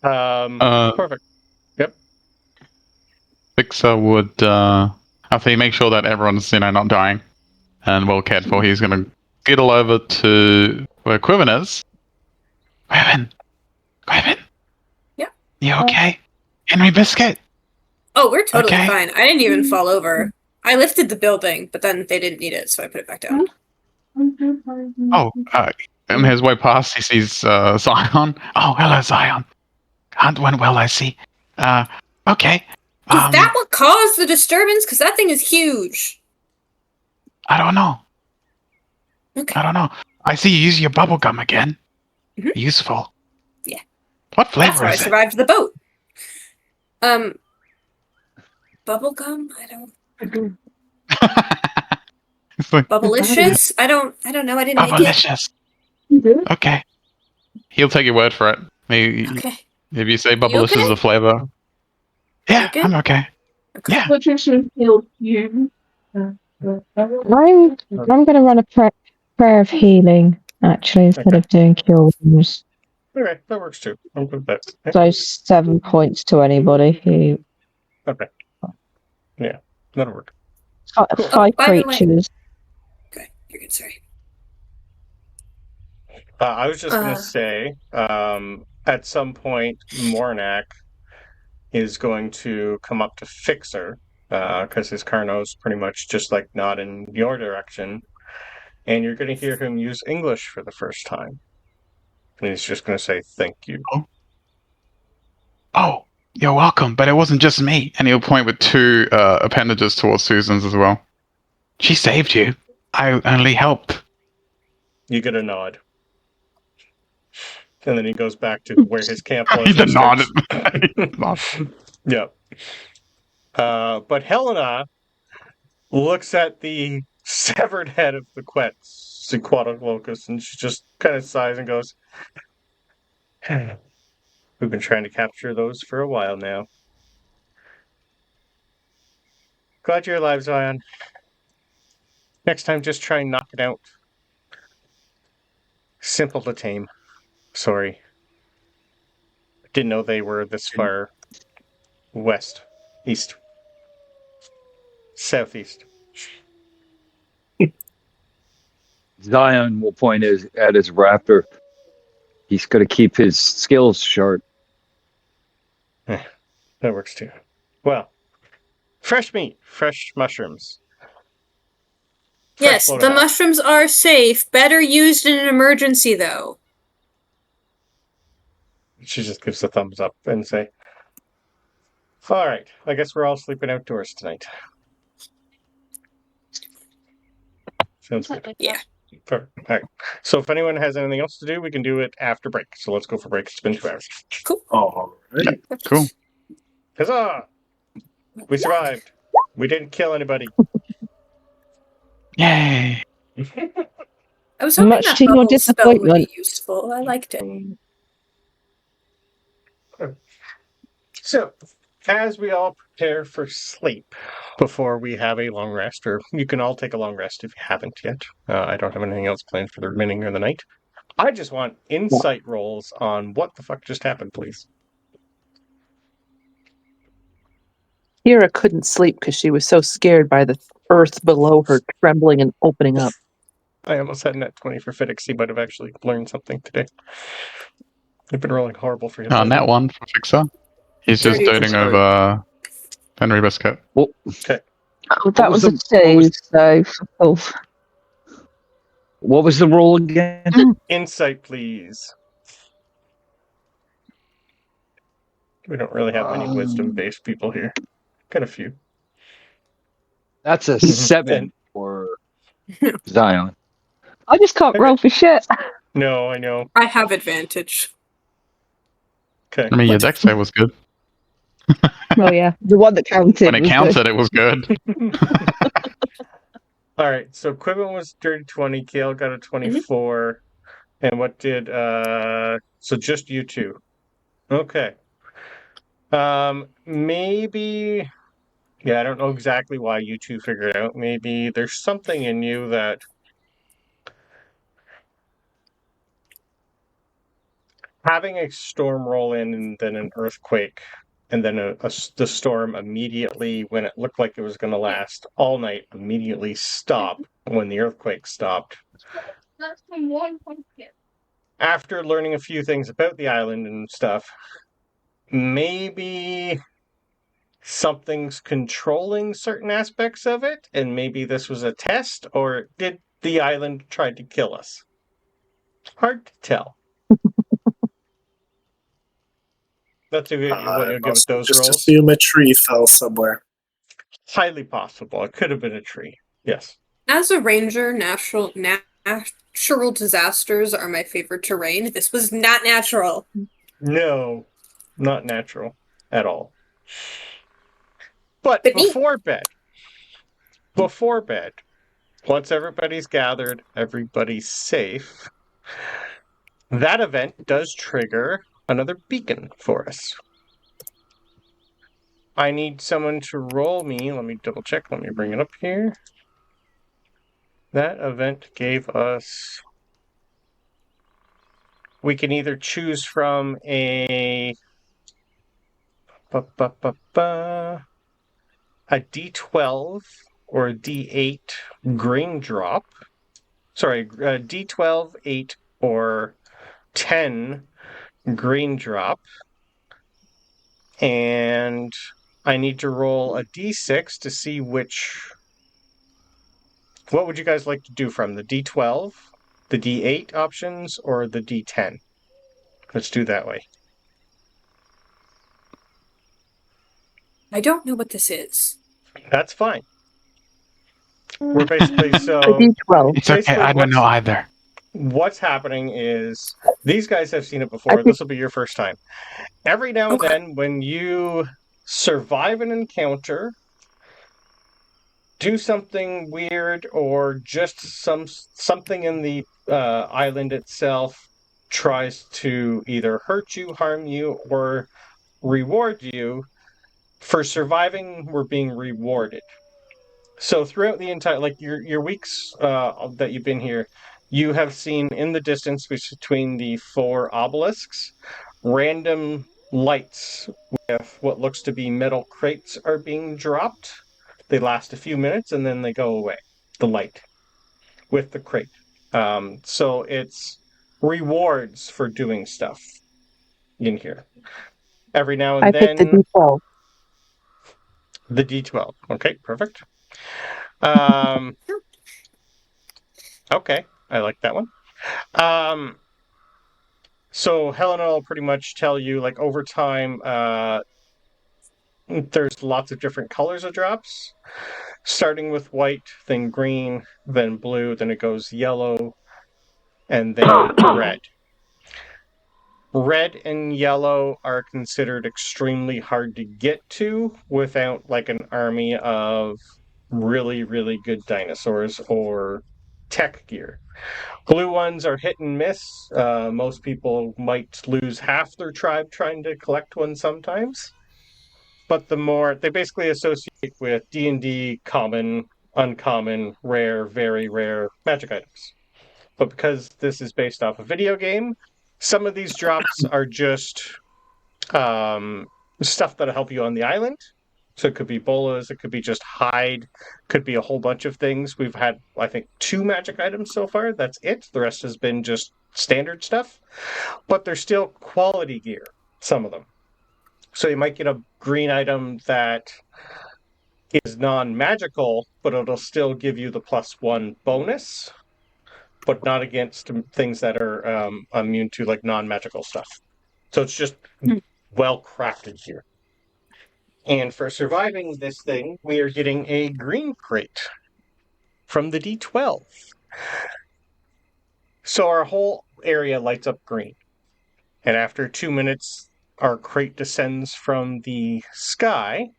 Speaker 1: Perfect. Yep.
Speaker 6: Fixer would, after he makes sure that everyone's, not dying and well cared for, he's going to skittle over to where Quiven is. Quiven!
Speaker 3: Yeah.
Speaker 6: You okay? Henry Biscuit?
Speaker 3: Oh, we're totally
Speaker 6: Okay.
Speaker 3: fine. I didn't even fall over. I lifted the building, but then they didn't need it, so I put it back down.
Speaker 6: Oh, on his way past, he sees Zion. Oh, hello, Zion. Hunt went well, I see. Okay.
Speaker 3: Is that what caused the disturbance? Because that thing is huge.
Speaker 6: I don't know.
Speaker 3: Okay.
Speaker 6: I don't know. I see you use your bubble gum again.
Speaker 3: Mhm.
Speaker 6: Useful.
Speaker 3: Yeah.
Speaker 6: What
Speaker 3: That's
Speaker 6: flavor
Speaker 3: how I
Speaker 6: is it?
Speaker 3: survived the boat. Bubblegum? I don't.
Speaker 6: It's like,
Speaker 3: Bubblicious? I don't know. I didn't make it.
Speaker 6: Bubblicious. Okay. He'll take your word for it.
Speaker 3: Okay.
Speaker 6: If you say
Speaker 3: You
Speaker 6: Bubblicious
Speaker 3: okay?
Speaker 6: is the flavor. Yeah,
Speaker 3: good?
Speaker 6: I'm okay. Yeah.
Speaker 8: Patricia healed you.
Speaker 7: I'm going to run a prayer of healing actually instead
Speaker 1: Okay.
Speaker 7: of doing cure wounds.
Speaker 1: Okay, that works too. I'm good with that.
Speaker 7: So 7 points to anybody who
Speaker 1: Okay. Yeah, that'll work.
Speaker 7: five
Speaker 3: by the way-
Speaker 7: creatures.
Speaker 3: Okay, you're good. Sorry.
Speaker 1: I was just going to say, at some point, Mornak is going to come up to Fixer, because his Carno's pretty much just like not in your direction, and you're going to hear him use English for the first time. And he's just going to say, thank you.
Speaker 6: Oh, you're welcome, but it wasn't just me. And he'll point with 2 appendages towards Suzans as well. She saved you. I only helped.
Speaker 1: You get a nod. And then he goes back to where his camp was.
Speaker 6: He
Speaker 1: and
Speaker 6: nodded.
Speaker 1: starts- Yep. But Helena looks at the severed head of the Quetzalcoatlus, and she just kind of sighs and goes, we've been trying to capture those for a while now. Glad you're alive, Zion. Next time, just try and knock it out. Simple to tame. Sorry. Didn't know they were this far west, east, southeast.
Speaker 5: Zion will point at his raptor. He's going to keep his skills sharp.
Speaker 1: That works too. Well, fresh meat, fresh mushrooms. Fresh
Speaker 3: Yes, the
Speaker 1: slaughterhouse.
Speaker 3: mushrooms are safe. Better used in an emergency, though.
Speaker 1: She just gives a thumbs up and say, all right, I guess we're all sleeping outdoors tonight. Sounds good.
Speaker 3: Yeah.
Speaker 1: Perfect. All right. So if anyone has anything else to do, we can do it after break. So let's go for break. It's been 2 hours.
Speaker 2: All right.
Speaker 6: Cool.
Speaker 1: Huzzah! We survived. We didn't kill anybody.
Speaker 6: Yay!
Speaker 3: I was hoping
Speaker 7: Much
Speaker 3: that
Speaker 7: to your
Speaker 3: bubble spell would be
Speaker 7: disappointment.
Speaker 3: useful. I liked it.
Speaker 1: So, as we all prepare for sleep before we have a long rest, or you can all take a long rest if you haven't yet. I don't have anything else planned for the remaining of the night. I just want insight rolls on what the fuck just happened, please.
Speaker 4: Kira couldn't sleep because she was so scared by the earth below her trembling and opening up.
Speaker 1: I almost had net 20 for Fiddix. He might have actually learned something today. I've been rolling horrible for him.
Speaker 6: Net 1 for Fixer. He's just
Speaker 3: Dirty
Speaker 6: doting over Henry Biscuit.
Speaker 1: Okay.
Speaker 7: Oh, that was a 2, so oh.
Speaker 5: What was the roll again?
Speaker 1: Insight, please. We don't really have many wisdom-based people here. Got a few.
Speaker 5: That's a 7 for Zion.
Speaker 7: I just can't roll for shit.
Speaker 1: No, I know.
Speaker 3: I have advantage.
Speaker 1: Okay.
Speaker 6: I mean, your deck save was good.
Speaker 7: Oh yeah, the one that counted.
Speaker 6: When it
Speaker 7: was
Speaker 6: counted, it was good.
Speaker 1: All right, so Quiven was dirty 20, Kale got a 24. And what did so just you two. Okay. Maybe I don't know exactly why you two figured it out. Maybe there's something in you that having a storm roll in and then an earthquake and then the storm immediately, when it looked like it was going to last all night, immediately stop when the earthquake stopped. After learning a few things about the island and stuff, maybe something's controlling certain aspects of it, and maybe this was a test, or did the island try to kill us? Hard to tell. That's what you'll give it those
Speaker 2: just
Speaker 1: rolls.
Speaker 2: assume a tree fell somewhere.
Speaker 1: Highly possible. It could have been a tree. Yes.
Speaker 3: As a ranger, natural disasters are my favorite terrain. This was not natural.
Speaker 1: No, not natural at all. But before bed, once everybody's gathered, everybody's safe, that event does trigger another beacon for us. I need someone to roll me. Let me double check. Let me bring it up here. That event gave us... We can either choose from a D12 or a D8 grain drop. Sorry, a D12, 8, or 10 grain drop. And I need to roll a D6 to see which... What would you guys like to do from? The D12, the D8 options, or the D10? Let's do that way.
Speaker 3: I don't know what this is.
Speaker 1: That's fine. We're basically so...
Speaker 4: D12.
Speaker 6: It's okay, I don't know either.
Speaker 1: What's happening is these guys have seen it before. This will be your first time. Every now and then, when you survive an encounter, do something weird, or just something in the island itself tries to either hurt you, harm you, or reward you, for surviving, we're being rewarded. So throughout the entire, like your weeks that you've been here, you have seen in the distance between the 4 obelisks, random lights with what looks to be metal crates are being dropped. They last a few minutes and then they go away, the light, with the crate. So it's rewards for doing stuff in here. Every now and then...
Speaker 4: I picked the D12.
Speaker 1: The D12. Okay, perfect. Okay, I like that one. So Helena will pretty much tell you, like, over time, there's lots of different colors of drops. starting with white, then green, then blue, then it goes yellow, and then red. Red and yellow are considered extremely hard to get to without like an army of really, really good dinosaurs or tech gear. Blue ones are hit and miss. Most people might lose half their tribe trying to collect one sometimes. But the more they basically associate with D&D, common, uncommon, rare, very rare magic items. But because this is based off a video game, some of these drops are just stuff that'll help you on the island. So it could be bolas, it could be just hide, could be a whole bunch of things. We've had, I think, 2 magic items so far. That's it. The rest has been just standard stuff. But they're still quality gear, some of them. So you might get a green item that is non-magical, but it'll still give you the +1 bonus, but not against things that are immune to like non-magical stuff. So it's just well-crafted gear. And for surviving this thing, we are getting a green crate from the D12. So our whole area lights up green. And after 2 minutes, our crate descends from the sky.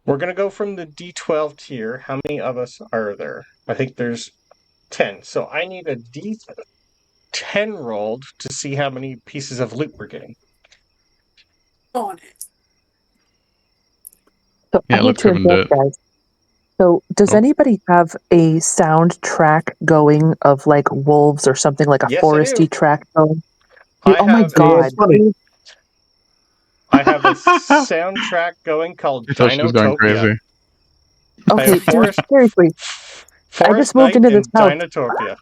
Speaker 1: We're going to go from the D12 tier. How many of us are there? I think there's 10. So I need a D10 rolled to see how many pieces of loot we're getting.
Speaker 3: On it.
Speaker 4: So
Speaker 6: Yeah,
Speaker 4: I
Speaker 6: let
Speaker 4: need to
Speaker 6: Quiven do
Speaker 4: interrupt,
Speaker 6: it.
Speaker 4: guys. So does
Speaker 6: Oh.
Speaker 4: anybody have a soundtrack going of like wolves or something, like a
Speaker 1: Yes, I
Speaker 4: foresty
Speaker 1: do.
Speaker 4: track going?
Speaker 1: I
Speaker 4: Oh my
Speaker 1: have
Speaker 4: god.
Speaker 2: funny.
Speaker 1: I have a soundtrack going called
Speaker 6: I thought she was going
Speaker 1: Dinotopia.
Speaker 6: crazy.
Speaker 1: I
Speaker 4: Okay,
Speaker 1: have
Speaker 4: dude,
Speaker 1: Forest,
Speaker 4: seriously.
Speaker 1: Forest
Speaker 4: moved
Speaker 1: Night
Speaker 4: into
Speaker 1: and
Speaker 4: this house.
Speaker 1: Dinotopia.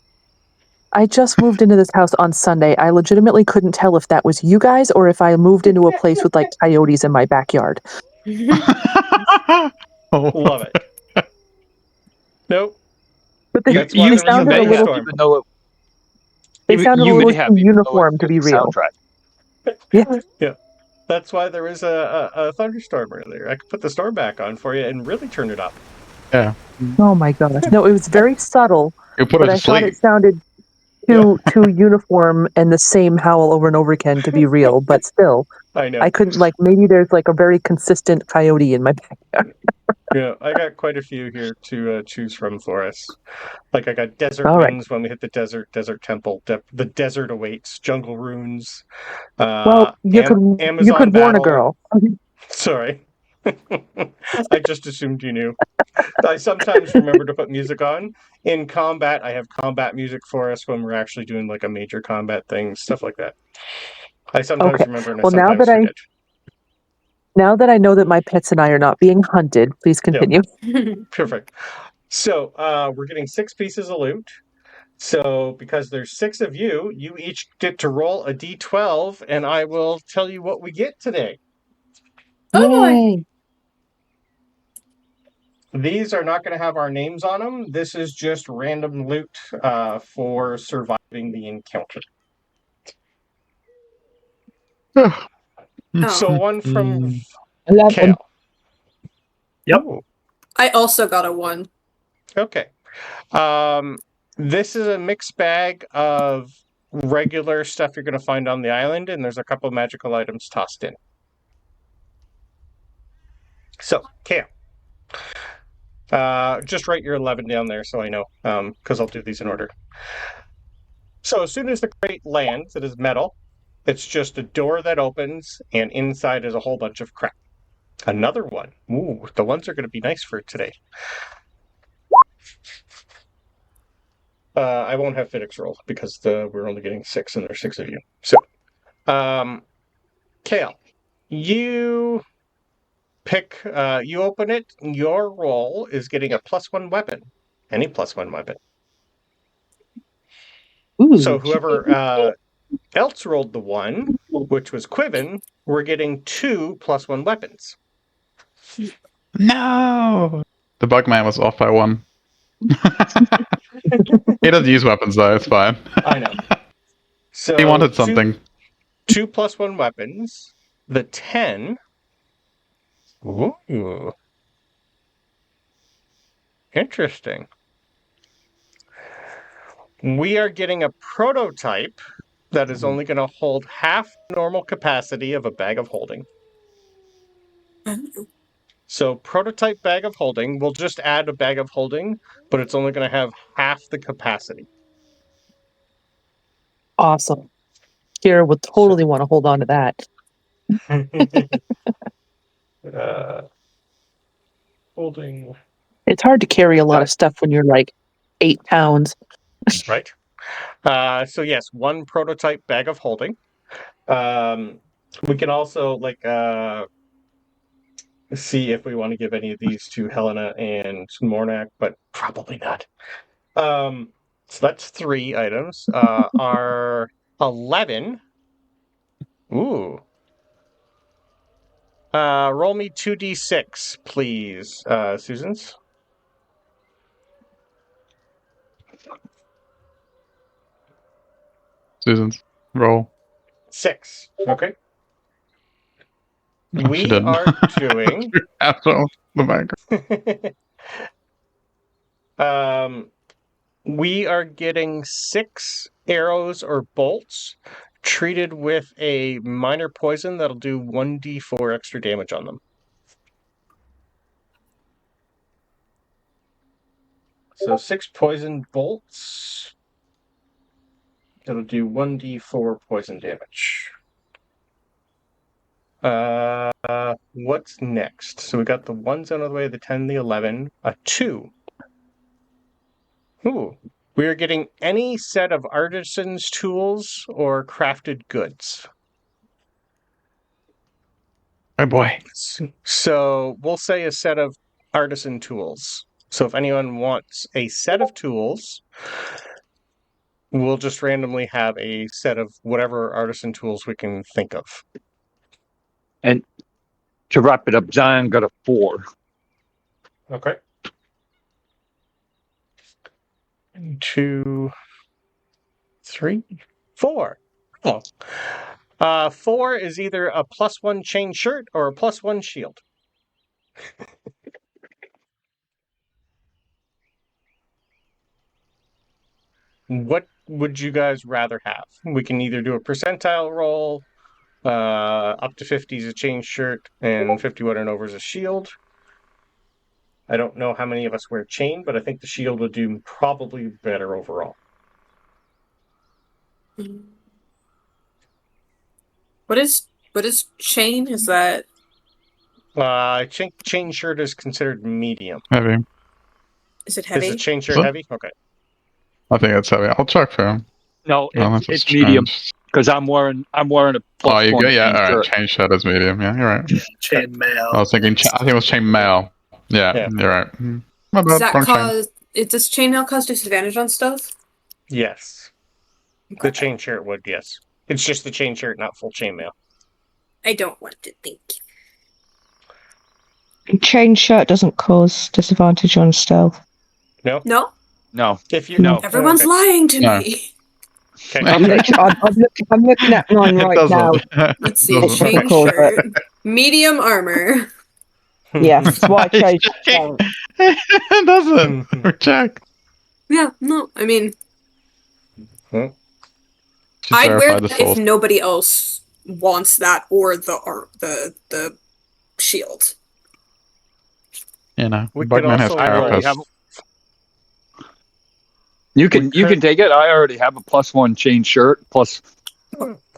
Speaker 4: I just moved into this house on Sunday. I legitimately couldn't tell if that was you guys or if I moved into a place with like coyotes in my backyard.
Speaker 1: Love it. Nope.
Speaker 4: But they,
Speaker 1: That's why
Speaker 5: You
Speaker 1: there was a
Speaker 4: sounded a
Speaker 5: may have,
Speaker 4: little
Speaker 1: thunderstorm.
Speaker 5: even though
Speaker 4: they
Speaker 5: it,
Speaker 4: sounded a
Speaker 5: you
Speaker 4: little
Speaker 5: may have,
Speaker 4: too
Speaker 5: even though
Speaker 4: uniform to
Speaker 5: it's
Speaker 4: be
Speaker 5: just the
Speaker 4: real.
Speaker 5: soundtrack.
Speaker 4: Yeah.
Speaker 1: That's why there was a thunderstorm earlier. I could put the storm back on for you and really turn it up.
Speaker 6: Yeah.
Speaker 4: Oh my gosh. No, it was very subtle,
Speaker 6: You put
Speaker 4: but
Speaker 6: her
Speaker 4: I
Speaker 6: to
Speaker 4: thought
Speaker 6: sleep.
Speaker 4: it sounded too uniform and the same howl over and over again to be real, but still.
Speaker 1: I know.
Speaker 4: I couldn't like maybe there's like a very consistent coyote in my backyard.
Speaker 1: Yeah, I got quite a few here to choose from for us. Like I got Desert
Speaker 4: All right.
Speaker 1: Winds when we hit the desert temple. The desert awaits. Jungle runes.
Speaker 4: Well, you
Speaker 1: Amazon
Speaker 4: could warn a
Speaker 1: battle.
Speaker 4: girl.
Speaker 1: Sorry. I just assumed you knew. I sometimes remember to put music on. In combat, I have combat music for us when we're actually doing like a major combat thing, stuff like that. I sometimes
Speaker 4: Okay.
Speaker 1: remember and I
Speaker 4: Well,
Speaker 1: sometimes forget.
Speaker 4: now that I know that my pets and I are not being hunted, please continue.
Speaker 1: Perfect. So we're getting 6 pieces of loot. So because there's 6 of you, you each get to roll a d12, and I will tell you what we get today.
Speaker 3: Oh boy.
Speaker 4: Yay.
Speaker 1: These are not going to have our names on them. This is just random loot for surviving the encounter. So one from
Speaker 7: 11.
Speaker 1: Khaal.
Speaker 2: Yep.
Speaker 1: Ooh,
Speaker 3: I also got a 1.
Speaker 1: okay. This is a mixed bag of regular stuff you're going to find on the island, and there's a couple magical items tossed in. So, Khaal. Just write your 11 down there so I know, because I'll do these in order. So as soon as the crate lands, it is metal. It's just a door that opens, and inside is a whole bunch of crap. Another one. Ooh, the ones are going to be nice for today. I won't have Fiddix roll because we're only getting 6 and there's 6 of you. So, Khaal, you pick, you open it. Your roll is getting a +1 weapon. Any +1 weapon.
Speaker 4: Ooh.
Speaker 1: So whoever else rolled the 1, which was Quiven, we're getting 2 +1 weapons.
Speaker 6: No! The bug man was off by 1. He doesn't use weapons though, it's fine.
Speaker 1: I know. So
Speaker 6: He wanted something.
Speaker 1: 2 +1 weapons. The 10. Ooh. Interesting. We are getting a prototype that is only going to hold half the normal capacity of a bag of holding. So prototype bag of holding, we'll just add a bag of holding, but it's only going to have half the capacity.
Speaker 4: Awesome. Kira would totally want to hold on to that.
Speaker 1: Holding.
Speaker 4: It's hard to carry a lot of stuff when you're like 8 pounds.
Speaker 1: Right. So yes, one prototype bag of holding. We can also see if we want to give any of these to Helena and Mornak, but probably not. So that's 3 items. Our 11. Ooh. Roll me 2d6, please, Suzans.
Speaker 6: Suzans, roll.
Speaker 1: 6. Okay.
Speaker 6: Oh, she
Speaker 1: We
Speaker 6: didn't.
Speaker 1: are doing.
Speaker 6: After the background.
Speaker 1: We are getting 6 arrows or bolts treated with a minor poison that'll do 1d4 extra damage on them. So 6 poison bolts. That'll do 1d4 poison damage. What's next? So we got the 1s out of the way, the 10, the 11, a 2. Ooh. We are getting any set of artisan's tools or crafted goods.
Speaker 6: Oh boy.
Speaker 1: So we'll say a set of artisan tools. So if anyone wants a set of tools, we'll just randomly have a set of whatever artisan tools we can think of.
Speaker 5: And to wrap it up, Zion got a 4.
Speaker 1: Okay. 2, 3, 4. Oh. 4 is either a +1 chain shirt or a +1 shield. What would you guys rather have? We can either do a percentile roll, up to 50 is a chain shirt, and 51 and over is a shield. I don't know how many of us wear chain, but I think the shield would do probably better overall.
Speaker 3: What is chain? Is that
Speaker 1: Chain shirt is considered medium.
Speaker 6: Heavy.
Speaker 3: is it heavy?
Speaker 1: Is the chain shirt
Speaker 6: So-
Speaker 1: heavy? Okay.
Speaker 6: I think it's heavy. I'll check for him.
Speaker 5: No,
Speaker 6: Unless
Speaker 5: it's medium
Speaker 6: changed.
Speaker 5: because I'm wearing a
Speaker 6: Oh, you
Speaker 5: +1
Speaker 6: go. Yeah,
Speaker 5: chain
Speaker 6: all right.
Speaker 5: shirt.
Speaker 6: Chain shirt is medium. Yeah, you're right.
Speaker 2: Chain mail.
Speaker 6: I was thinking. I think it was chain mail. Yeah,
Speaker 1: Yeah.
Speaker 6: you're right. My
Speaker 3: Does
Speaker 6: bad.
Speaker 3: that
Speaker 6: Wrong chain.
Speaker 3: cause? Does chainmail cause disadvantage on stuff?
Speaker 1: Yes. The chain shirt would, yes. It's just the chain shirt, not full chainmail.
Speaker 3: I don't want to think.
Speaker 7: Chain shirt doesn't cause disadvantage on stealth.
Speaker 1: No?
Speaker 3: No,
Speaker 5: No,
Speaker 1: If you
Speaker 5: No.
Speaker 3: everyone's
Speaker 1: okay.
Speaker 3: lying to
Speaker 6: No.
Speaker 3: me.
Speaker 1: Okay.
Speaker 7: I'm looking at mine
Speaker 6: It
Speaker 7: right now.
Speaker 6: doesn't.
Speaker 3: Let's
Speaker 6: It
Speaker 3: see.
Speaker 6: doesn't.
Speaker 3: Chain
Speaker 7: Typical, but-
Speaker 3: shirt, medium armor.
Speaker 7: Yeah, that's why I chose
Speaker 6: It's
Speaker 7: stealth.
Speaker 6: It doesn't. Check.
Speaker 3: Yeah, no, I mean,
Speaker 6: Just
Speaker 3: I'd
Speaker 6: verify
Speaker 3: wear
Speaker 6: the
Speaker 3: that if
Speaker 6: source.
Speaker 3: nobody else wants that or the shield.
Speaker 6: You know,
Speaker 1: We could
Speaker 6: Bugman has
Speaker 1: also roll.
Speaker 6: therapists.
Speaker 5: you can
Speaker 1: could-
Speaker 5: take it. I already have a +1 chain shirt. Plus,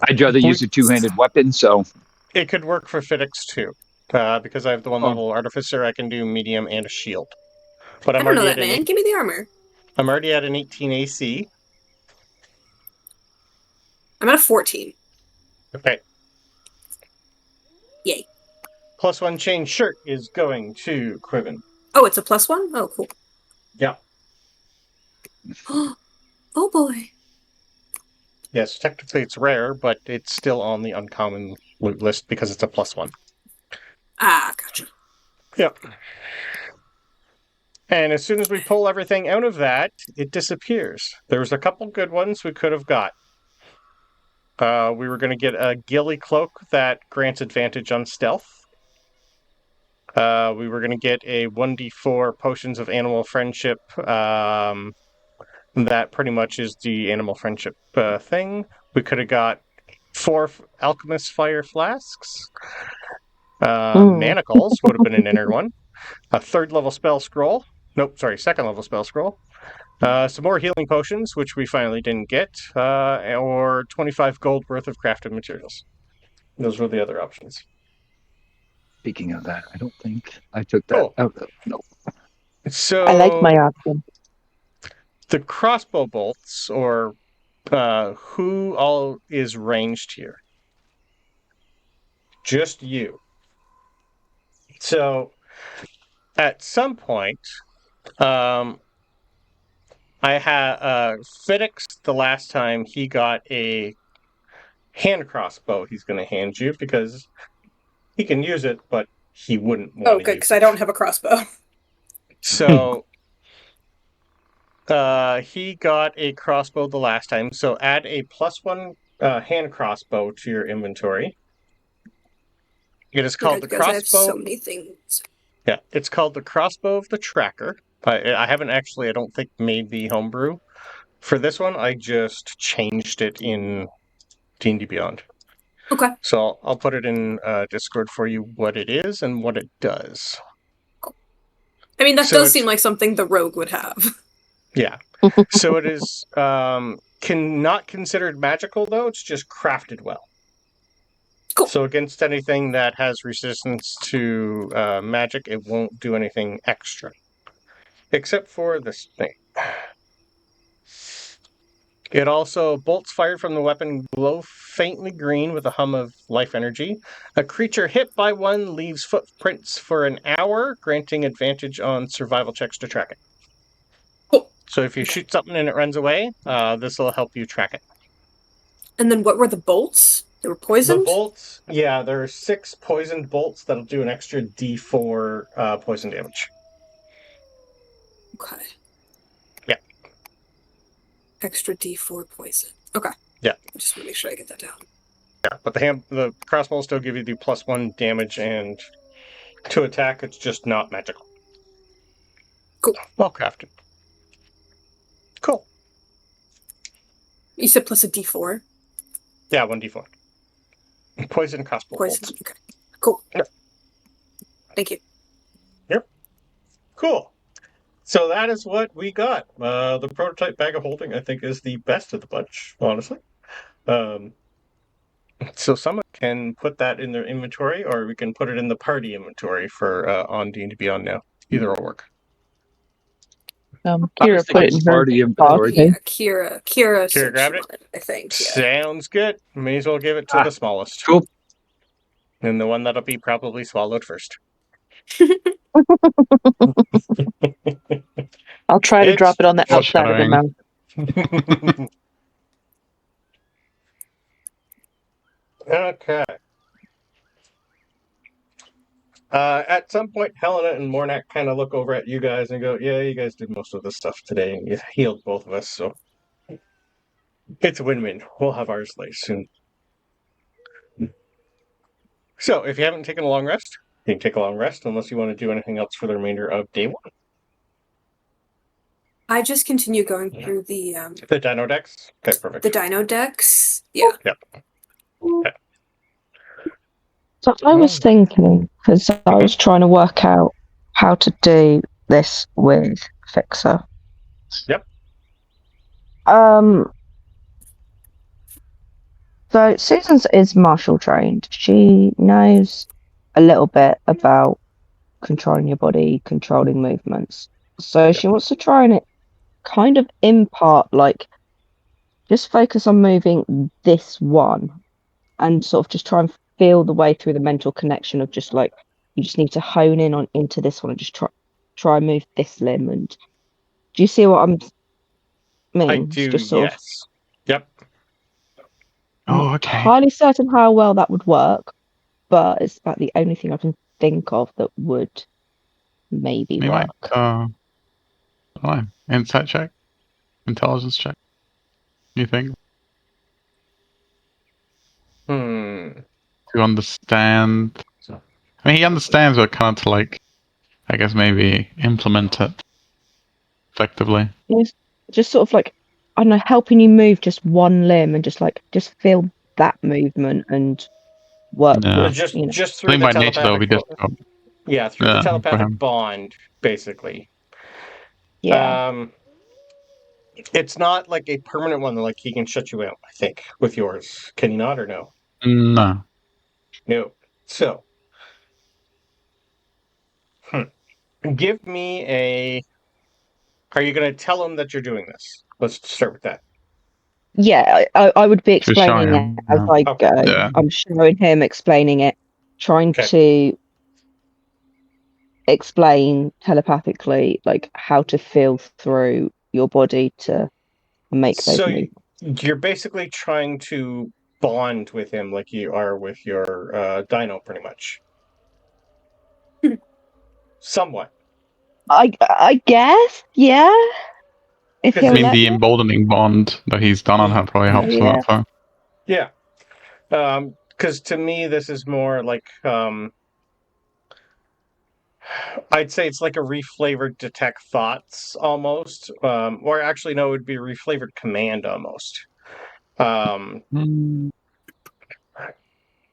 Speaker 5: I'd rather use a 2-handed weapon. So
Speaker 1: It could work for Fiddix too. Because I have the 1 level Artificer, I can do medium and a shield. But
Speaker 3: I
Speaker 1: I'm
Speaker 3: don't know
Speaker 1: already
Speaker 3: that,
Speaker 1: at
Speaker 3: man. Give me the armor.
Speaker 1: I'm already at an 18 AC.
Speaker 3: I'm at a 14.
Speaker 1: Okay.
Speaker 3: Yay.
Speaker 1: +1 chain shirt is going to Quiven.
Speaker 3: Oh, it's a +1? Oh, cool.
Speaker 1: Yeah.
Speaker 3: Oh boy.
Speaker 1: Yes, technically it's rare, but it's still on the uncommon loot list because it's a +1.
Speaker 3: Ah, gotcha.
Speaker 1: Yep. And as soon as we pull everything out of that, it disappears. There was a couple good ones we could have got. We were going to get a ghillie cloak that grants advantage on stealth. We were going to get a 1d4 potions of animal friendship. That pretty much is the animal friendship thing. We could have got 4 alchemist fire flasks. Manacles would have been an inner one. A 3rd level spell scroll. Nope, sorry, 2nd level spell scroll. Some more healing potions, which we finally didn't get. Or 25 gold worth of crafted materials. Those were the other options.
Speaker 5: Speaking of that, I don't think I took that
Speaker 1: Oh.
Speaker 5: out. No.
Speaker 1: So
Speaker 4: I like my option.
Speaker 1: the crossbow bolts, or who all is ranged here? Just you. So at some point, I had Fiddix the last time he got a hand crossbow he's going to hand you because he can use it, but he wouldn't want to
Speaker 3: good,
Speaker 1: use
Speaker 3: because
Speaker 1: it.
Speaker 3: I don't have a crossbow.
Speaker 1: So he got a crossbow the last time, so add a +1 hand crossbow to your inventory. It is called the
Speaker 3: Because I have so
Speaker 1: crossbow.
Speaker 3: many things.
Speaker 1: Yeah, it's called the crossbow of the tracker. I haven't actually, I don't think, made the homebrew for this one. I just changed it in D&D Beyond.
Speaker 3: Okay.
Speaker 1: So I'll put it in Discord for you what it is and what it does.
Speaker 3: I mean, that
Speaker 1: So
Speaker 3: does
Speaker 1: it's-
Speaker 3: seem like something the rogue would have.
Speaker 1: Yeah. So it is not considered magical, though. It's just crafted well.
Speaker 3: Cool.
Speaker 1: So against anything that has resistance to magic, it won't do anything extra. Except for this thing. It also, bolts fired from the weapon glow faintly green with a hum of life energy. A creature hit by one leaves footprints for an hour, granting advantage on survival checks to track it.
Speaker 3: Cool.
Speaker 1: So if you shoot something and it runs away, this will help you track it.
Speaker 3: And then what were the bolts? They were poisoned?
Speaker 1: The bolts, yeah, there are 6 poisoned bolts that'll do an extra D4 poison damage.
Speaker 3: Okay.
Speaker 1: Yeah.
Speaker 3: Extra D4 poison. Okay.
Speaker 1: Yeah.
Speaker 3: I just want to make sure I get that down.
Speaker 1: Yeah, but the crossbow will still give you the +1 damage and to attack. It's just not magical.
Speaker 3: Cool.
Speaker 1: Well crafted. Cool.
Speaker 3: You said plus a D4?
Speaker 1: Yeah, 1d4. Poison crossbow
Speaker 3: Poison.
Speaker 1: bolts.
Speaker 3: Okay. Cool.
Speaker 1: Yep.
Speaker 3: Thank you.
Speaker 1: Cool. So that is what we got. The prototype bag of holding, I think, is the best of the bunch, honestly. So someone can put that in their inventory, or we can put it in the party inventory for on D&D Beyond now. Either will work.
Speaker 4: Kira put it in her
Speaker 5: Party
Speaker 4: inventory.
Speaker 3: Yeah, Kira said
Speaker 1: grabbed
Speaker 3: she
Speaker 1: it?
Speaker 3: wanted, I think. Yeah.
Speaker 1: Sounds good. May as well give it to the smallest.
Speaker 5: Cool.
Speaker 1: And the one that'll be probably swallowed first.
Speaker 4: I'll try to
Speaker 1: It's
Speaker 4: drop it on the outside of her
Speaker 6: foreshadowing.
Speaker 4: mouth.
Speaker 1: Okay. At some point, Helena and Mornak kind of look over at you guys and go, yeah, you guys did most of this stuff today, and you healed both of us, so it's a win-win. We'll have ours late soon. So, if you haven't taken a long rest, you can take a long rest unless you want to do anything else for the remainder of day 1.
Speaker 3: I just continue going through the
Speaker 1: Dino decks? Okay, perfect.
Speaker 3: the dino decks. Yeah.
Speaker 7: So I was thinking, because I was trying to work out how to do this with Fixer.
Speaker 1: Yep.
Speaker 7: So Suzans is martial trained. She knows a little bit about controlling your body, controlling movements. So she wants to try and kind of impart, like, just focus on moving this one and sort of just try and feel the way through the mental connection of just like, you just need to hone in on into this one and just try and move this limb. And do you see what I'm mean?
Speaker 1: I
Speaker 7: It's
Speaker 1: do,
Speaker 7: just sort
Speaker 1: yes. Yep.
Speaker 6: Oh, okay.
Speaker 7: Highly certain how well that would work, but it's about the only thing I can think of that would maybe
Speaker 6: You
Speaker 7: work.
Speaker 6: might, insight check? Intelligence check? You think?
Speaker 1: Hmm.
Speaker 6: To understand I mean, he understands, but kind of to like, I guess maybe implement it effectively.
Speaker 7: Just sort of like, I don't know, helping you move just one limb and just feel that movement and work
Speaker 6: Yeah.
Speaker 7: with,
Speaker 1: Just
Speaker 7: you know.
Speaker 1: just
Speaker 6: I
Speaker 1: through
Speaker 6: think
Speaker 1: the
Speaker 6: by nature that'll be
Speaker 1: telepathic
Speaker 6: difficult.
Speaker 1: yeah, through the
Speaker 6: Yeah, for
Speaker 1: telepathic
Speaker 6: him.
Speaker 1: bond, basically.
Speaker 7: Yeah.
Speaker 1: It's not like a permanent one, like he can shut you out, I think, with yours. Can he not or no?
Speaker 6: No.
Speaker 1: No. So give me a are you gonna tell him that you're doing this? Let's start with that.
Speaker 7: Yeah, I would be
Speaker 6: Just showing
Speaker 7: explaining it
Speaker 6: him.
Speaker 7: as
Speaker 6: Yeah.
Speaker 7: I
Speaker 1: Okay.
Speaker 7: go.
Speaker 6: Yeah.
Speaker 7: I'm showing him, explaining it, trying
Speaker 1: Okay.
Speaker 7: to explain telepathically, like how to feel through your body to make those
Speaker 1: So
Speaker 7: movements.
Speaker 1: you're basically trying to bond with him like you are with your dino, pretty much. Somewhat.
Speaker 7: I guess, yeah. If
Speaker 1: Because
Speaker 6: I
Speaker 7: he'll
Speaker 6: mean,
Speaker 7: let
Speaker 6: the
Speaker 7: me.
Speaker 6: emboldening bond that he's done on her probably helps with
Speaker 7: Yeah.
Speaker 6: that. So.
Speaker 1: Yeah. Because to me, this is more like I'd say it's like a reflavored detect thoughts almost, or actually no, it would be a reflavored command almost.
Speaker 6: Mm.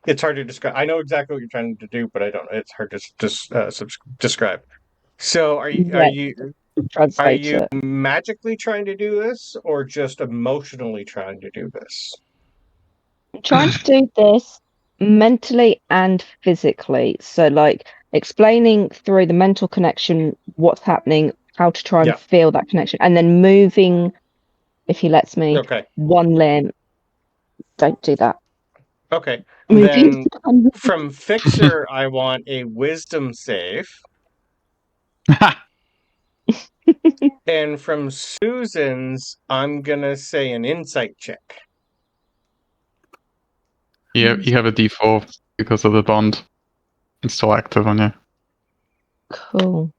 Speaker 1: It's hard to describe. I know exactly what you're trying to do, but I don't. It's hard to just describe. So, are you are
Speaker 7: Yeah,
Speaker 1: you are
Speaker 7: translate
Speaker 1: you
Speaker 7: it.
Speaker 1: magically trying to do this, or just emotionally trying to do this?
Speaker 7: I'm trying to do this mentally and physically. So, like, explaining through the mental connection what's happening, how to try and
Speaker 1: Yeah.
Speaker 7: feel that connection, and then moving, if he lets me,
Speaker 1: Okay.
Speaker 7: one limb. Don't do that.
Speaker 1: Okay.
Speaker 7: Moving.
Speaker 1: Then from Fixer, I want a Wisdom save, and from Susan's, I'm gonna say an Insight check.
Speaker 6: You have a D4 because of the bond. It's still active on you.
Speaker 7: Cool.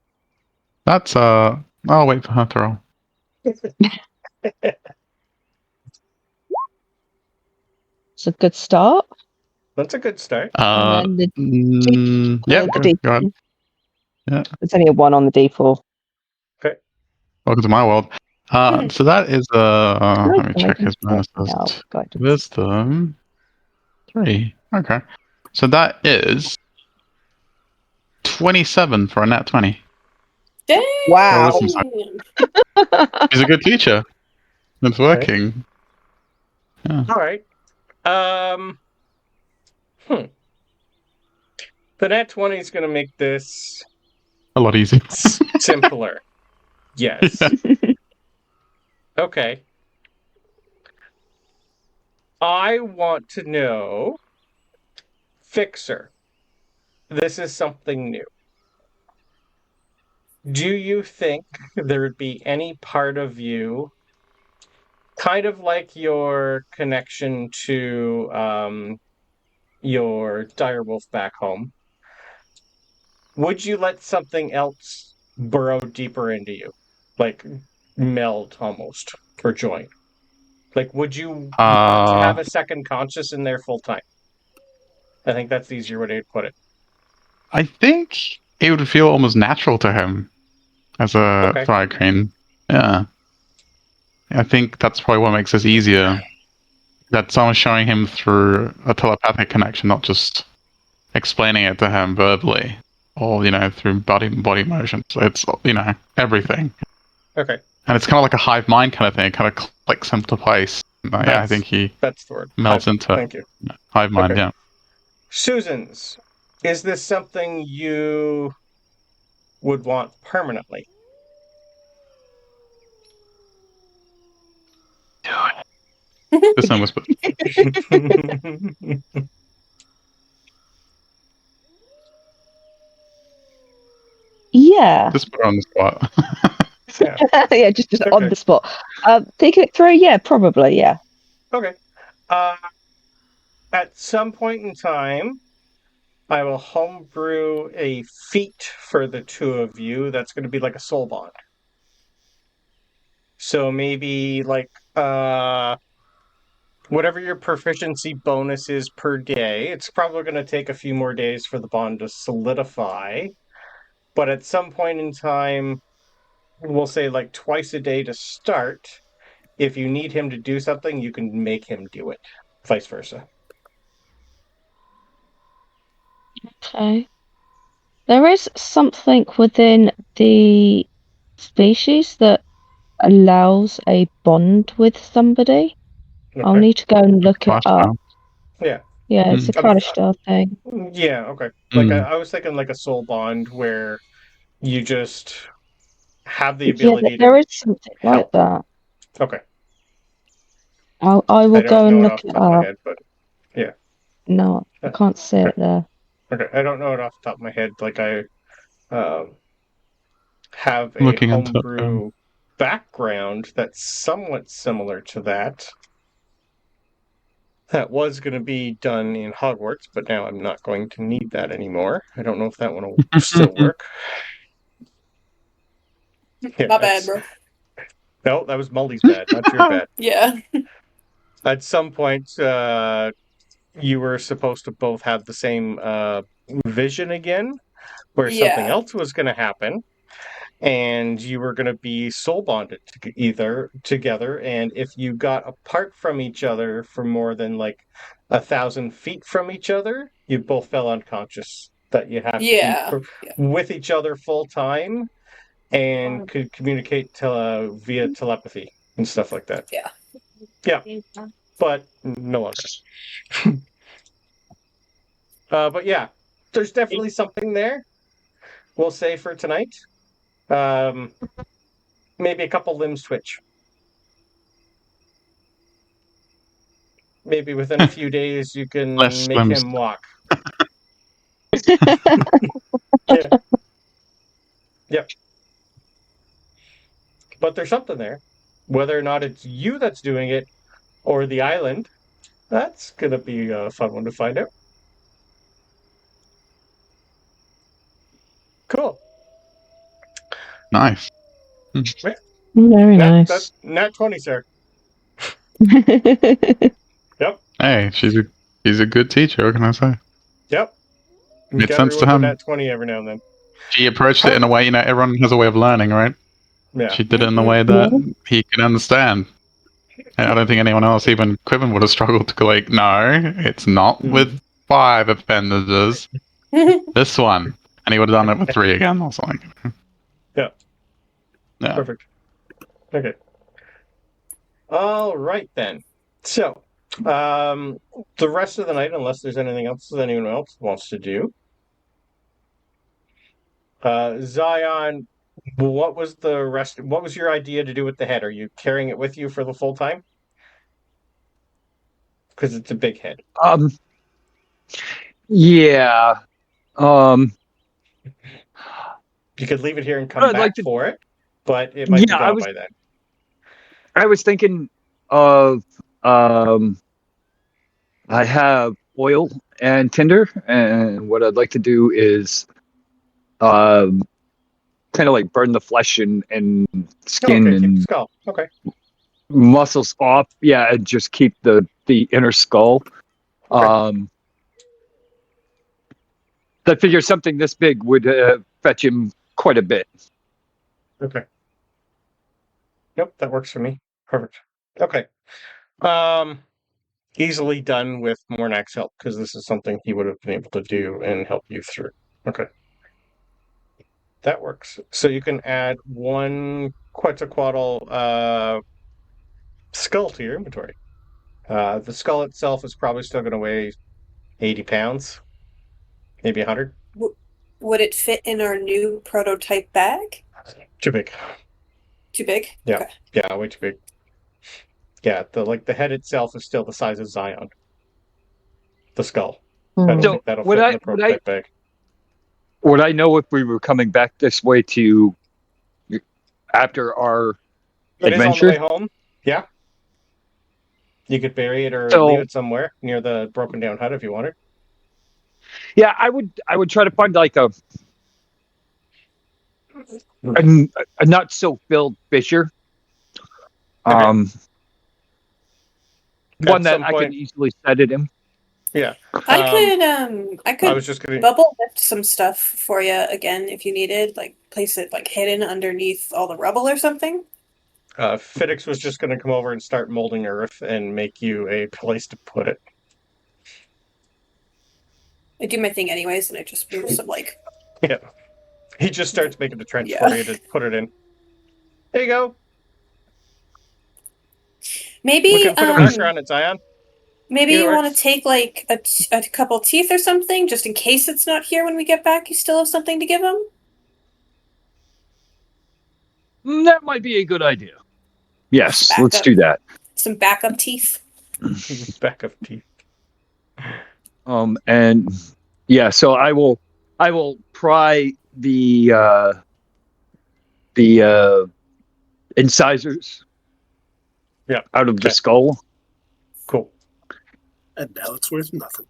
Speaker 6: That's I'll wait for her to roll.
Speaker 7: It's a good start.
Speaker 1: That's a good start.
Speaker 7: And then
Speaker 6: Yeah,
Speaker 7: the
Speaker 6: go ahead.
Speaker 7: D4.
Speaker 6: Yeah.
Speaker 7: It's only a 1 on the D4.
Speaker 6: Welcome to my world. So that is let me check his
Speaker 7: No,
Speaker 6: bonuses.
Speaker 7: guidance.
Speaker 6: Wisdom 3. Okay. So that is 27 for a nat 20.
Speaker 3: Dang!
Speaker 7: Wow.
Speaker 6: Well, he's a good teacher. It's working. Yeah.
Speaker 1: All right. The nat 20 is going to make this
Speaker 6: A lot easier.
Speaker 1: simpler. Yes.
Speaker 6: Yeah.
Speaker 1: Okay. I want to know, Fixer. This is something new. Do you think there would be any part of you, kind of like your connection to your direwolf back home, would you let something else burrow deeper into you? Like meld almost, or join? Like, would you want to have a second conscious in there full time? I think that's the easier way to put it.
Speaker 6: I think it would feel almost natural to him as a
Speaker 1: Okay.
Speaker 6: Thri-kreen. Yeah. I think that's probably what makes this easier. That someone's showing him through a telepathic connection, not just explaining it to him verbally, or through body motions. It's everything,
Speaker 1: Okay.
Speaker 6: and it's kind of like a hive mind kind of thing. It kind of clicks into place. I think he
Speaker 1: That's the word.
Speaker 6: melts into
Speaker 1: Thank you.
Speaker 6: hive mind.
Speaker 1: Okay.
Speaker 6: Yeah.
Speaker 1: Suzans, is this something you would want permanently?
Speaker 6: This one was.
Speaker 7: Yeah.
Speaker 6: Just put her on the spot.
Speaker 1: Yeah.
Speaker 7: Yeah, just
Speaker 1: Okay.
Speaker 7: on the spot. Thinking it through, yeah, probably, yeah.
Speaker 1: Okay. At some point in time, I will homebrew a feat for the two of you that's going to be like a soul bond. So maybe like whatever your proficiency bonus is per day, it's probably going to take a few more days for the bond to solidify. But at some point in time, we'll say like twice a day to start. If you need him to do something, you can make him do it. Vice versa.
Speaker 7: Okay. There is something within the species that allows a bond with somebody. I'll
Speaker 1: Okay.
Speaker 7: need to go and look it
Speaker 6: Flash
Speaker 7: up.
Speaker 6: now.
Speaker 1: Yeah.
Speaker 7: Yeah, it's a
Speaker 1: Kind of-
Speaker 7: Kalistar thing.
Speaker 1: Yeah. Okay. Like
Speaker 6: Mm.
Speaker 1: I was thinking, like a soul bond where you just have the
Speaker 7: Yeah,
Speaker 1: ability
Speaker 7: there
Speaker 1: to
Speaker 7: is something like
Speaker 1: help.
Speaker 7: that.
Speaker 1: Okay.
Speaker 7: I
Speaker 1: I
Speaker 7: will
Speaker 1: don't
Speaker 7: go
Speaker 1: know
Speaker 7: and
Speaker 1: it
Speaker 7: look
Speaker 1: off the
Speaker 7: it
Speaker 1: top of my
Speaker 7: up.
Speaker 1: head, but
Speaker 7: No, I
Speaker 1: Uh,
Speaker 7: can't see it there.
Speaker 1: okay. I don't know it off the top of my head. Like I have a
Speaker 6: Looking into it.
Speaker 1: homebrew background that's somewhat similar to that. That was going to be done in Hogwarts, but now I'm not going to need that anymore. I don't know if that one will still work. Yeah,
Speaker 3: My bad, bro.
Speaker 1: No, that was Molly's bad, not your bad.
Speaker 3: Yeah.
Speaker 1: At some point, you were supposed to both have the same vision again, where something
Speaker 3: Yeah.
Speaker 1: else was going to happen, and you were going to be soul bonded together. And if you got apart from each other for more than like 1,000 feet from each other, you both fell unconscious. That you have to be
Speaker 3: Yeah.
Speaker 1: with each other full time and could communicate via telepathy and stuff like that.
Speaker 3: Yeah.
Speaker 1: Yeah, but no longer. But yeah, there's definitely something there. We'll say for tonight. Maybe a couple limbs twitch. Maybe within a few days you can
Speaker 6: Less
Speaker 1: make
Speaker 6: limbs.
Speaker 1: him walk. Yeah. Yep. But there's something there. Whether or not it's you that's doing it or the island, that's gonna be a fun one to find out. Cool.
Speaker 6: Nice.
Speaker 7: Very
Speaker 1: That's
Speaker 7: nice.
Speaker 1: nat 20, sir. Yep.
Speaker 6: Hey, she's a good teacher. What can I say?
Speaker 1: Yep. You
Speaker 6: Made
Speaker 1: gotta
Speaker 6: sense to
Speaker 1: remember
Speaker 6: him.
Speaker 1: nat 20 every now and then.
Speaker 6: She approached it in a way, everyone has a way of learning, right?
Speaker 1: Yeah.
Speaker 6: She did it in a way that he could understand. And I don't think anyone else, even Quiven, would have struggled to go like, no, it's not with 5 appendages. This one. And he would have done it with 3 again or something.
Speaker 1: Yeah.
Speaker 6: Yeah.
Speaker 1: Perfect. Okay. All right then. So, the rest of the night, unless there's anything else that anyone else wants to do, Zion, what was the rest? What was your idea to do with the head? Are you carrying it with you for the full time? Because it's a big head.
Speaker 5: Yeah.
Speaker 1: You could leave it here and come
Speaker 5: I'd
Speaker 1: back
Speaker 5: like to-
Speaker 1: for it, but it might be gone by then.
Speaker 5: I was thinking of I have oil and tinder, and what I'd like to do is kind of like burn the flesh and skin
Speaker 1: Okay, keep the
Speaker 5: and
Speaker 1: skull. Okay.
Speaker 5: muscles off. Yeah, and just keep the inner skull. I figure something this big would fetch him quite a bit.
Speaker 1: Okay. Yep, that works for me. Perfect. Okay. Easily done with Mornak's help, because this is something he would have been able to do and help you through. Okay. That works. So you can add 1 Quetzalcoatl skull to your inventory. The skull itself is probably still going to weigh 80 pounds, maybe 100.
Speaker 3: Would it fit in our new prototype bag?
Speaker 1: Too big.
Speaker 3: Too big?
Speaker 1: Yeah.
Speaker 3: Okay.
Speaker 1: Yeah, way too big. Yeah, the head itself is still the size of Zion. The skull. I don't
Speaker 5: So
Speaker 1: think that'll
Speaker 5: would
Speaker 1: fit in
Speaker 5: I-
Speaker 1: the prototype bag.
Speaker 5: Would I know if we were coming back this way to after our
Speaker 1: It is on the
Speaker 5: adventure?
Speaker 1: way home. Yeah. You could bury it or
Speaker 5: So-
Speaker 1: leave it somewhere near the broken down hut if you wanted.
Speaker 5: Yeah, I would try to find like a not so filled fissure.
Speaker 1: Okay.
Speaker 5: one that
Speaker 1: some
Speaker 5: I
Speaker 1: point.
Speaker 5: can easily set it in.
Speaker 1: Yeah.
Speaker 3: I could
Speaker 1: I was just gonna.
Speaker 3: bubble lift some stuff for you again if you needed, like place it like hidden underneath all the rubble or something.
Speaker 1: Fiddix was just gonna come over and start molding earth and make you a place to put it.
Speaker 3: I do my thing anyways, and I just move some like.
Speaker 1: Yeah. He just starts making a trench
Speaker 3: Yeah.
Speaker 1: for you to put it in. There you go.
Speaker 3: Maybe
Speaker 1: We can put a marker on it, Zion.
Speaker 3: maybe
Speaker 1: Either
Speaker 3: you want
Speaker 1: works.
Speaker 3: to take like a couple teeth or something, just in case it's not here when we get back. You still have something to give him.
Speaker 5: That might be a good idea. Yes, let's
Speaker 3: Backup.
Speaker 5: do that.
Speaker 3: Some backup teeth.
Speaker 1: Back of teeth.
Speaker 5: And yeah, so I will pry the incisors out of the skull.
Speaker 1: Cool.
Speaker 2: And now it's worth nothing.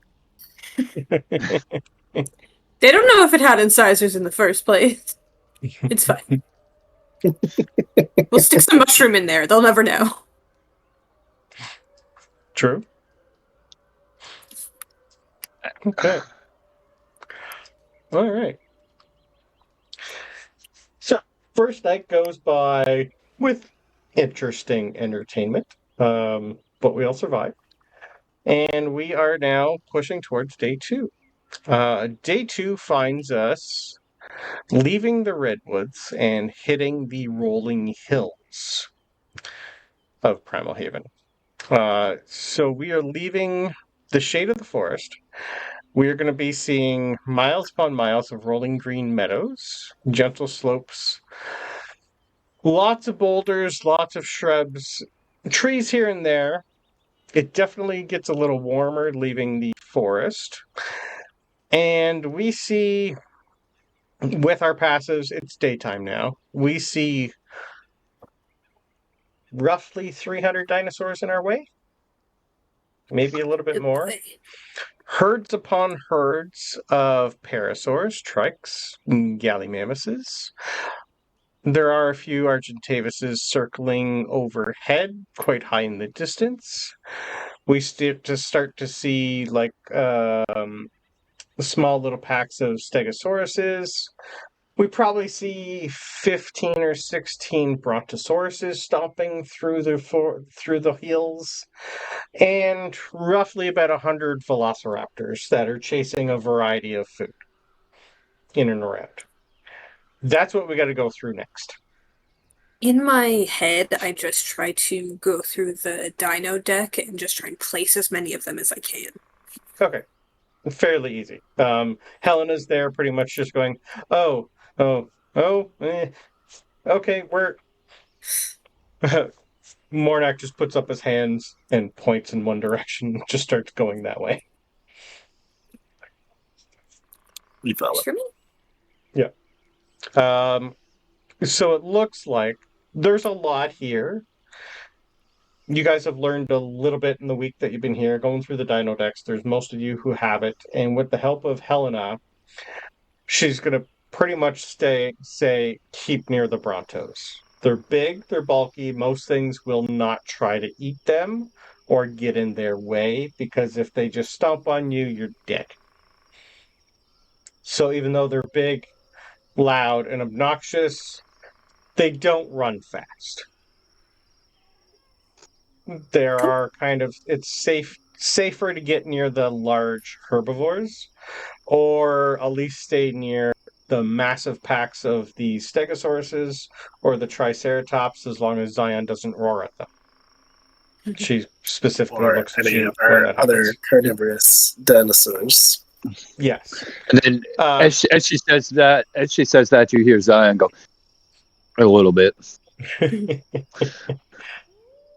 Speaker 3: They don't know if it had incisors in the first place. It's fine. We'll stick some mushroom in there. They'll never know.
Speaker 1: True. Okay. All right. So, first night goes by with interesting entertainment, but we all survived. And we are now pushing towards day 2. Day 2 finds us leaving the redwoods and hitting the rolling hills of Primal Haven. So we are leaving the shade of the forest. We are going to be seeing miles upon miles of rolling green meadows, gentle slopes, lots of boulders, lots of shrubs, trees here and there. It definitely gets a little warmer leaving the forest. And we see, with our passives, it's daytime now. We see roughly 300 dinosaurs in our way. Maybe a little bit more. Herds upon herds of parasaurs, trikes, gallimimuses. There are a few Argentavises circling overhead, quite high in the distance. We start to see like small little packs of Stegosauruses. We probably see 15 or 16 Brontosauruses stomping through the hills, and roughly about 100 Velociraptors that are chasing a variety of food in and around. That's what we got to go through next.
Speaker 3: In my head, I just try to go through the dino deck and just try and place as many of them as I can.
Speaker 1: Okay. Fairly easy. Helena's there pretty much just going, okay, we're... Mornak just puts up his hands and points in one direction and just starts going that way.
Speaker 2: We follow.
Speaker 1: Yeah. So it looks like there's a lot here. You guys have learned a little bit in the week that you've been here, going through the dino decks. There's most of you who have it. And with the help of Helena, she's going to pretty much keep near the Brontos. They're big, they're bulky. Most things will not try to eat them or get in their way, because if they just stomp on you, you're dead. So even though they're big, loud, and obnoxious, they don't run fast. There are it's safer to get near the large herbivores, or at least stay near the massive packs of the Stegosauruses or the Triceratops, as long as Zion doesn't roar at them. She specifically
Speaker 2: Or
Speaker 1: looks at
Speaker 2: any
Speaker 1: you
Speaker 2: of
Speaker 1: when
Speaker 2: our
Speaker 1: that
Speaker 2: other
Speaker 1: happens.
Speaker 2: carnivorous dinosaurs.
Speaker 1: Yes.
Speaker 5: And then as she says that, you hear Zion go a little bit.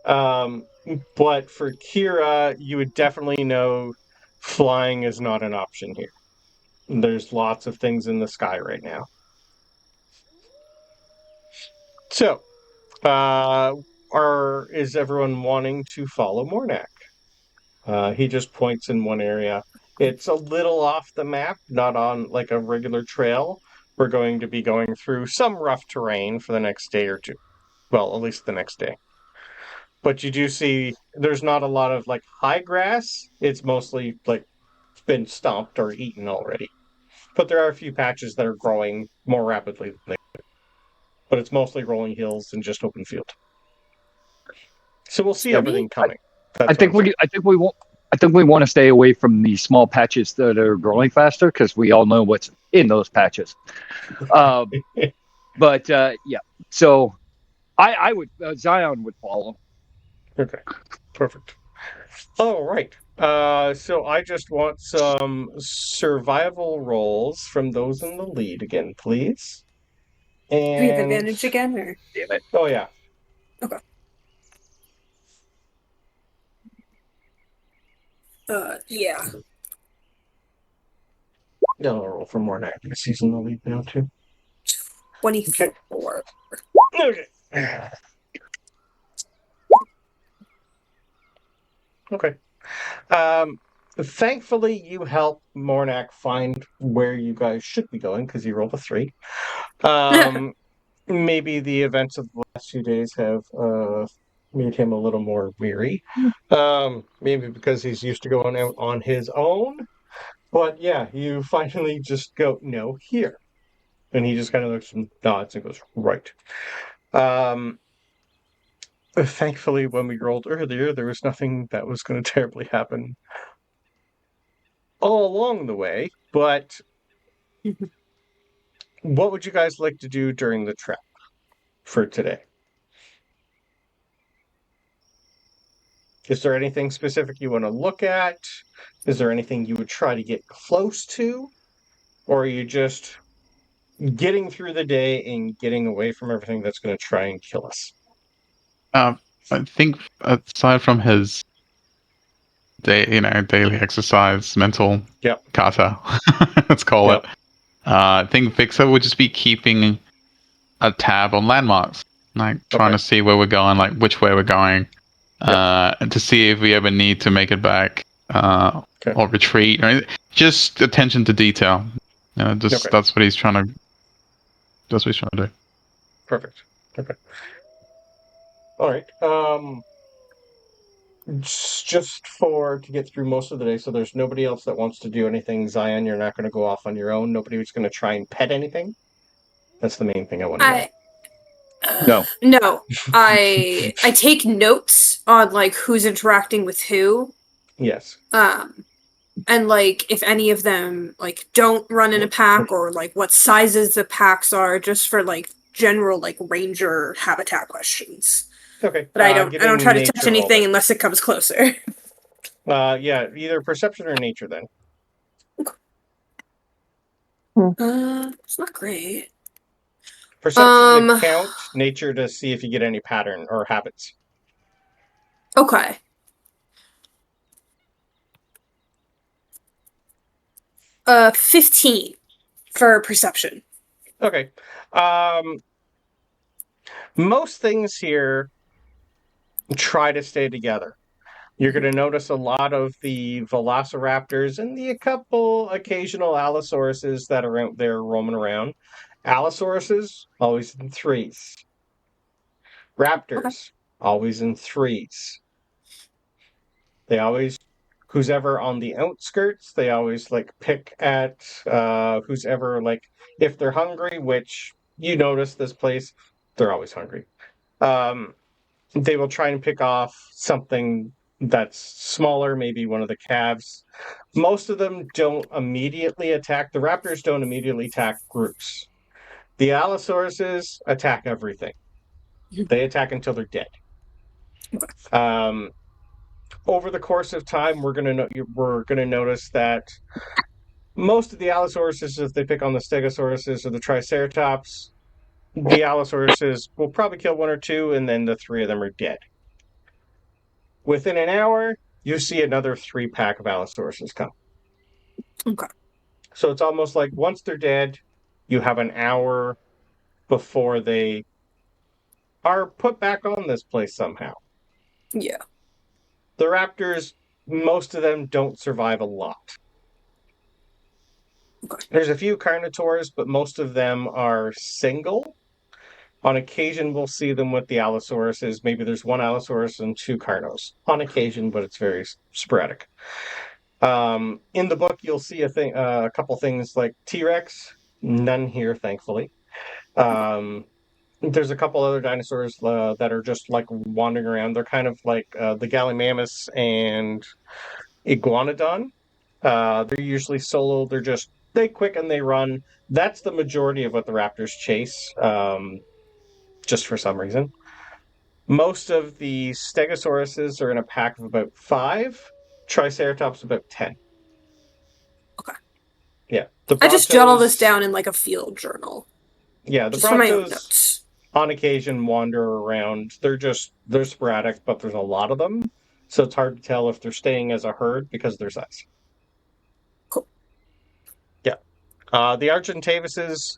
Speaker 1: But for Kira, you would definitely know flying is not an option here. There's lots of things in the sky right now. So, is everyone wanting to follow Mornak? He just points in one area. It's a little off the map, not on like a regular trail. We're going to be going through some rough terrain for the next day or two. Well, at least the next day. But you do see there's not a lot of like high grass. It's mostly like been stomped or eaten already. But there are a few patches that are growing more rapidly than they do. But it's mostly rolling hills and just open field. So we'll see everything coming.
Speaker 5: I think we won't. I think we want to stay away from the small patches that are growing faster because we all know what's in those patches. But yeah, so I would Zion would follow.
Speaker 1: Okay, perfect. All right. So I just want some survival rolls from those in the lead again, please. And
Speaker 3: Do we have advantage again, or?
Speaker 5: Damn it!
Speaker 1: Oh yeah.
Speaker 3: Okay. Yeah.
Speaker 1: No, I'll roll for more now. He's in the lead now too.
Speaker 3: 24.
Speaker 1: Okay. Okay. Thankfully, you help Mornak find where you guys should be going because you rolled a 3. Maybe the events of the last few days have made him a little more weary. Maybe because he's used to going out on his own. But yeah, you finally just go, no, here. And he just kind of looks and nods and goes, right. Thankfully, when we rolled earlier, there was nothing that was going to terribly happen all along the way. But what would you guys like to do during the trip for today? Is there anything specific you want to look at? Is there anything you would try to get close to? Or are you just getting through the day and getting away from everything that's going to try and kill us?
Speaker 6: I think aside from his daily exercise, mental kata, let's call it. I think Vixer would just be keeping a tab on landmarks, like trying to see where we're going, like which way we're going, and to see if we ever need to make it back or retreat, or just attention to detail. That's what he's trying to. That's what he's trying to do.
Speaker 1: Perfect. Okay. All right. Just to get through most of the day, so there's nobody else that wants to do anything. Zion, you're not going to go off on your own. Nobody who's going to try and pet anything. That's the main thing I want to know.
Speaker 3: No. I take notes on like who's interacting with who.
Speaker 1: Yes.
Speaker 3: And like if any of them like don't run in a pack, or like what sizes the packs are, just for like general like ranger habitat questions.
Speaker 1: Okay.
Speaker 3: But I don't try to touch anything unless it comes closer.
Speaker 1: Yeah, either perception or nature then.
Speaker 3: It's not great.
Speaker 1: Perception to count, nature to see if you get any pattern or habits.
Speaker 3: Okay. Uh, 15 for perception.
Speaker 1: Okay. Most things here try to stay together. You're going to notice a lot of the velociraptors and a couple occasional allosauruses that are out there roaming around. Allosauruses, always in 3s. Raptors, always in 3s. They always, who's ever on the outskirts, they always like pick at who's ever like, if they're hungry, which you notice this place, they're always hungry. They will try and pick off something that's smaller, maybe one of the calves. Most of them don't immediately attack. The raptors don't immediately attack groups. The allosauruses attack everything. They attack until they're dead. Over the course of time, we're gonna notice that most of the allosauruses, if they pick on the stegosauruses or the triceratops, the allosauruses will probably kill 1 or 2, and then the 3 of them are dead. Within an hour, you see another 3-pack of allosauruses come.
Speaker 3: Okay.
Speaker 1: So it's almost like once they're dead, you have an hour before they are put back on this place somehow.
Speaker 3: Yeah.
Speaker 1: The raptors, most of them don't survive a lot. Okay. There's a few carnivores, but most of them are single. On occasion, we'll see them with the Allosauruses. Maybe there's one Allosaurus and two Carnos. On occasion, but it's very sporadic. In the book, you'll see a couple things like T-Rex. None here, thankfully. There's a couple other dinosaurs that are just like wandering around. They're kind of like the Gallimimus and Iguanodon. They're usually solo. They quick and they run. That's the majority of what the raptors chase, just for some reason. Most of the Stegosauruses are in a pack of about 5. Triceratops about 10.
Speaker 3: Okay.
Speaker 1: Yeah. The
Speaker 3: I just jot all this
Speaker 1: Brontos-
Speaker 3: down in like a field journal.
Speaker 1: Yeah, the
Speaker 3: Just for my own
Speaker 1: Brontos
Speaker 3: notes.
Speaker 1: on occasion wander around. They're sporadic, but there's a lot of them. So it's hard to tell if they're staying as a herd because of their size.
Speaker 3: Cool.
Speaker 1: Yeah. The Argentavises,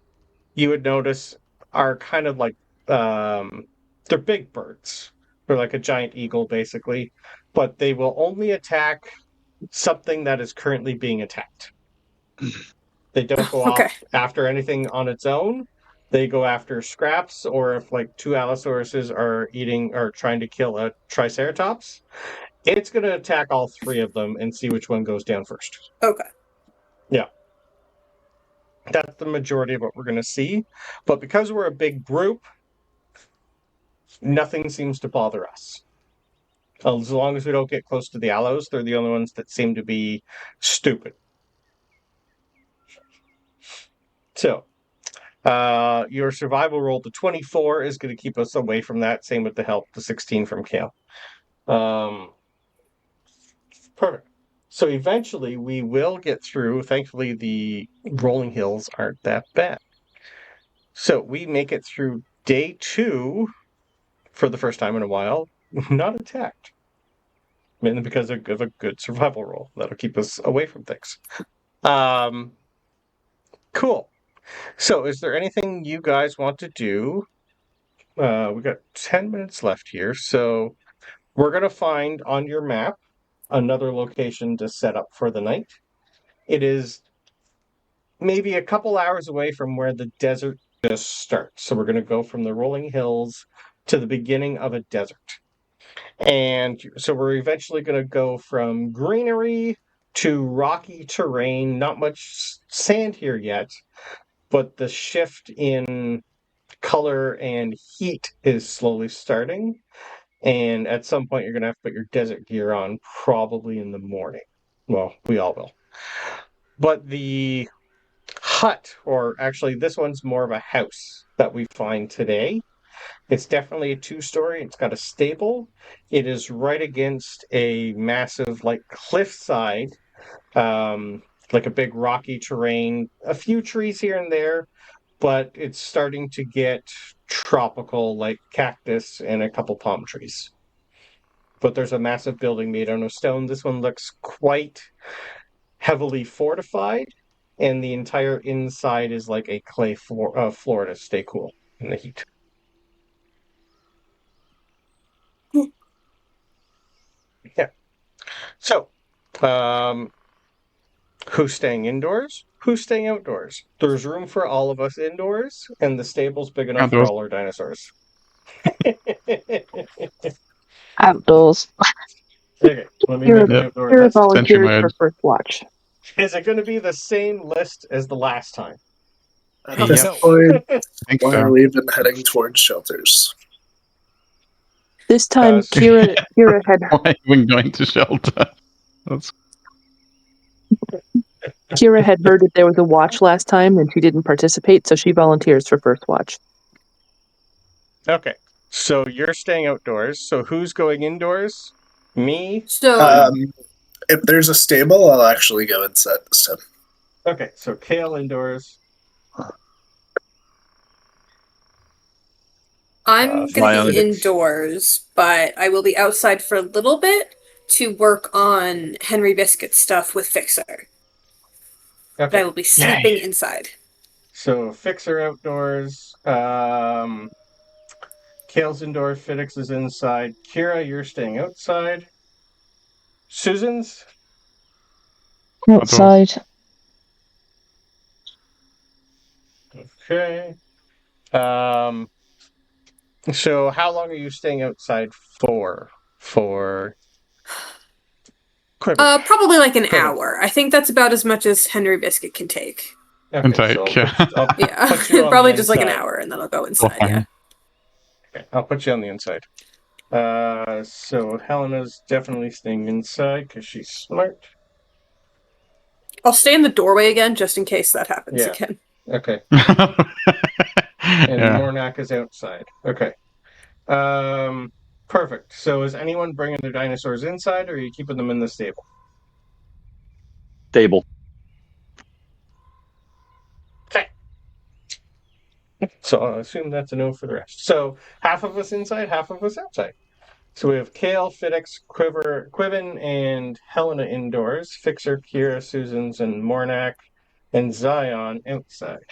Speaker 1: you would notice, are kind of like they're big birds. They're like a giant eagle, basically, but they will only attack something that is currently being attacked. They don't go
Speaker 3: Okay.
Speaker 1: off after anything on its own. They go after scraps, or if like 2 Allosauruses are eating or trying to kill a Triceratops, it's going to attack all 3 of them and see which one goes down first.
Speaker 3: Okay.
Speaker 1: Yeah. That's the majority of what we're going to see. But because we're a big group, nothing seems to bother us. As long as we don't get close to the Allos, they're the only ones that seem to be stupid. So, your survival roll to 24 is going to keep us away from that. Same with the help, the 16 from Kale. Perfect. So eventually we will get through. Thankfully, the rolling hills aren't that bad. So we make it through day 2 for the first time in a while, not attacked. Mainly because of a good survival roll. That'll keep us away from things. Cool. So is there anything you guys want to do? We got 10 minutes left here. So we're going to find on your map another location to set up for the night. It is maybe a couple hours away from where the desert just starts. So we're going to go from the rolling hills to the beginning of a desert. And so we're eventually going to go from greenery to rocky terrain. Not much sand here yet, but the shift in color and heat is slowly starting. And at some point, you're going to have to put your desert gear on, probably in the morning. Well, we all will. But the hut, or actually this one's more of a house that we find today. It's definitely a 2-story. It's got a stable. It is right against a massive, like, cliffside, like a big rocky terrain. A few trees here and there, but it's starting to get tropical, like cactus and a couple palm trees. But there's a massive building made out of stone. This one looks quite heavily fortified, and the entire inside is like a clay floor to stay cool in the heat. Yeah. So, who's staying indoors? Who's staying outdoors? There's room for all of us indoors, and the stable's big enough for
Speaker 6: Outdoors.
Speaker 1: all our dinosaurs.
Speaker 7: Outdoors.
Speaker 1: Okay, let me
Speaker 4: You're,
Speaker 1: make the
Speaker 6: Yep.
Speaker 1: outdoor
Speaker 4: you're a
Speaker 1: list.
Speaker 6: Sentry
Speaker 4: volunteer for
Speaker 6: mode.
Speaker 4: first watch.
Speaker 1: Is it going to be the same list as the last time?
Speaker 2: At
Speaker 5: Yep.
Speaker 2: this point,
Speaker 6: I think
Speaker 2: why are
Speaker 6: so.
Speaker 2: we even heading towards shelters?
Speaker 4: This time,
Speaker 1: Yes.
Speaker 4: Kira had
Speaker 6: Why even going to shelter? That's
Speaker 4: Kira had heard that there was a watch last time, and she didn't participate, so she volunteers for first watch.
Speaker 1: Okay, so you're staying outdoors. So who's going indoors? Me?
Speaker 3: So
Speaker 2: If there's a stable, I'll actually go inside this time.
Speaker 1: Okay, so Kale indoors.
Speaker 3: I'm
Speaker 5: fly
Speaker 3: gonna
Speaker 5: on
Speaker 3: be
Speaker 5: it.
Speaker 3: indoors, but I will be outside for a little bit to work on Henry Biscuit stuff with Fixer. But I
Speaker 1: Okay,
Speaker 3: will be sleeping inside.
Speaker 1: so Fixer outdoors. Kale's indoors. Fiddix is inside. Kira, you're staying outside. Suzans?
Speaker 7: Outside.
Speaker 1: Okay. So how long are you staying outside for? For Quiver.
Speaker 3: Probably like an
Speaker 1: Quiver.
Speaker 3: hour. I think that's about as much as Henry Biscuit can take.
Speaker 1: Okay,
Speaker 6: Intake,
Speaker 1: so
Speaker 6: yeah.
Speaker 3: Yeah,
Speaker 1: put you on
Speaker 3: probably
Speaker 1: the
Speaker 3: just like an
Speaker 1: inside.
Speaker 3: hour, and then I'll go
Speaker 6: Well,
Speaker 3: inside.
Speaker 6: fine.
Speaker 3: Yeah.
Speaker 1: Okay, I'll put you on the inside. So Helena's definitely staying inside because she's smart.
Speaker 3: I'll stay in the doorway again, just in case that happens
Speaker 1: Yeah.
Speaker 3: again.
Speaker 1: Okay. And
Speaker 6: Yeah.
Speaker 1: Mornak is outside. Okay. Perfect. So is anyone bringing their dinosaurs inside, or are you keeping them in the stable?
Speaker 5: Stable.
Speaker 1: Okay. So I'll assume that's a no for the rest. So half of us inside, half of us outside. So we have Khaal, Fiddix, Quiven, and Helena indoors. Fixer, Kira, Suzans, and Mornak, and Zion outside.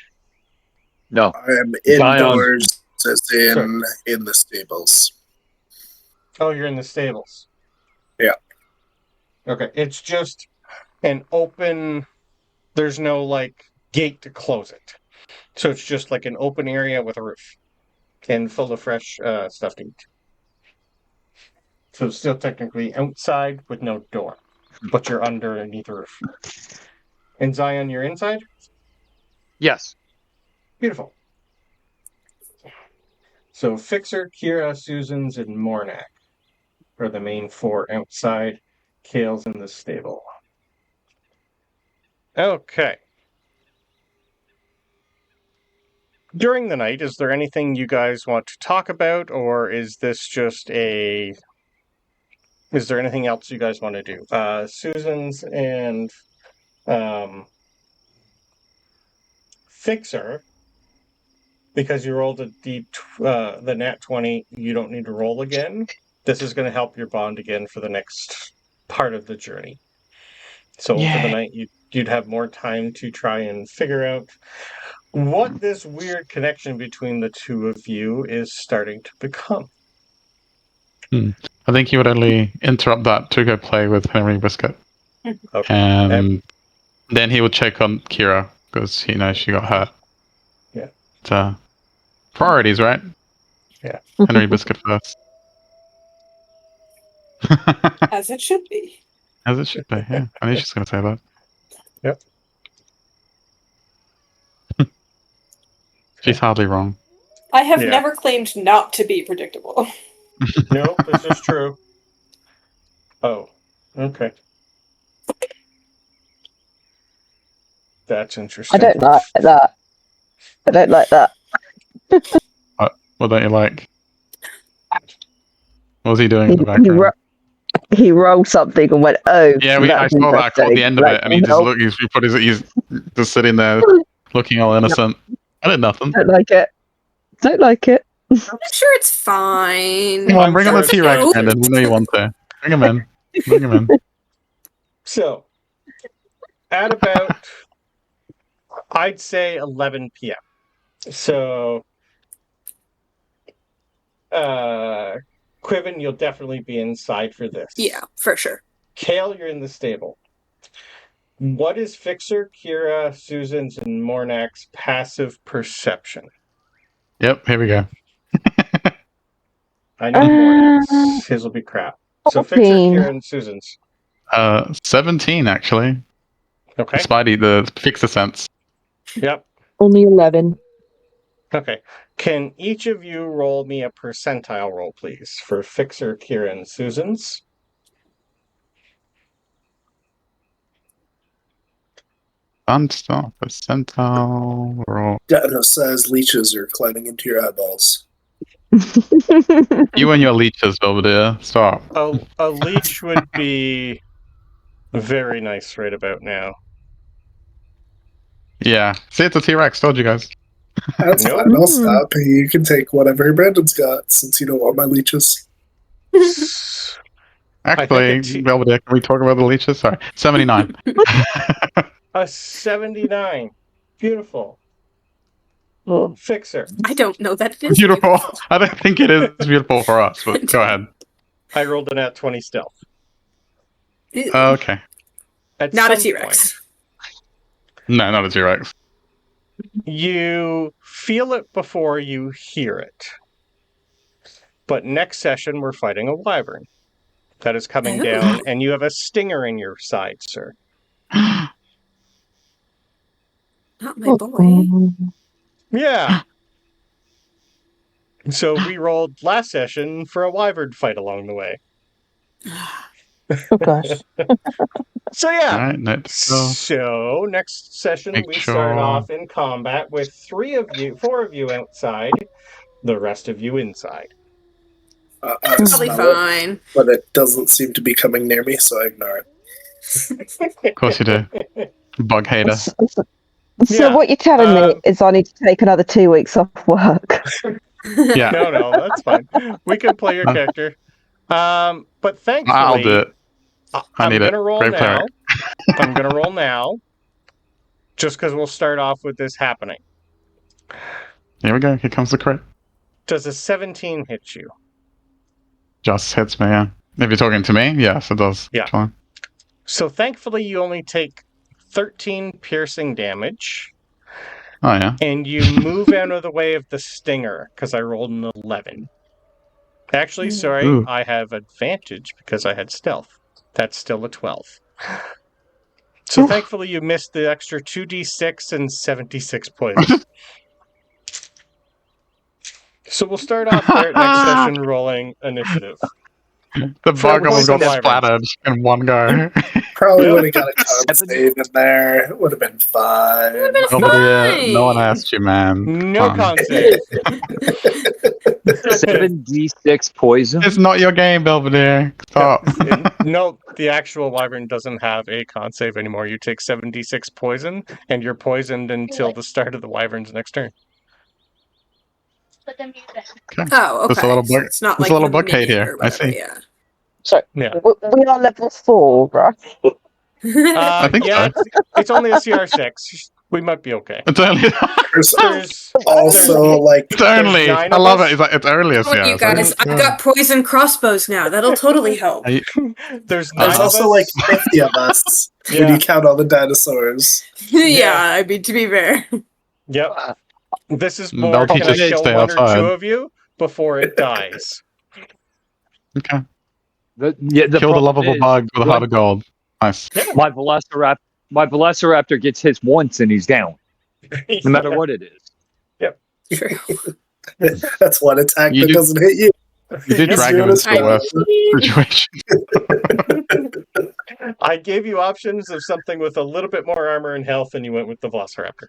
Speaker 5: No.
Speaker 2: I am
Speaker 5: Zion.
Speaker 2: indoors, as
Speaker 1: Sorry.
Speaker 2: in the stables.
Speaker 1: Oh, you're in the stables.
Speaker 2: Yeah.
Speaker 1: Okay. It's just an open. There's no like gate to close it, so it's just like an open area with a roof and full of fresh stuff to eat. So it's still technically outside with no door, but you're underneath the roof. And Zion, you're inside?
Speaker 5: Yes.
Speaker 1: Beautiful. So Fixer, Kira, Suzans, and Mornak are the main four outside. Kale's in the stable. Okay. During the night, is there anything you guys want to talk about, or is this just a... Is there anything else you guys want to do? Suzans and Fixer, because you rolled the nat 20, you don't need to roll again. This is going to help your bond again for the next part of the journey. So for the night, you'd have more time to try and figure out what this weird connection between the two of you is starting to become.
Speaker 6: I think he would only interrupt that to go play with Henry Biscuit.
Speaker 1: Okay.
Speaker 6: And then he would check on Kira because he knows she got hurt.
Speaker 1: Yeah.
Speaker 6: But, priorities, right?
Speaker 1: Yeah.
Speaker 6: Henry Biscuit first.
Speaker 3: As it should be.
Speaker 6: As it should be, yeah. I knew she was going to say that.
Speaker 1: Yep.
Speaker 6: She's hardly wrong.
Speaker 3: I have
Speaker 1: Yeah.
Speaker 3: never claimed not to be predictable.
Speaker 1: No, this is true. Oh, okay. That's interesting.
Speaker 7: I don't like that. I don't like that.
Speaker 6: What don't you like? What was he doing in the
Speaker 7: He,
Speaker 6: background?
Speaker 7: he rolled something and went, "Oh,
Speaker 6: Yeah, I
Speaker 7: that's
Speaker 6: saw that. I caught the
Speaker 7: interesting."
Speaker 6: end of
Speaker 7: Like,
Speaker 6: it, and he just
Speaker 7: no,
Speaker 6: looked. He's just sitting there, looking all innocent. I did nothing.
Speaker 7: don't like it. Don't like it.
Speaker 3: I'm sure it's fine.
Speaker 6: Come on,
Speaker 1: I'm
Speaker 6: bring on the
Speaker 1: sure
Speaker 6: T-Rex,
Speaker 3: it's-
Speaker 6: Brandon. We know you want to. Bring him in. Bring him in.
Speaker 1: So, at about, I'd say 11 p.m. So, Quiven, you'll definitely be inside for this.
Speaker 3: Yeah, for sure.
Speaker 1: Kale, you're in the stable. What is Fixer, Kira, Suzan's, and Mornak's passive perception?
Speaker 6: Yep, here we go.
Speaker 1: I know Mornak's. His will be crap. So Fixer,
Speaker 7: 14.
Speaker 1: Kira, and Suzan's.
Speaker 6: 17 actually.
Speaker 1: Okay.
Speaker 6: Spidey, the fixer sense.
Speaker 1: Yep.
Speaker 4: Only 11.
Speaker 1: Okay. Can each of you roll me a percentile roll, please, for Fixer, Kira, and Suzan's?
Speaker 6: Stop percentile roll.
Speaker 2: Dino-sized leeches are climbing into your eyeballs.
Speaker 6: You and your leeches over there. Stop.
Speaker 1: A leech would be very nice right about now.
Speaker 6: Yeah. See, it's a T-Rex. Told you guys.
Speaker 2: That's
Speaker 1: Nope.
Speaker 2: fine. I'll stop. You can take whatever Brandon's got, since you don't want my leeches.
Speaker 6: Actually, Belvedere, can we talk about the leeches? Sorry. 79.
Speaker 1: A 79. Beautiful.
Speaker 7: Oh.
Speaker 1: Fixer.
Speaker 3: I don't know that it is
Speaker 6: Beautiful. I don't think it is beautiful for us, but go ahead.
Speaker 1: I rolled an at 20 stealth.
Speaker 6: Okay.
Speaker 1: At
Speaker 3: Not a
Speaker 1: some
Speaker 3: T-Rex.
Speaker 6: No, not a T-Rex.
Speaker 1: point, you feel it before you hear it. But next session, we're fighting a wyvern that is coming
Speaker 3: Oh.
Speaker 1: down, and you have a stinger in your side, sir.
Speaker 3: Not my boy.
Speaker 1: Yeah. So we rolled last session for a wyvern fight along the way.
Speaker 7: Oh gosh.
Speaker 1: So yeah.
Speaker 6: Alright, let's go.
Speaker 1: So next session
Speaker 6: Make
Speaker 1: we start
Speaker 6: sure-
Speaker 1: off in combat with 4 of you outside, the rest of you inside.
Speaker 2: I
Speaker 3: Probably
Speaker 2: smell it,
Speaker 3: fine.
Speaker 2: but it doesn't seem to be coming near me, so I ignore it.
Speaker 6: Of course you do. Bug hater.
Speaker 7: So
Speaker 1: Yeah,
Speaker 7: what you're telling me is I need to take another 2 weeks off work.
Speaker 6: Yeah.
Speaker 1: No, that's fine. We can play your character. But thankfully,
Speaker 6: I'll do it. I
Speaker 1: I'm
Speaker 6: need it.
Speaker 1: gonna roll
Speaker 6: Great
Speaker 1: now.
Speaker 6: cleric.
Speaker 1: I'm gonna roll now, just because we'll start off with this happening.
Speaker 6: Here we go. Here comes the crit.
Speaker 1: Does a 17 hit you?
Speaker 6: Just hits me, yeah. If you're talking to me, yes, it does.
Speaker 1: Yeah.
Speaker 6: Fine.
Speaker 1: So thankfully, you only take 13 piercing damage,
Speaker 6: Oh, yeah.
Speaker 1: and you move out of the way of the stinger because I rolled an 11. Actually, sorry,
Speaker 6: Ooh.
Speaker 1: I have advantage because I had stealth. That's still a 12. So thankfully, you missed the extra 2d6 and 76 poison. So we'll start off there next session rolling initiative.
Speaker 6: The
Speaker 1: For
Speaker 6: bug almost got
Speaker 1: poison
Speaker 6: splattered in one go.
Speaker 2: Probably
Speaker 1: Yeah.
Speaker 2: would have got a con save in there. It would have been fine.
Speaker 3: Would've been
Speaker 6: Nobody, no one
Speaker 3: fine.
Speaker 6: asked you, man.
Speaker 1: No
Speaker 6: Come on.
Speaker 1: con save.
Speaker 5: 7d6 poison.
Speaker 6: It's not your game, Belvedere. Stop.
Speaker 1: No, the actual wyvern doesn't have a con save anymore. You take 7d6 poison, and you're poisoned until the start of the wyvern's next turn.
Speaker 3: Oh, okay.
Speaker 6: Just a little
Speaker 3: So
Speaker 6: bug-
Speaker 3: it's not
Speaker 6: just
Speaker 3: like
Speaker 6: a little
Speaker 3: the
Speaker 6: bug hate
Speaker 3: minion
Speaker 6: here.
Speaker 3: or
Speaker 6: I
Speaker 3: whatever,
Speaker 6: see.
Speaker 3: yeah.
Speaker 7: So
Speaker 1: Yeah.
Speaker 7: we are level 4, right?
Speaker 6: I think
Speaker 1: yeah,
Speaker 6: so.
Speaker 1: it's only a CR6. We might be okay.
Speaker 6: It's only.
Speaker 1: There's
Speaker 2: Also, like,
Speaker 6: It's only.
Speaker 1: There's 9
Speaker 6: I
Speaker 1: of
Speaker 6: love
Speaker 1: us.
Speaker 6: it. It's like it's early as
Speaker 3: Come on,
Speaker 6: yeah.
Speaker 3: you guys, I've
Speaker 6: Yeah.
Speaker 3: got poison crossbows now. That'll totally help.
Speaker 6: Are you-
Speaker 1: there's 9
Speaker 2: there's
Speaker 1: of
Speaker 2: also
Speaker 1: us.
Speaker 2: like 50 of us when
Speaker 1: Yeah.
Speaker 2: you count all the dinosaurs.
Speaker 3: Yeah, I mean, to be fair.
Speaker 1: Yep. This is
Speaker 6: They'll
Speaker 1: more
Speaker 6: teach
Speaker 1: going to
Speaker 6: us to
Speaker 1: kill
Speaker 6: stay
Speaker 1: one or
Speaker 6: outside.
Speaker 1: 2 of you before it dies.
Speaker 6: Okay.
Speaker 5: The
Speaker 6: Kill the
Speaker 5: problem
Speaker 6: lovable
Speaker 5: is,
Speaker 6: bug with a heart of gold. Nice.
Speaker 5: my Velociraptor gets hit once and he's down, no matter what it is.
Speaker 3: True.
Speaker 2: That's one attack
Speaker 6: You
Speaker 2: that
Speaker 6: do-
Speaker 2: doesn't hit you.
Speaker 6: You did
Speaker 2: It's
Speaker 6: drag him
Speaker 2: doing
Speaker 6: into
Speaker 2: its
Speaker 6: the
Speaker 2: work.
Speaker 6: worst situation.
Speaker 1: I gave you options of something with a little bit more armor and health, and you went with the Velociraptor.